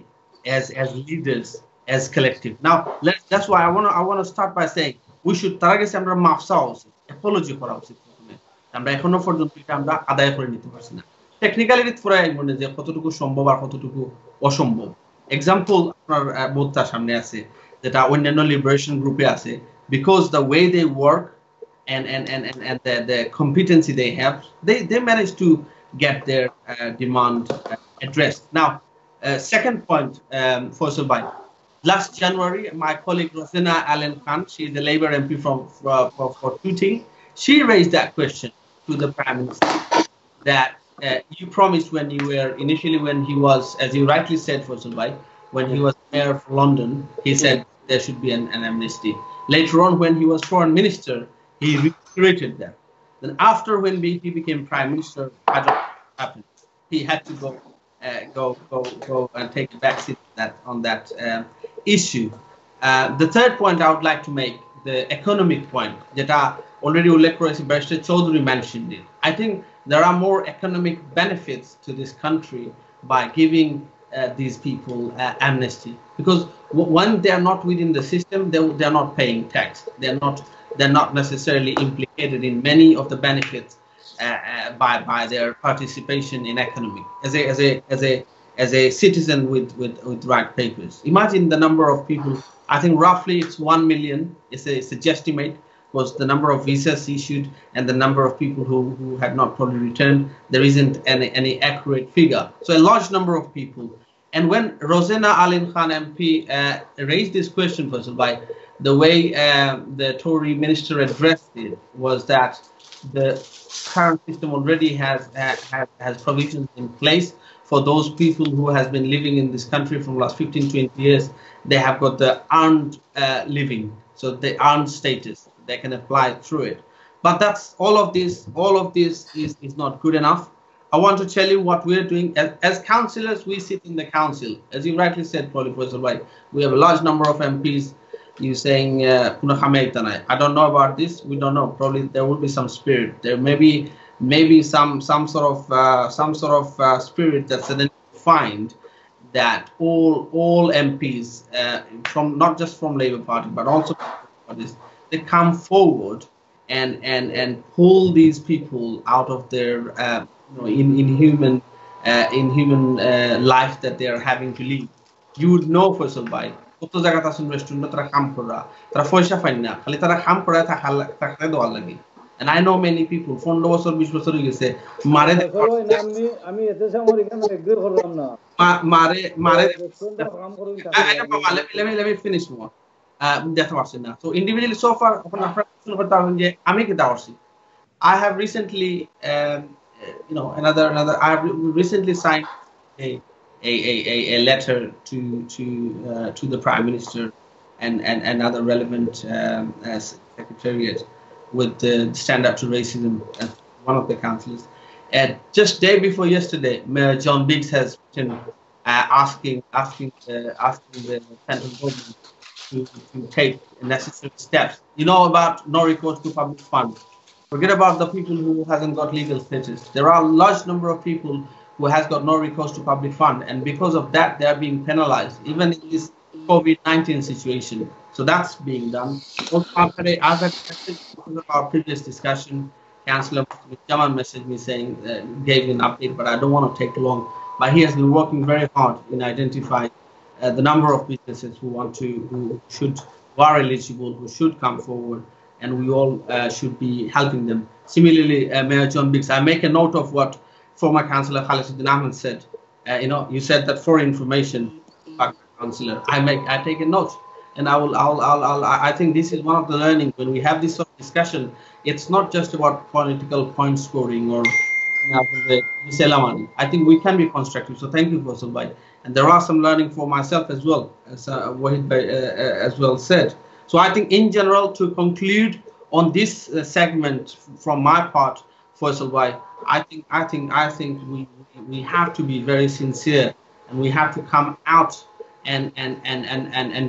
as leaders, as collective. Now that's why I want to start by saying we should তার আগে আমরা মাফ চাওয়া উচিত, অ্যাপোলজি করা উচিত। আমরা এখনো পর্যন্ত এটা আমরা আদায় করে নিতে পারছি না, টেকনিক্যালিটি পুরাই মনে যে কতটুকু সম্ভব আর কতটুকু অসম্ভব। এক্সাম্পল আপনার বোধটার সামনে আছে, যেটা অন্যান্য লিবারেশন গ্রুপে আছে, because the way they work and the competency they have, they manage to get their demand addressed. Now second point, Faisal Bhai, last January my colleague Rosina Allen Khan, she is the Labour MP for Tooting, she raised that question to the Prime Minister, that you promised when you were initially, when he was, as you rightly said, Faisal Bhai, when he was mayor of London, he said there should be an amnesty. Later on, when he was foreign minister, he reiterated that. Then after, when he became prime minister, what happened? He had to go and take a backseat on that issue. The third point I would like to make, the economic point যেটা already উল্লেখ করেছে Barrister Chaudhary mentioned it. I think there are more economic benefits to this country by giving these people amnesty, because when they are not within the system, they are not paying tax. They're not necessarily implicated in many of the benefits by their participation in economic as a citizen with right papers. Imagine the number of people. I think roughly it's 1 million. It's a guesstimate, was the number of visas issued and the number of people who had not probably returned. There isn't any accurate figure. So a large number of people. And when Rosena Alin Khan MP raised this question, first of all, the way the Tory minister addressed it was that the current system already has provisions in place for those people who has been living in this country from last 15-20 years. They have got the earned living, so the earned status. They can apply through it. But that's all of this is not good enough. I want to tell you what we're doing. As councillors, we sit in the council. As you rightly said, Professor White, we have a large number of MPs. You saying, I don't know about this. We don't know. Probably there will be some spirit. There may be some sort of spirit that suddenly find that all MPs from not just from Labour Party but also parties, they come forward and pull these people out of their inhuman life that they are having to live. You would know, first of all, কত জায়গাতে আছেন রেস্টুরেন্টে তারা কাম করা, তারা পয়সা পায় না, খালি তারা কাম করে থাকতে দেওয়া লাগে। And I know many people 15 বছর 20 বছর হয়ে গেছে মারে আমি এতে আমার এখানে এগ্রি করলাম না মারে রেস্টুরেন্টে কাম করুন let me finish more. দেখতে পারছি না। So individually so far এখন আপনারা প্রশ্ন করতে পারেন যে আমি কি দাওয়ারছি। I have recently I have recently signed a letter to the Prime Minister and other relevant secretariat with the Stand Up to Racism as one of the councillors. And just day before yesterday, Mayor John Biggs has been asking the central government to take necessary steps. You know about no recourse to public funds. Forget about the people who hasn't got legal status. There are a large number of people who has got no recourse to public fund, and because of that, they are being penalized, even in this COVID-19 situation. So that's being done. Also, after our previous discussion, Councillor Jaman messaged me saying, gave an update, but I don't want to take too long. But he has been working very hard in identifying the number of businesses who are eligible, who should come forward, and we all should be helping them. Similarly, Mayor John Biggs, I make a note of what former Councillor Khalid Ahmad said. You said that for information, Councillor, I take a note, and I think this is one of the learning when we have this sort of discussion. It's not just about political point scoring or I think we can be constructive. So thank you for Sulbai. And there are some learning for myself as well, as Wahid as well said. So I think in general, to conclude on this segment from my part, for Sulbai, I think we have to be very sincere, and we have to come out and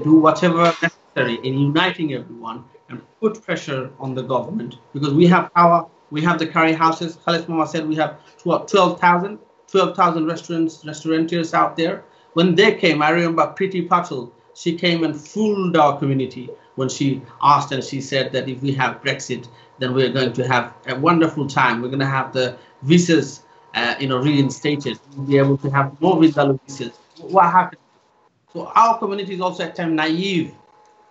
do whatever necessary in uniting everyone and put pressure on the government, because we have power. We have the curry houses. Khalid Mama said we have 12,000 restaurateurs out there. When they came, I remember Priti Patel, she came and fooled our community when she asked, and she said that if we have Brexit, then we're going to have a wonderful time. We're going to have the visas reinstated. We'll be able to have more visas. What happened? So our community is also at times naive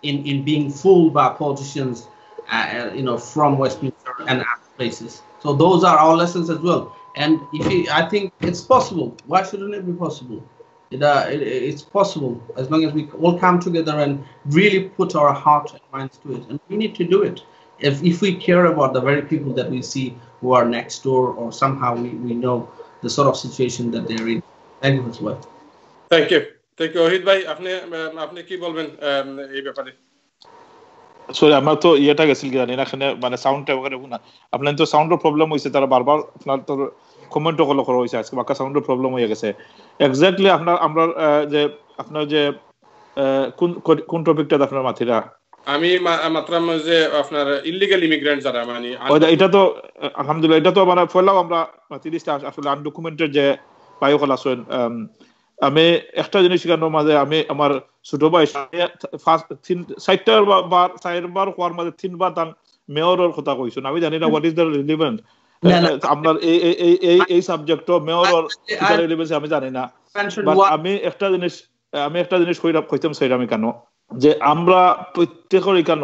in being fooled by politicians, from Westminster and other places. So those are our lessons as well. And I think it's possible. Why shouldn't it be possible? It's possible as long as we all come together and really put our heart and minds to it. And we need to do it. If we care about the very people that we see who are next door, or somehow we know the sort of situation that they're in. Thank you as well. Thank you. Thank you, Wahid bhai. আপনি কি বলবেন এই ব্যাপারে? Sorry, আমার তো ইয়েটা গেছিল জানি না, এখানে মানে সাউন্ডটা ওখানে না, আপনার তো সাউন্ডের প্রবলেম হয়েছে, তারা বারবার আপনার তো কমেন্টও করা হয়েছে আজকে, বাক্কা সাউন্ডের প্রবলেম হয়ে গেছে। এক্স্যাক্টলি আমরা যে আপনার যে কোন টপিকটা আপনার মাথিরা আমি মাত্রাম যে আপনার ইলিগাল ইমিগ্রেন্ট যারা মানে এটা তো আলহামদুলিল্লাহ এটা তো মানে ফলাও আমরা 30টা আসলে আনডকুমেন্টেড যে বায়ুকল আছেন আমি একটা জিনিস কেন মাঝে আমি আমার ছোট ভাই ফার্স্ট 4বার হওয়ার মাঝে 3বার তার মেয়রের কথা কইছেন আমি জানি না হোয়াট ইজ দ্য রিলেভেন্ট আপনার এই সাবজেক্ট মেয়রের রিলেভেন্স আমি জানি না বাট আমি একটা জিনিস কইতাম চাই আমি কেন যে আমরা প্রত্যেকের কেন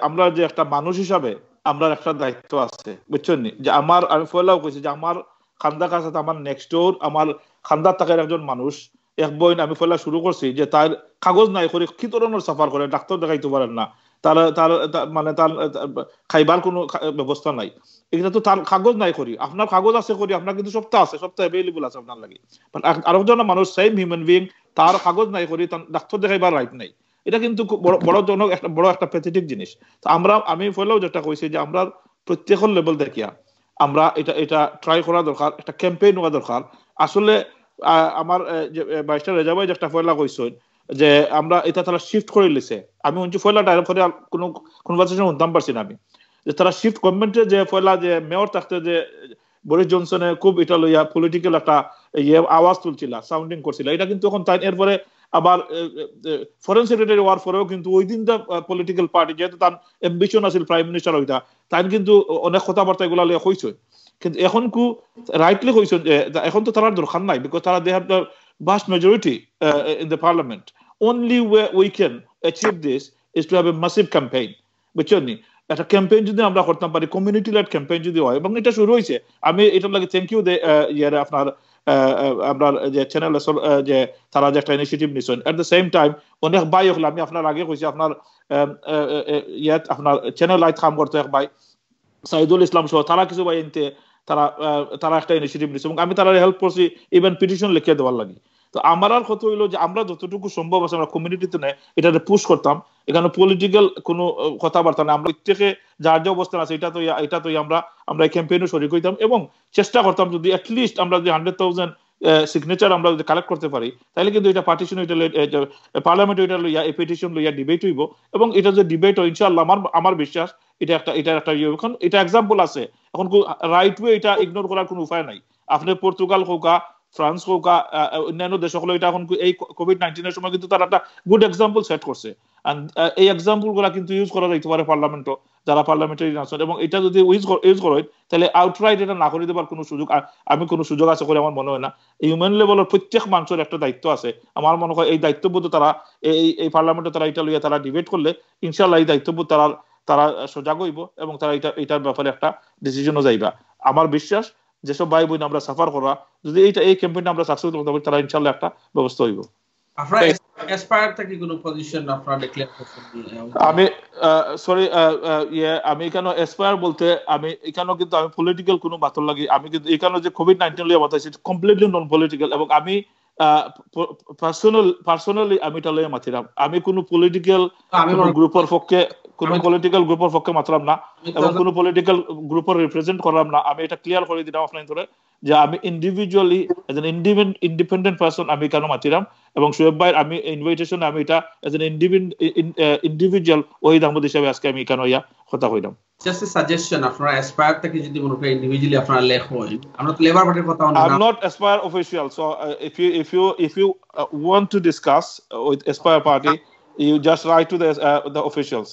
আমরা যে একটা মানুষ হিসাবে আমরা একটা দায়িত্ব আছে বুঝছেন নি যে আমি ফলাও কইছি যে আমার খান্দা কাছে আমার নেক্সট ডোর আমার খান্দার থাকার একজন মানুষ এক বইন আমি ফলা শুরু করছি যে তার কাগজ নাই করে কি ধরনের সাফার করে ডাক্তার দেখাইতে পারেন না তার মানে তার খাইবার কোনো ব্যবস্থা নাই এটা তো তার কাগজ নাই করি আপনার কাগজ আছে করি আপনার কিন্তু সপ্তাহ অ্যাভেলেবল আছে আপনার লাগে আরেকজন মানুষ সেম হিউম্যান বিং তার কাগজ নাই করি তার ডাক্তার দেখাইবার রাইট নাই এটা কিন্তু বড় একটা প্যাথেটিক জিনিস তো আমি ফলেও যেটা কইছি যে আমরা প্রত্যেকের লেভেল দেখিয়া আমরা এটা ট্রাই করা দরকার একটা ক্যাম্পেইন হওয়া দরকার আসলে আমার যে বাইস্টার রেজা ভাই যেটা ফয়লা কইছেন যে আমরা এটা তারা শিফট করে লিছে আমি উঞ্চু ফয়লা ডাইরেক্ট করে কোনো কনভারসেশন শুনতাম পারছি না আমি যে তারা শিফট গভর্নমেন্টের যে ফয়লা যে মেয়র থাকতে যে বরিস জনসনে খুব এটা লইয়া পলিটিক্যাল একটা আওয়াজ তুলছিল সাউন্ডিং করছিল এটা কিন্তু এখন তাই এরপরে আবার ফরেন সেক্রেটারি হওয়ার পরেও কিন্তু ওই দিন পলিটিক্যাল পার্টি যেহেতু তার অ্যাম্বিশন আছিল প্রাইম মিনিস্টার হইতা তাই কিন্তু অনেক কথাবার্তা এগুলা লইয়া কইছে কিন্তু এখন কু রাইটলি কইছেন যে এখন তো তার দরকার নাই বিকজ তারা they have the vast majority in the parliament. Only way we can achieve this is to have a massive campaign. বুঝছেন নি একটা ক্যাম্পেইন যদি আমরা করতে পারি কমিউনিটি লেড ক্যাম্পেইন যদি হয় এবং এটা শুরু হয়েছে আমি এটার লাগে থ্যাংক ইউ ইয়ারে আপনার আমরা যে চ্যানেল যে তারা যে একটা ইনিশিয়েটিভ নিছেন এট দ্য সেম টাইম অনেক ভাই হল আমি আপনার আগে কইছি আপনার ইয়াত আপনার চ্যানেল লাইট কাম করতে এক ভাই সাইদুল ইসলাম সহ তারা কিছু ভাই এনতে তারা একটা ইনিশিয়েটিভ নিছে এবং আমি তারা হেল্প করছি ইভেন পিটিশন লিখে দেওয়ার লাগে তো আমার আর কথা হইলো যে আমরা যতটুকু সম্ভব আছে আমরা কমিউনিটিতে নেই এটাতে পুশ করতাম এখানে পলিটিক্যাল কোনো কথাবার্তা না আমরা প্রত্যেকে যার যে অবস্থান আছে এটা তো আমরা এই ক্যাম্পেইনে শরীক হইতাম এবং চেষ্টা করতাম যদি অ্যাটলিস্ট আমরা যদি 100,000 সিগনেচার আমরা যদি কালেক্ট করতে পারি তাহলে কিন্তু এটা পার্টিশন পার্লামেন্টে এটা লইয়া এই পিটিশন লইয়া ডিবেট হইব এবং এটা যে ডিবেট হয় ইনশাআল্লাহ আমার বিশ্বাস এটা একটা এখন এটা এক্সাম্পল আছে এখন রাইট ওয়ে এটা ইগনোর করার কোনো উপায় নাই আপনি পর্তুগাল হোক ফ্রান্স হোক অন্যান্য দেশ হলো এটা এখন এই কোভিড-19 এর সময় কিন্তু তারা একটা গুড এক্সাম্পল সেট করছে এই এক্সাম্পল গুলা কিন্তু ইউজ করা যাইতে পারে পার্লামেন্টও যারা পার্লামেন্টারি আছেন এবং এটা যদি ইউজ করেন তাহলে আউটরাইট এটা না করে দেবার কোনো সুযোগ আছে করে আমার মনে হয় না হিউম্যান লেভেলের প্রত্যেক মানুষের একটা দায়িত্ব আছে আমার মনে হয় এই দায়িত্ববোধ তারা এই পার্লামেন্টে তারা এটা লইয়া তারা ডিবেট করলে ইনশাআল্লাহ এই দায়িত্ববোধ তারা সজাগ হইব এবং তারা এটার ব্যাপারে একটা ডিসিশনও যাইবা আমার বিশ্বাস যেসব ভাই বোন আমরা সাফার করা যদি এই ক্যাম্পেইনে আমরা সাকসেসফুল হতে পারি তারা ইনশাআল্লাহ একটা ব্যবস্থা হইব আপনারা এসপায়ার থেকে কোনো পজিশন আপনারা ডিক্লেয়ার করছেন আমি সরি আমি এখানে এসপায়ার বলতে আমি এখানে কিন্তু আমি পলিটিক্যাল কোনো বাতর লাগি আমি কিন্তু এখানে যে কোভিড-19 লিয়ে বাতাইছি কমপ্লিটলি নন পলিটিক্যাল এবং আমি পার্সোনালি আমি এটা লইয়া মাতিলাম আমি কোনো পলিটিক্যাল গ্রুপের পক্ষে মাতলাম না এবং কোনো পলিটিক্যাল গ্রুপের রিপ্রেজেন্ট করলাম না আমি এটা ক্লিয়ার করে দিলাম আপনার ধরে যে আমি individually age N independent person আমি কেন মাতিলাম এবং সোহেব ভাই আমি ইনভাইটেশন আমি এটা as an individual Wahid Ahmed হিসেবে আজকে আমি কেন কথা কইলাম just a suggestion আপনারা এসপায়ার থেকে যদি মনে করেন ইন্ডিভিজুয়ালি আপনারা লেখেন আমরা তো লেবার পার্টির কথা I'm not Aspire official so if you want to discuss with Aspire party you just write to the officials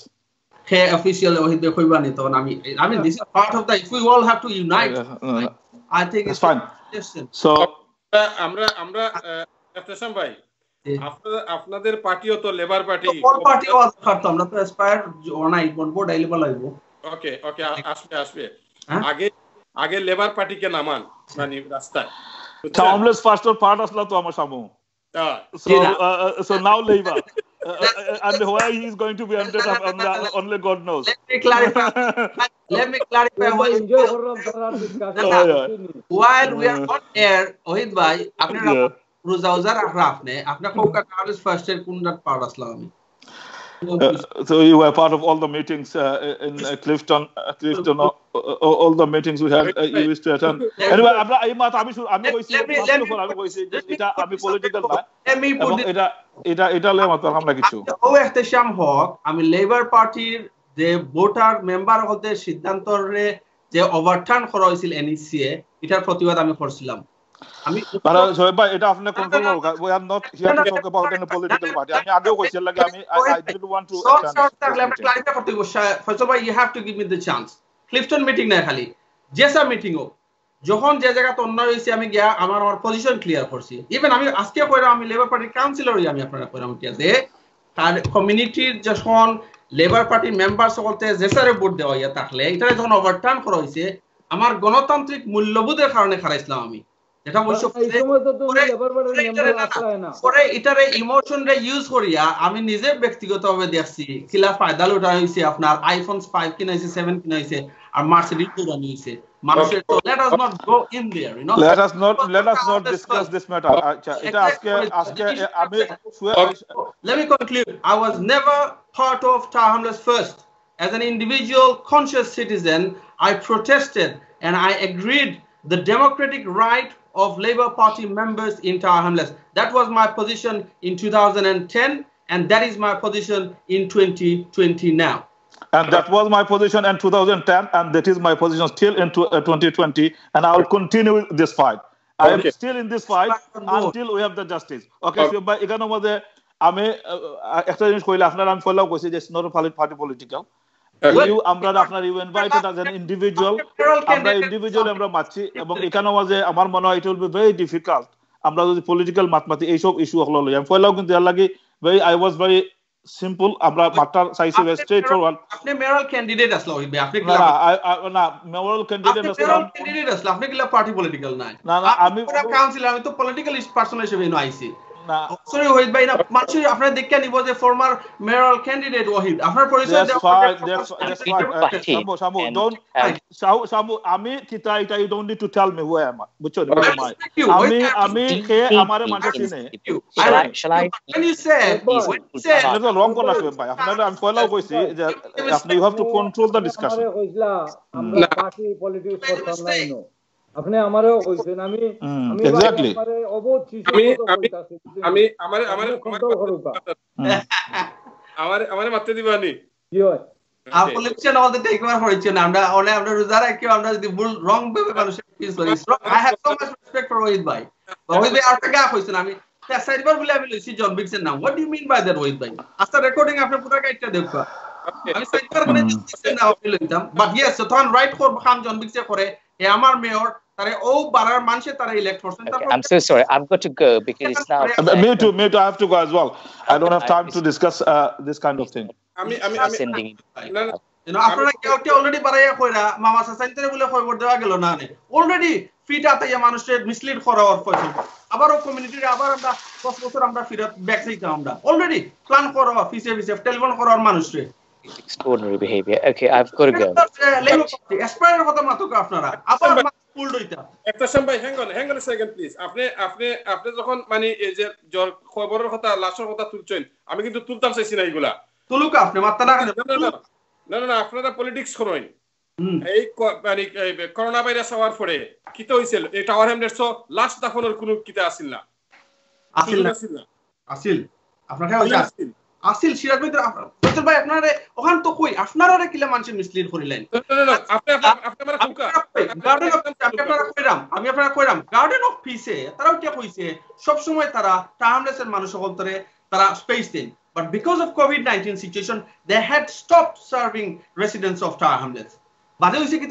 official Ohid কইবানি তখন I mean this is part of the if we all have to unite I think it's fine so আমরা এফতেসাম ভাই আপনাদের পার্টিও তো labour party কোন party ওয়াজ করতাম আমরা তো aspire অনাই বোর্ড আইলেবল আইব ওকে আসবে আগে লেবার পার্টিকে নামান মানে রাস্তায় টাউনলেস ফার্স্ট পার্ট আসলা তো আমার সামু so now labor and why he is going to be under only God knows let me clarify while we are on air ohid bhai apnara রোজাউজার আপনি কোকা টাউনলেস ফার্স্ট এর কোন পার্ট আসলাম আমি so you were part of all the meetings in Clifton all the meetings we had you used to attend anyway আমি কইছি এটা আমি political না এটা হলে আমার আমরা কিছু ও এহতেশাম হক আমি লেবার পার্টির যে ভোটার মেম্বার হতে সিদ্ধান্তরে যে ওভারটার্ন করা হয়েছিল এনইসিএ এটার প্রতিবাদ আমি করছিলাম আমি ভাই এটা আপনি কন্ট্রোল করুন we are not here to talk about any political party আমি আগেও কইছি লাগে আমি I did want to clarify করতে ফয়সাল ভাই you have to give me the chance Clifton meeting না খালি জেসা মিটিং ও যখন যে জায়গাতে অন্যায় হয়েছে আমি গিয়া আমার পজিশন ক্লিয়ার করছি ইভেন আমি আজকে কইরা আমি লেবার পার্টির কাউন্সিলরই আমি আপনারা কইরাম যে তার কমিউনিটির যখন লেবার পার্টির মেম্বার সকলতে জেসারে ভোট দেওয়া হইয়া থাকলে এটা যখন ওভারটার্ন করা হয়েছে আমার গণতান্ত্রিক মূল্যবোধের কারণে খারাইছিলাম আমি এটা পরে এটারে ইমোশন রে ইউজ করিয়া আমি নিজে ব্যক্তিগতভাবে দেখছি কিলা ফায়দা লুটা হইছে আপনার আইফোন 5 কিনা হইছে 7 কিনা হইছে আর মার্সিডিজ দৌড়ানি হইছে মানুষের তো let us not go in there you know let us not discuss this matter আচ্ছা এটা আজকে আমি let me conclude I was never part of Tower Hamlets first as an individual conscious citizen I protested and I agreed the democratic right of Labour Party members in Tower Hamlets. That was my position in 2010 and that is my position in 2020 now. And that was my position in 2010 and that is my position still in 2020 and I will continue this fight. I am still in this fight until we have the justice. Okay, so by এখানে মধ্যে আমি একটা জিনিস কইলে আপনারা আমি follow কইছি যে not a party political. আমরা আপনার you invited as an individual আমরা মাছি এবং এখানে যে আমার মনে হয় it will be very difficult আমরা যদি পলিটিক্যাল মাতমাতি এইসব ইস্যু হলো লই আমি ফয়লাও কিন্তু এর লাগি very I was very simple আমরা মাটার চাইছি স্ট্রেট ফরওয়ার্ড আপনি মেয়রাল ক্যান্ডিডেট আসলো হইবে আপনি না মেয়রাল ক্যান্ডিডেট আসলো আপনি কি পার্টি পলিটিক্যাল নাই না আমি কাউন্সিলর আমি তো পলিটিক্যাল পারসন হিসেবে আইছি সরি ওয়াহিদ ভাই না মানুষ আপনারা দেখে নিব যে ফরমার মেয়রাল ক্যান্ডিডেট ওয়াহিদ আপনার পরিচয় সামু আমি কিতা এটা you don't need to tell me who I am বুঝছো আমি কে আমারে মানুষ চিনে when you said এটা রং কোন আছে ভাই আপনারা আমি ফলো কইছি যে আপনি you have to control the discussion কইলা আমরা পার্টি পলিটিক্স করতাম না ইনো আপনি আমারও কইছেন আমি এক্স্যাক্টলি আমারে মারতে দিবানি কি হয় আপলিকশন অল দ্য টেক ওভার হইছে না আমরা রোজারা কি আমরা যদি ভুল রং ভাবে মানুষের কি sorry I have so much respect for Wahid ভাই আরেকটা গা কইছেন আমি সাইডবার বলে আমি লইছি জন বিক্সের নাম what do you mean by that Wahid ভাই আফটার রেকর্ডিং আপনি পুরো গাইডটা দেখবা আমি সাইডবার মানে বিক্সের নাম আমি লইতাম বাট ইয়েস সো তখন রাইট ফর খাম জন বিক্সে করে এ আমার মেয়র তারে ও বারার মানুষে তারা ইলেক্ট করছেন I'm so sorry I'm going to go because it's now me too I have to go as well I don't have time to discuss this kind of thing আমি sending আপনারা কেউ already বাড়াইয়া কইরা মামা সাসাইনতে বলে খবর দেওয়া গেল না অলরেডি ফিটা তাইয়া মানুষের মিসলিড করা ওর পয়সা আবার ও কমিউনিটির আবার আমরা 10 বছর আমরা ফিরত ব্যাক যাইতাম আমরা অলরেডি প্ল্যান করা ফিসে টেলিফোন করার মানুষরে extraordinary behavior okay I've got to go aspire কথা মাতো আপনারা আবার ফুল হইতা একটা সময় হ্যাং অন সেকেন্ড প্লিজ আপনি যখন মানে এই যে জর খবরের কথা লাশের কথা তুলছেন আমি কিন্তু তুলতাম চাইছি না এগুলা তুলুক আপনি মাত্রা না আপনারা পলিটিক্স করেন এই মানে করোনা ভাইরাস হওয়ার পরে কি তো হইছিল এই টাওয়ার হ্যামলেটস লাশ দাফনের কোনো কিতা আসিল না আসিল আপনারা হইছে আসিল সিরাজ ভাই আপনারা ওখান তো কই আপনারা কিলা মানুষ মিসলিড করিলেন আপনি আমরা কুকা গার্ডেন অফ আমি আপনারা কইরাম গার্ডেন অফ পিসে তারাও কি কইছে সব সময় তারা টাইমলেসের মানুষ সকলতরে তারা স্পেস দেন but because of COVID-19 situation they had stopped serving residents of Tower Hamlets বাদে হইছে কি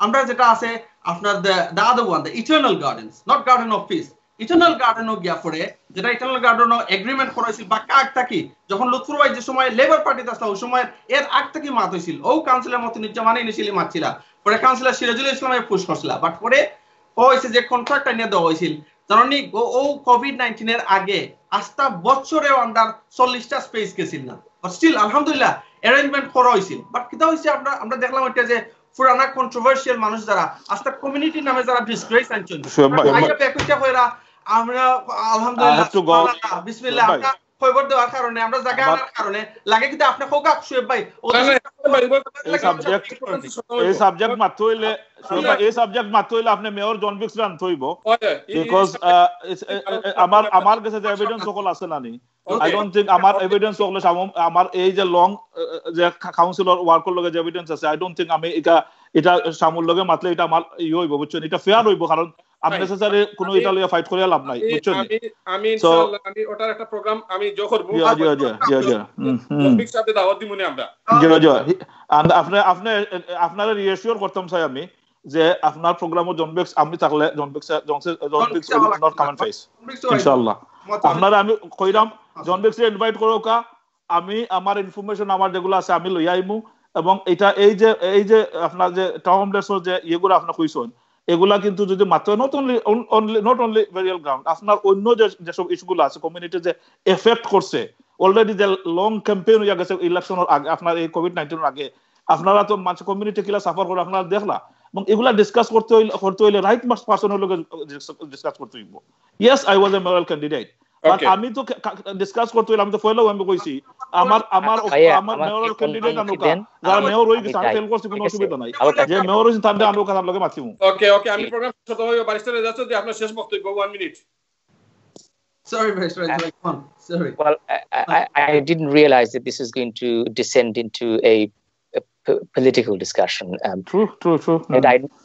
আমরা যেটা আছে আপনার the other one the eternal gardens not garden of peace eternal garden ও গিয়া পড়ে যেটা eternal garden ও এগ্রিমেন্ট করাইছিল বা কাক থাকি যখন লুৎফর ভাই যে সময় লেবার পার্টিতে আসলো ওই সময় এর আগ থেকে মাত হইছিল ও কাউন্সিলর মতিনুজ্জামানে ইনিশিয়ালি মাতছিল পরে কাউন্সিলর সিরাজুল ইসলামে পুশ করছিল বাট পরে কইছে যে কন্ট্রাক্টটা নিয়ে দেওয়া হইছিল জানি ও কোভিড-19 এর আগে আস্তা বছরে আন্ডার 40টা স্পেস গেছিল না বাট স্টিল আলহামদুলিল্লাহ অ্যারেঞ্জমেন্ট করা হইছিল বাট কিটা হইছে আমরা দেখলাম এটা যে পুরানা কন্ট্রোভার্সিয়াল মানুষ যারা আস্তা কমিউনিটি নামে যারা ডিসগ্রেস আনছেন আইয়া বেকুইটা কইরা আমরা আলহামদুলিল্লাহ বিসমিল্লাহ ফেভার দেওয়ার কারণে আমরা জায়গা আনার কারণে লাগে কিন্তু আপনি হোকা শুয়েব ভাই এই সাবজেক্ট মাত্র হইলে এই সাবজেক্ট মাত্র হইলে আপনি মেয়র জন বিক্স রান থইব বিকজ আমার কাছে যে এভিডেন্স সকল আছে না নি আই ডোন্ট থিংক আমার এভিডেন্স সকল আমার এই যে লং যে কাউন্সিলর ওয়ার্কের লগে যে এভিডেন্স আছে আই ডোন্ট থিংক আমি এটা সামুর লগে মাতলে এটা আমার হইব বুঝছেন এটা ফেয়ার হইব কারণ আননেসেসারি কোনো এটা লইয়া ফাইট করে লাভ নাই বুঝছেন আমি ইনশাআল্লাহ আমি ওটার একটা প্রোগ্রাম আমি জো করব সাথে দাওয়াত দিমুনি আমরা আপনারা রিঅ্যাসিওর করতাম চাই আমি যে আপনার প্রোগ্রামও জনবেক্স আমি থাকলে জনবেক্স নট কমন ফেস ইনশাআল্লাহ আপনারা আমি কইরাম জনবেক্স ইনভাইট করোকা আমি আমার ইনফরমেশন আমার যেগুলো আছে আমি লই আইমু এবং এটা এই যে আপনার যে টাউনলেসর যে ইয়েগুলো আপনি কইছেন এগুলা কিন্তু যদি মাত্র নট অনলি ভেরিয়াল গ্রাউন্ড আপনার অন্য যেসব ইস্যুগুলো আছে কমিউনিটি যে এফেক্ট করছে অলরেডি যে লং ক্যাম্পেইন হয়ে গেছে ইলেকশনের আগে আপনার এই কোভিড-19 এর আগে আপনারা তো মানুষ কমিউনিটি কিলা সাফার করে আপনারা দেখলা এবং এগুলা ডিসকাস করতে হইলে রাইট পারসনের লগে ডিসকাস করতে হইব yes I was A mayoral candidate but আমি তো ডিসকাস করতে হইলে আমি তো ফলো আমি কইছি আমার মেয়রাল ক্যান্ডিডেট আনুকা যারা মেয়র হই গেছে আমি ফেল করছি কোনো অসুবিধা নাই যে মেয়র হইছে তাদের আনুকা তার লগে মাতিমু ওকে আমি প্রোগ্রাম ছোট হইব বারিস্টারে যাচ্ছে যে আপনার শেষ বক্তব্য 1 minute Sorry, come on. Sorry. Well, I didn't realize that this is going to descend into a political discussion. True.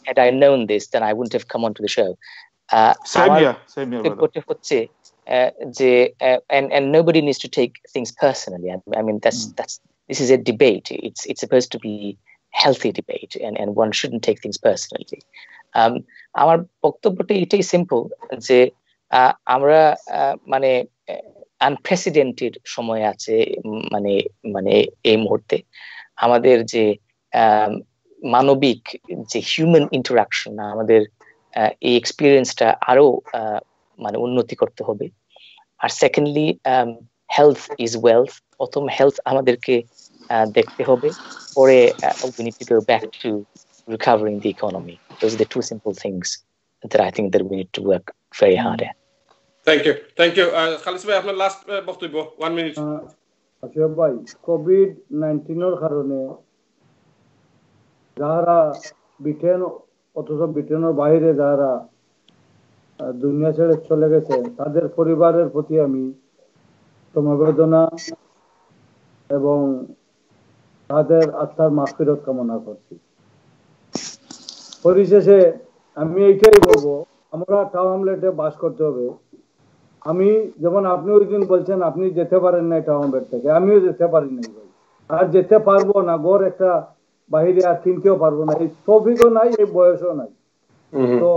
Had I known this, then I wouldn't have come onto the show. Same here. And nobody needs to take things personally. I mean, this is a debate. It's supposed to be healthy debate, and one shouldn't take things personally. Our বক্তব্যটা এটাই simple যে আমরা মানে unprecedented সময় আছে মানে এই মুহূর্তে আমাদের যে মানবিক যে হিউম্যান ইন্টারাকশন আমাদের এই এক্সপিরিয়েন্সটা আরো মানে উন্নতি করতে হবে আর সেকেন্ডলি হেলথ ইজ ওয়েলথ প্রথম হেলথ আমাদেরকে দেখতে হবে পরে we need to go back to recovering the economy. Those are the two simple things that I think that we need to work very hard at. Thank you. খালিস ভাই আপনার last বক্তব্য 1 minute আচ্ছা ভাই COVID-19 এর কারণে যারা ব্রিটেনের বাইরে যারা দুনিয়া ছেড়ে চলে গেছে তাদের পরিবারের প্রতি আমি সমবেদনা এবং তাদের আত্মার মাগফিরাত কামনা করছি পরিশেষে আমি এইটাই বলবো আমরা টাউনলেটে বাস করতে হবে আমি যেমন আপনি ওই দিন বলছেন আপনি যেতে পারেন না টাউনলেট থেকে আমিও যেতে পারি নাই ভাই আর যেতে পারবো না গড় একটা বাইরে আর কিনতেও পারবো না এই তৌফিকও নাই এই বয়সও নাই তো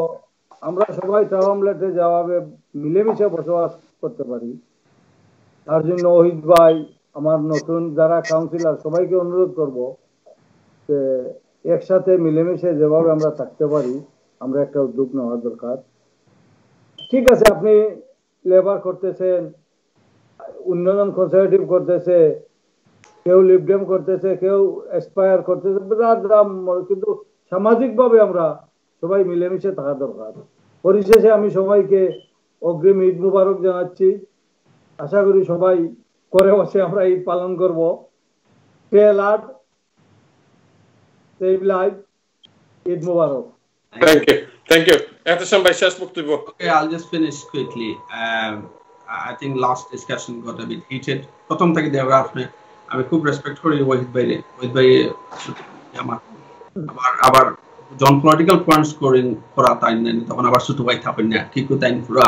আমরা সবাই টাউনলেটে যাওয়াবে মিলেমিশে বসবাস করতে পারি তার জন্য ওহিদ ভাই আমার নতুন যারা কাউন্সিলর সবাইকে অনুরোধ করব যে একসাথে মিলেমিশে যেভাবে আমরা থাকতে পারি আমরা একটা উদ্যোগ নেওয়া দরকার ঠিক আছে আপনি লেবার করতেছেন উন্নয়ন কনজারভেটিভ করতেছে কেউ লিবডেম করতেছে কেউ এসপায়ার করতেছে কিন্তু সামাজিকভাবে আমরা সবাই মিলেমিশে থাকা দরকার পরিশেষে আমি সবাইকে অগ্রিম ঈদ মুবারক জানাচ্ছি আশা করি সবাই করে বসে আমরা ঈদ পালন করব save life Eid Mubarak Thank you. Ehtasam bhai shesh boktobbo. Okay, I'll just finish quickly. I think last discussion got a bit heated. প্রথম থেকে দেওয়া আপনি আমি খুব রেসপেক্ট করি ওহিদ ভাই আবার জন পলিটিক্যাল পয়েন্টস করা তাই না তখন আবার ছোট ভাই থাকেন না কি তাই পুরা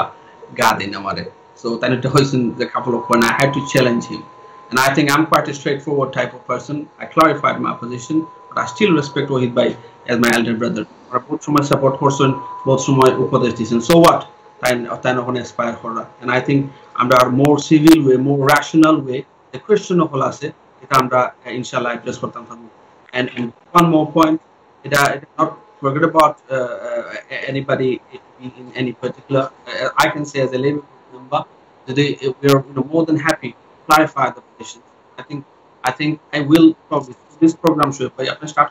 গা দেন আমারে so then it hoisted the couple of when I had to challenge him and I think I'm quite a straightforward type of person. I clarified my position but I still respect Ohid bhai as my elder brother. both সময় support করছেন both সময় উপদেশ দিয়েছেন so what তাই না ওখানে expire করা and I think আমরা more civil way more rational way the question of all আছে এটা আমরা ইনশাআল্লাহ অ্যাড্রেস করতে পারবো and one more point it not forget about anybody in any particular I can say as a labor member today we are more than happy to clarify the position. I think I will probably this program should by after start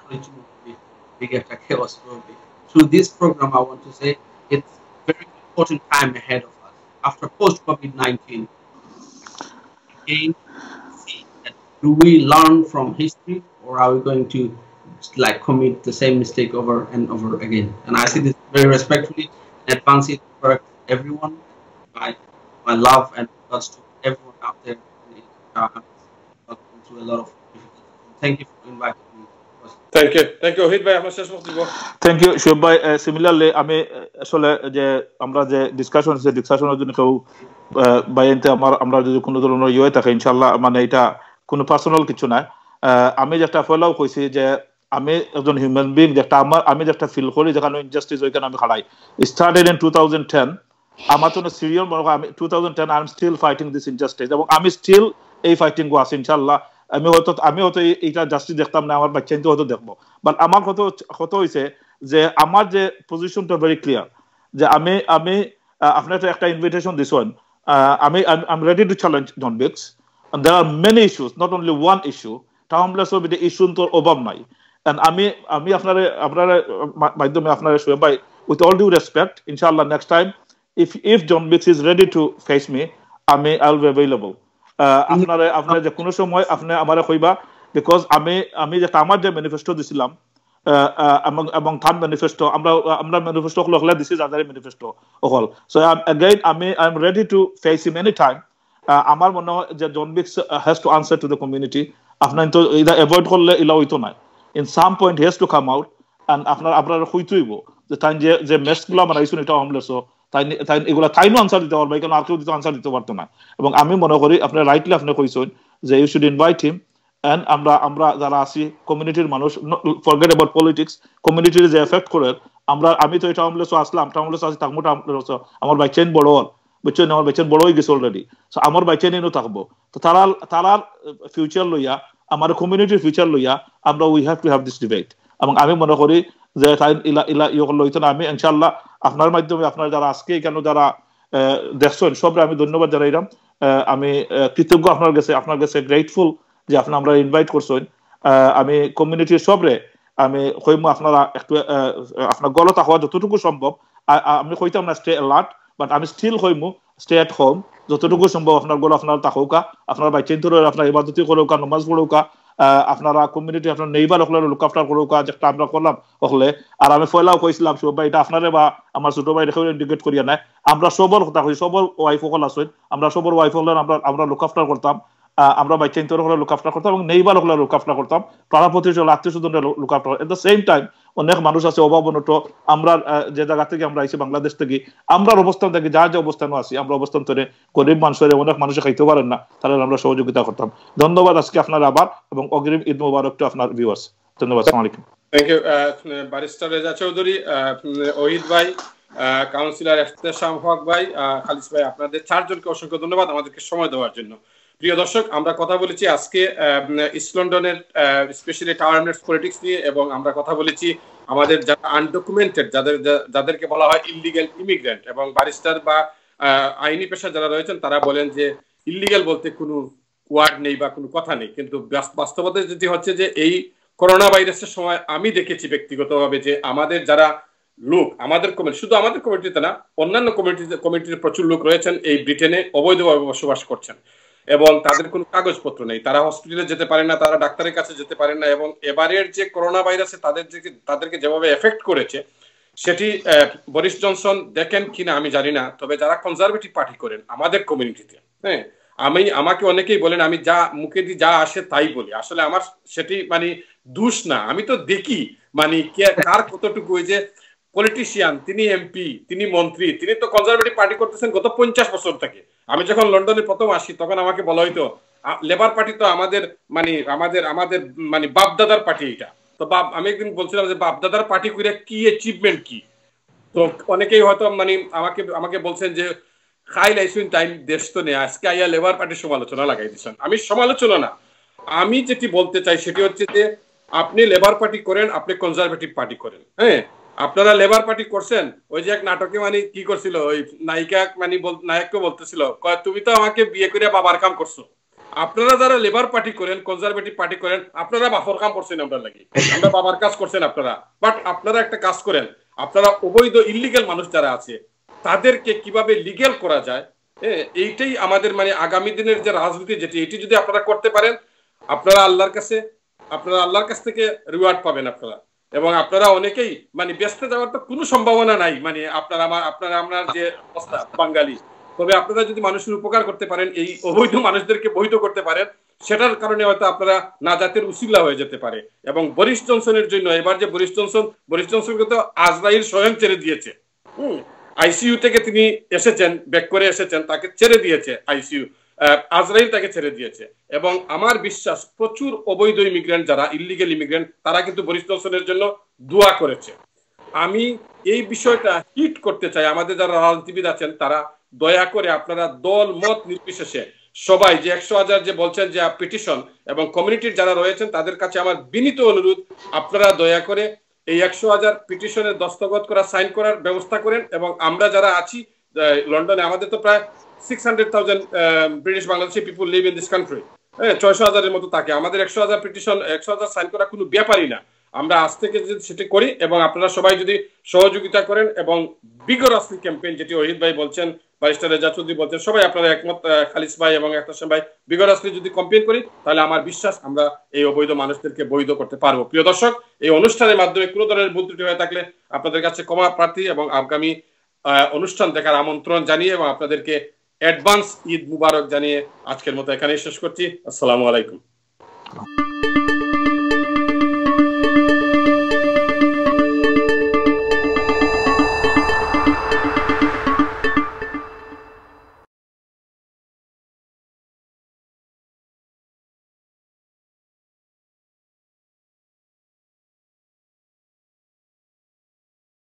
we get a chaos probably through this program. I want to say it's very important time ahead of us after post COVID-19. again see that do we learn from history or are we going to like commit the same mistake over and over again? And I say this very respectfully and advance it for everyone. My love and regards to everyone out there through a lot of difficulties. Thank you for inviting me. Thank you Ohid ভাই আপনার শেষ বক্তব্য thank you শুভ ভাই similarly আমি আসলে যে আমরা যে ডিসকাশনের জন্য কেউ বাইনতে আমরা যদি কোনো ধরনের ইয়ে থাকে ইনশাআল্লাহ মানে এটা কোনো পার্সোনাল কিছু না আমি যেটা ফলাও কইছি যে আমি একজন হিউম্যান বিং যেটা আমি যেটা ফিল করি যেখানে ইনজাস্টিস ওইখানে আমি খাড়াই স্টার্টেড ইন 2010 আমার তো সিরিয়াল মনে হয় আমি 2010 I am still fighting this injustice এবং আমি স্টিল এই ফাইটিং গো আছে ইনশাআল্লাহ আমি হয়তো এইটা জাস্টিস দেখতাম না আমার বাচ্চা হয়তো দেখবো বাট আমার কত হয়েছে যে আমার যে পজিশনটা ভেরি ক্লিয়ার যে আমি আপনার একটা ইনভিটেশন দিছেন আমি I am ready to challenge John Biggs and there are many issues not only one issue টাউনলেস হবে যে ইস্যু তো অভাব নাই and আমি আপনার মাধ্যমে আপনার শুয়ে ভাই with all due respect inshallah next time if John Biggs is ready to face me I'll be available আপনার যে কোনো সময় আপনি আমারে কইবা বিকজ আমি যে আমার যে ম্যানিফেস্টো দিছিলাম এবং থান ম্যানিফেস্টো আমরা ম্যানিফেস্টো হলে দিছি যাদের ম্যানিফেস্টো হল so again I am ready to face him anytime আমার মনে হয় যে John Biggs has to answer to the community আপনার তো এটা অ্যাভয়েড করলে এলা হইতো না in some point has to come out and আপনার হইতইব যে তাই যে মেসগুলো বানাইছেন এটা হোমলেসও তাই এগুলা তাইনো আনসার দিতে পারবে কারণ আর কেউ দিতে আনসার দিতে পারতো না এবং আমি মনে করি আপনি রাইটলি আপনি কইছেন যে you should invite him and আমরা যারা আছি কমিউনিটির মানুষ ফরগেট অ্যাবাউট পলিটিক্স কমিউনিটির যে এফেক্ট করে আমি তো এটা হোমলেসও আসলাম হোমলেস আছি তাকমোটা আমার বাইচেন বড় বুঝছেন আমার বাইচেন বড় হয়ে গেছে অলরেডি সো আমার বাইচেনও থাকবো তো তারার ফিউচার লইয়া আমার কমিউনিটির ফিউচার লইয়া আমরা we have to have this debate এবং আমি মনে করি যে ইলা লইতো না আমি ইনশাআল্লাহ আপনার মাধ্যমে আপনার যারা আজকে কেন যারা দেখছেন সবরে আমি ধন্যবাদ জানাইলাম আমি কৃতজ্ঞ আপনার কাছে গ্রেটফুল যে আমরা ইনভাইট করছেন আমি কমিউনিটির সবরে আমি কইম আপনারা একটু আপনার গলত হওয়া যতটুকু সম্ভব আমি কইতাম না স্টে অ্যালার্ট বাট আমি স্টিল কইম স্টে এট হোম যতটুকু সম্ভব আপনার গল আপনার তাহৌকা আপনার বাইচেন ধরে আপনার ইবাদতি করৌকা নমাজ পড়ৌকা আপনারা কমিউনিটি আপনার নেইবার হলে লুক আফটার করৌকা যেটা আমরা করলাম হলে আর আমি ফয়লাও কইছিলাম শুভ ভাই এটা আপনারে বা আমার ছোট ভাই রেখে ইন্ডিকেট করিয়া নাই আমরা সবর কথা কই সবর ওয়াইফ হল আছেন আমরা সবর ওয়াইফ হলে আমরা লুক আফটার করতাম আমরা বাইচেন ধরে হলে লুক আফটার করতাম এবং নেইবার হলে লুক আফটার করতাম পাড়া প্রতিবেশী আত্মীয় স্বজনের look after at the same time অনেক মানুষ আছে অভাবনত আমরা যে জায়গা থেকে আমরা আইছি বাংলাদেশ থেকে আমরা অবস্থান থেকে যা যে অবস্থানে আছি আমরা অবস্থান করে গরিব মানুষের অনেক মানুষে খাইতে পারেন না তাহলে আমরা সহযোগিতা করতাম ধন্যবাদ আজকে আপনার আবার এবং অগ্রিম ঈদ মোবারক টু আপনার ভিউয়ার্স ধন্যবাদ আসসালামু আলাইকুম thank you barrister Reza Chowdhury Ohid ভাই কাউন্সিলর ইহতেশাম হক ভাই খালিস ভাই আপনাদের চারজনকে অসংখ্য ধন্যবাদ আমাদেরকে সময় দেওয়ার জন্য প্রিয় দর্শক আমরা কথা বলেছি আজকে ইস্ট লন্ডনের স্পেশালি টাউনলেস পলিটিক্স নিয়ে এবং আমরা কথা বলেছি আমাদের যারা আনডকুমেন্টেড যাদেরকে বলা হয় ইলিগ্যাল ইমিগ্রেন্ট এবং ব্যারিস্টার বা আইনি পেশা যারা রয়েছেন তারা বলেন যে ইলিগ্যাল বলতে কোনো ওয়ার্ড নেই বা কোনো কথা নেই কিন্তু বাস্তবতা যেটি হচ্ছে যে এই করোনা ভাইরাসের সময় আমি দেখেছি ব্যক্তিগতভাবে যে আমাদের যারা লোক আমাদের কমিউনিটি শুধু আমাদের কমিউনিটিতে না অন্যান্য কমিউনিটির প্রচুর লোক রয়েছেন এই ব্রিটেনে অবৈধভাবে বসবাস করছেন এবং তাদের কোনো কাগজপত্র নেই তারা হসপিটালে যেতে পারে না তারা ডাক্তারের কাছে যেতে পারে না এবং এবারের যে করোনা ভাইরাসে তাদেরকে যেভাবে এফেক্ট করেছে সেটি বরিস জনসন দেখেন কিনা আমি জানি না তবে যারা কনজারভেটিভ পার্টি করেন আমাদের কমিউনিটিতে হ্যাঁ আমাকে অনেকেই বলেন আমি যা মুখে দিয়ে যা আসে তাই বলি আসলে আমার সেটি মানে দোষ না আমি তো দেখি মানে কার কতটুকু ওই যে পলিটিশিয়ান তিনি এমপি তিনি মন্ত্রী তিনি তো কনজারভেটিভ পার্টি করতেছেন গত 50 বছর থেকে আমি যখন লন্ডনে প্রথম আসি তখন আমাকে বলা হইতো লেবার পার্টি তো আমাদের মানে বাপদাদার পার্টি এটা তো আমি একদিন বলছিলাম যে বাপদাদার পার্টি করে কি অ্যাচিভমেন্ট কি তো অনেকেই হয়তো মানে আমাকে বলছেন যে খাই লাইসুন টাইম দেশ তো নেই আজকে আইয়া লেবার পার্টির সমালোচনা লাগাই দিচ্ছেন আমি সমালোচনা না আমি যেটি বলতে চাই সেটি হচ্ছে যে আপনি লেবার পার্টি করেন আপনি কনজারভেটিভ পার্টি করেন হ্যাঁ আপনারা লেবার পার্টি করছেন ওই যে এক নাটকে মানে কি করছিল ওই নায়িকা মানে নায়ককে বলতেছিল তুমি তো আমাকে বিয়ে করে বাবার কাম করছো আপনারা যারা লেবার পার্টি করেন কনজারভেটিভ পার্টি করেন আপনারা বাফর কাম করছেন আমরা লাগি আমরা বাবার কাজ করছেন আপনারা বাট আপনারা একটা কাজ করেন আপনারা অবৈধ ইলিগ্যাল মানুষ যারা আছে তাদেরকে কিভাবে লিগ্যাল করা যায় এইটাই আমাদের মানে আগামী দিনের যে রাজনীতি যেটি এটি যদি আপনারা করতে পারেন, আপনারা আল্লাহর কাছ থেকে রিওয়ার্ড পাবেন আপনারা। এবং আপনারা অনেকেই মানে ব্যস্ত যাওয়ার তো কোনো সম্ভাবনা নাই, মানে আপনার যে অবস্থা বাঙালি, তবে আপনারা যদি মানুষের উপকার করতে পারেন, এই অবৈধ মানুষদেরকে বৈধ করতে পারেন, সেটার কারণে হয়তো আপনারা নাজাতের উসিলা হয়ে যেতে পারে। এবং বরিস জনসনের জন্য এবার যে বরিস জনসনকে তো আজরাইল স্বয়ং ছেড়ে দিয়েছে। আইসিইউ থেকে তিনি এসেছেন, ব্যাক করে এসেছেন, তাকে ছেড়ে দিয়েছে আইসিইউ, আজরাইল তাকে ছেড়ে দিয়েছে। এবং আমার বিশ্বাস প্রচুর অবৈধ ইমিগ্রেন্ট, যারা ইলিগেল ইমিগ্রেন্ট, তারা কিন্তু বরিস জনসনের জন্য দোয়া করেছে। আমি এই বিষয়টা হিট করতে চাই, আমাদের যারা রাজনীতিবিদ আছেন তারা দয়া করে আপনারা দল মত নির্বিশেষে সবাই যে 100,000 যে বলছেন যে পিটিশন, এবং কমিউনিটির যারা রয়েছেন তাদের কাছে আমার বিনীত অনুরোধ, আপনারা দয়া করে এই 100,000 পিটিশনের দস্তখত করা, সাইন করার ব্যবস্থা করেন। এবং আমরা যারা আছি লন্ডনে, আমাদের তো প্রায় 600,000 British Bangladeshi people live in this country, 600,000-এর মতো থাকে। আমাদের 100,000 পিটিশন, 100,000 সাইন করা কোনো ব্যাপারই না। আমরা আজ থেকে যদি সেটা করি এবং আপনারা সবাই যদি সহযোগিতা করেন এবং বিগরাসলি ক্যাম্পেইন, যেটি ওহিদ ভাই বলছেন, ব্যারিস্টার রেজা চৌধুরী বলছেন, সবাই আপনারা একমত, খালিস ভাই এবং একতাসেম ভাই, বিগরাসলি যদি ক্যাম্পেইন করি, তাহলে আমার বিশ্বাস আমরা এই অবৈধ মানুষদেরকে বৈধ করতে পারবো। প্রিয় দর্শক, এই অনুষ্ঠানের মাধ্যমে কোনো ধরনের ভুল ত্রুটি হয়ে থাকলে আপনাদের কাছে ক্ষমা প্রার্থী এবং আগামী অনুষ্ঠান দেখার আমন্ত্রণ জানিয়ে এবং আপনাদেরকে অ্যাডভান্স ঈদ মুবারক জানিয়ে আজকের মতো এখানেই শেষ করছি। আসসালামু আলাইকুম।